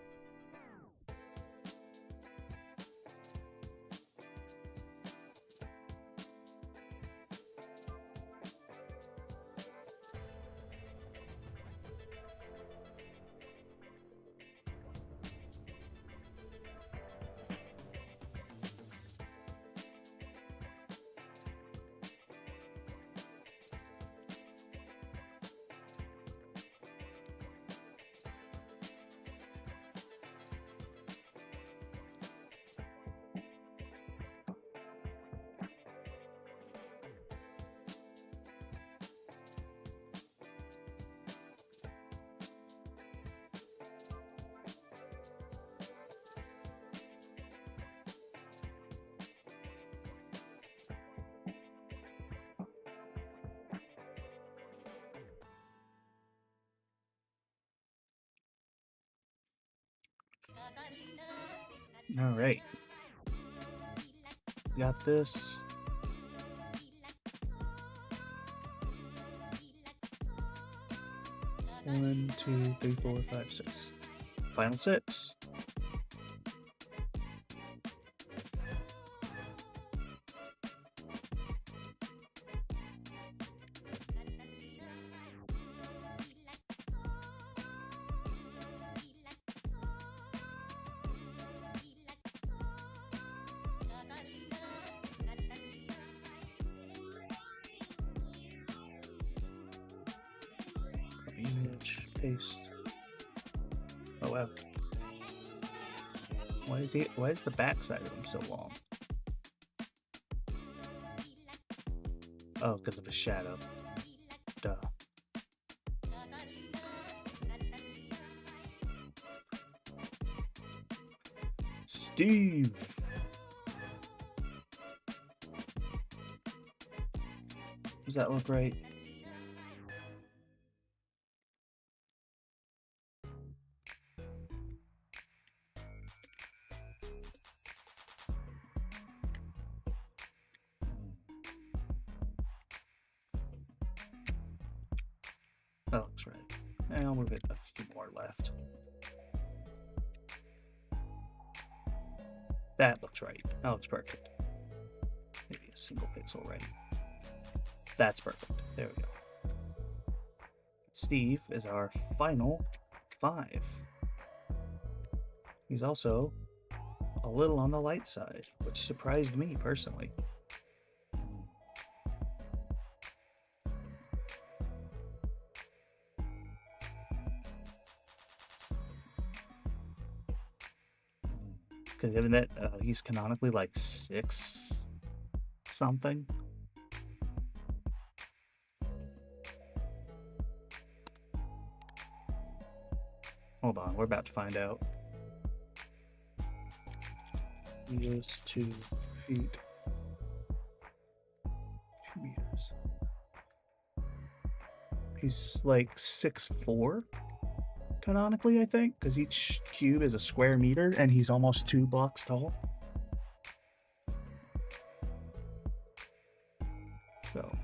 All right. Got this. One, 2, 3, 4, 5, 6. Final 6. Image, paste. Oh wow. Why is the back side of him so long? Oh, because of his shadow. Duh. Steve! Does that look right? That looks right. And I'll move it a few more left. That looks right. That looks perfect. Maybe a single pixel right. That's perfect. There we go. Steve is our final 5. He's also a little on the light side, which surprised me personally. Because given that he's canonically like 6 something. Hold on, we're about to find out. He is 2 feet. 2 meters. He's like 6'4", canonically, I think, because each cube is a square meter, and he's almost 2 blocks tall. So,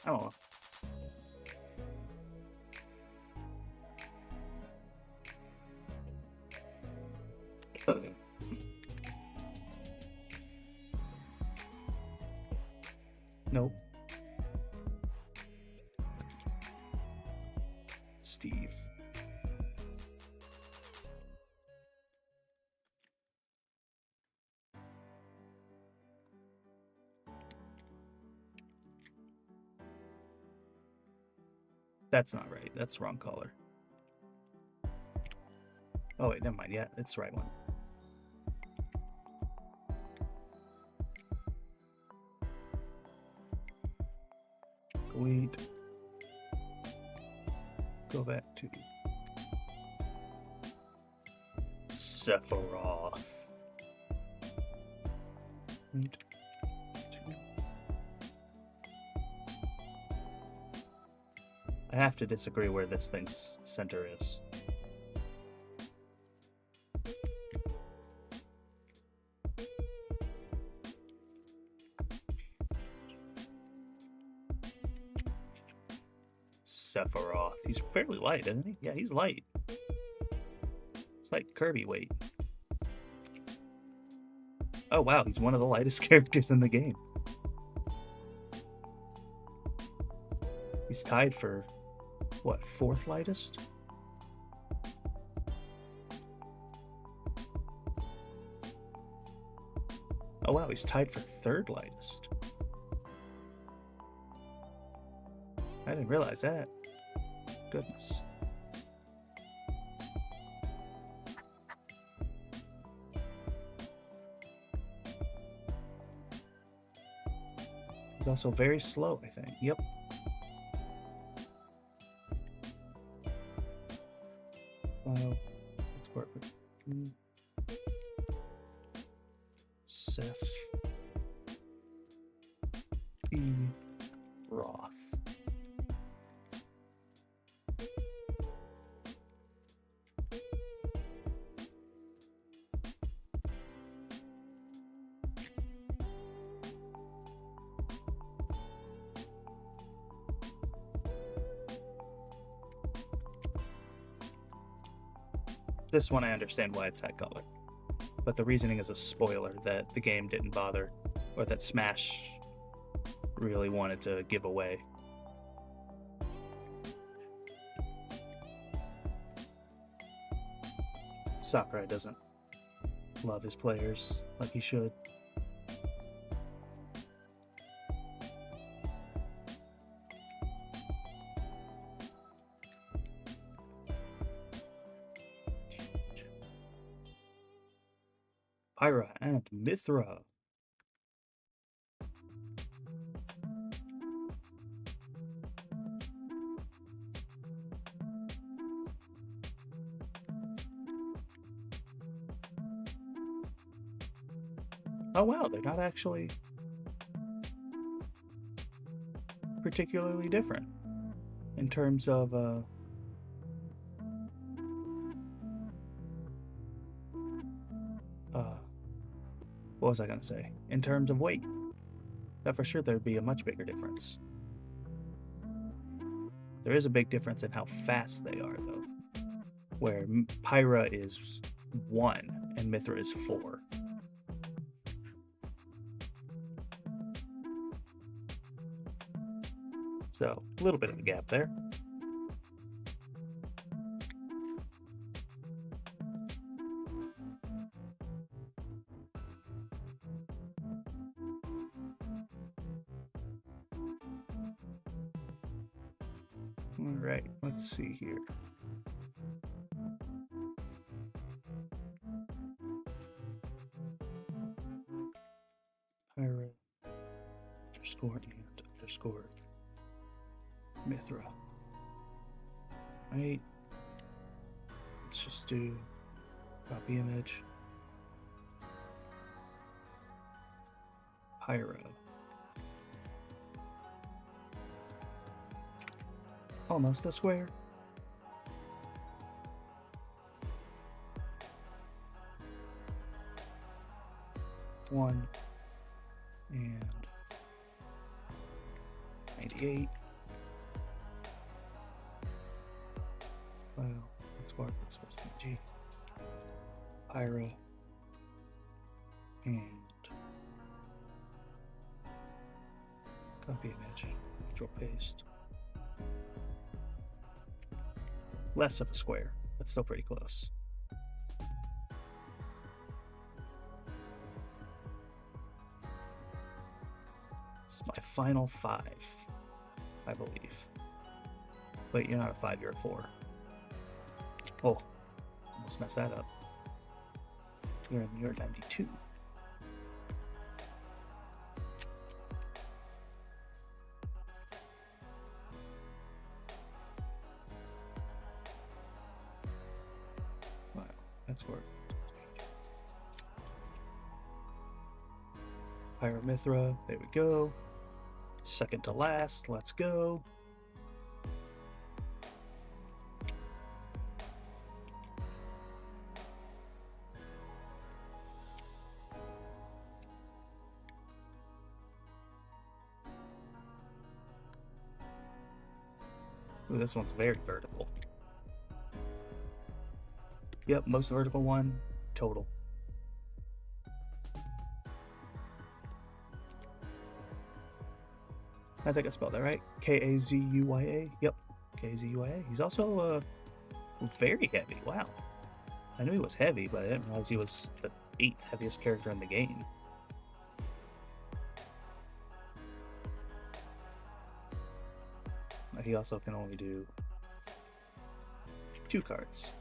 I don't know. Nope. Steve. That's not right. That's the wrong color. Oh wait, never mind. Yeah, it's the right one. Delete. Go back to Sephiroth. And 2. I have to disagree where this thing's center is. Sephiroth. He's fairly light, isn't he? Yeah, he's light. It's like Kirby weight. Oh wow, he's one of the lightest characters in the game. He's tied for, what, 4th lightest? Oh wow, he's tied for 3rd lightest. I didn't realize that. Goodness. He's also very slow, I think. Yep. Let's work with Seth E. Roth. This one I understand why it's that color, but the reasoning is a spoiler that the game didn't bother, or that Smash really wanted to give away. Sakurai doesn't love his players like he should. Pyra and Mithra. Oh wow, they're not actually particularly different in terms of what was I gonna say? In terms of weight. But for sure there'd be a much bigger difference. There is a big difference in how fast they are though. Where Pyra is 1 and Mithra is 4. So, a little bit of a gap there. Alright, let's see here. Pyro underscore and underscore Mithra. Right. Let's just do copy image. Pyro. Almost a square. One and 98. Well, export PNG. Pyro and copy image. Control paste. Less of a square, but still pretty close. It's my final 5, I believe. Wait, you're not a 5, you're a 4. Oh, almost messed that up. You're 92. Wow, that's work. Pyramithra, there we go. Second to last, let's go. Ooh, this one's very vertical. Yep, most vertical one, total. I think I spelled that right. K-A-Z-U-Y-A. Yep, K-A-Z-U-Y-A. He's also very heavy. Wow. I knew he was heavy, but I didn't realize he was the 8th heaviest character in the game. He also can only do 2 cards.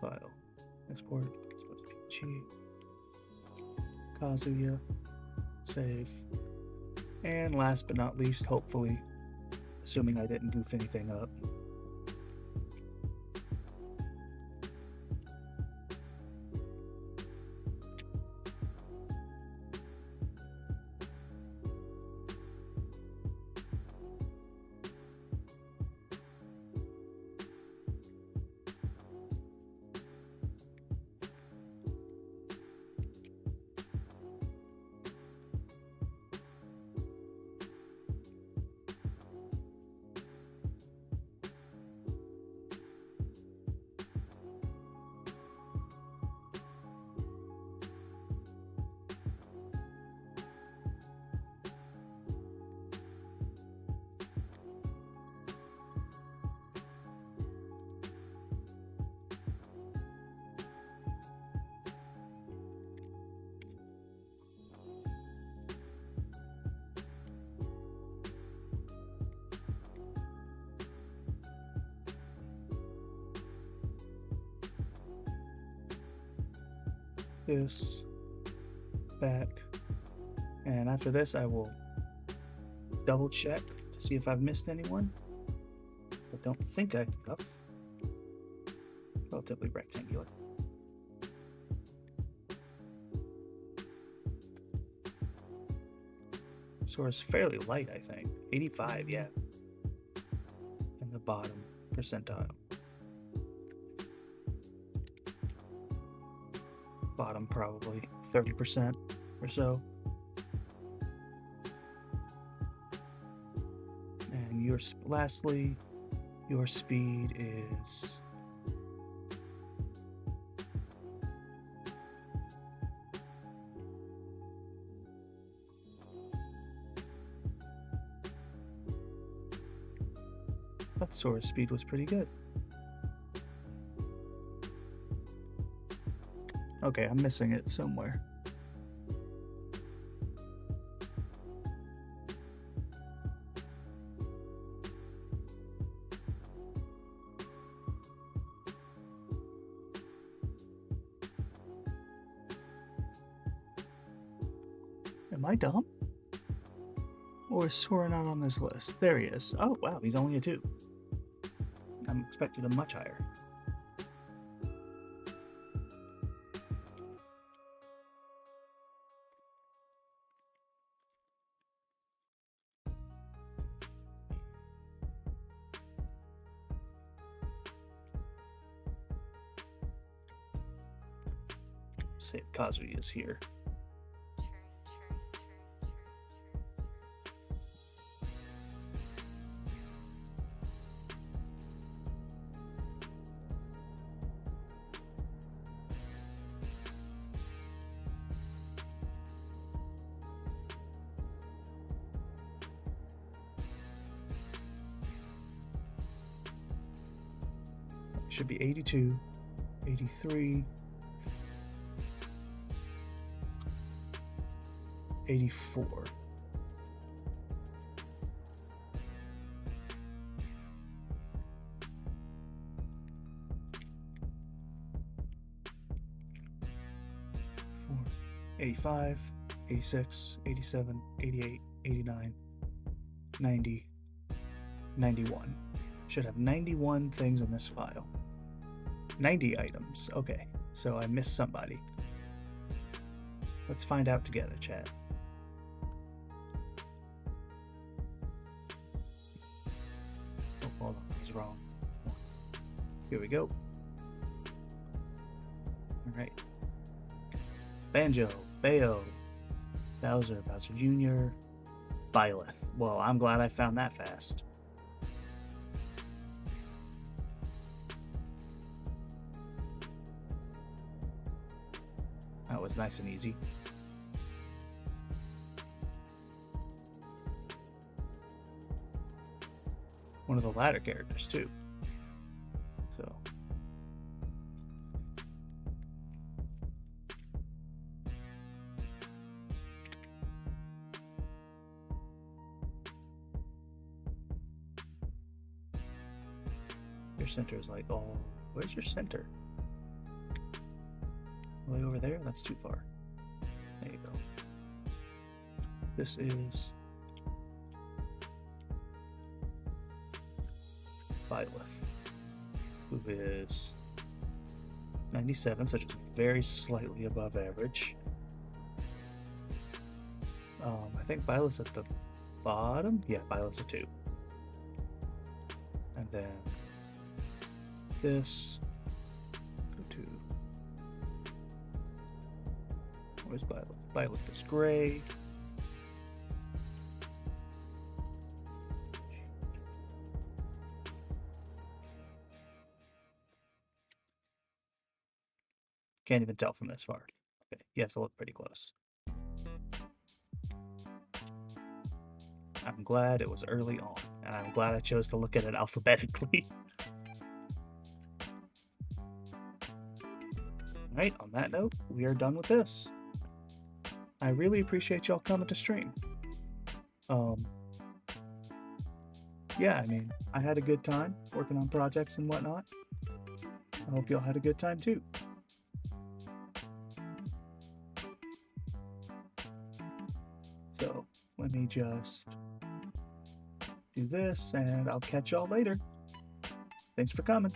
File. Export. PNG. Kazuya. Save. And last but not least, hopefully, assuming I didn't goof anything up, this back, and after this I will double check to see if I've missed anyone. I don't think I have. Relatively rectangular. So it's fairly light, I think. 85, yeah. In the bottom percentile. Bottom probably 30% or so. And lastly, your speed is thought Sora's speed was pretty good. Okay, I'm missing it somewhere. Am I dumb? Or is Sora not on this list? There he is. Oh, wow, he's only a 2. I'm expecting him much higher. Let's see if Kazuya is here. Should be 82, 83, 84. Four, 85, 86, 87, 88, 89, 90, 91. Should have 91 things in this file. 90 items. Okay, so I missed somebody. Let's find out together, chat. Oh, hold on, I was wrong. Here we go. Alright. Banjo, Bayo, Bowser, Bowser Jr., Byleth. Well, I'm glad I found that fast. That was nice and easy. One of the latter characters, too. So. Your center is like, oh, where's your center? Way over there? That's too far. There you go. This is Byleth, who is 97, so just very slightly above average. I think Byleth's at the bottom. Yeah, Byleth's a 2. And then this. Go to. Where's Byleth? Byleth is gray. Can't even tell from this far. Okay, you have to look pretty close. I'm glad it was early on, and I'm glad I chose to look at it alphabetically. Alright, on that note, we are done with this. I really appreciate y'all coming to stream. Yeah, I mean, I had a good time working on projects and whatnot. I hope y'all had a good time too. So, let me just do this, and I'll catch y'all later. Thanks for coming.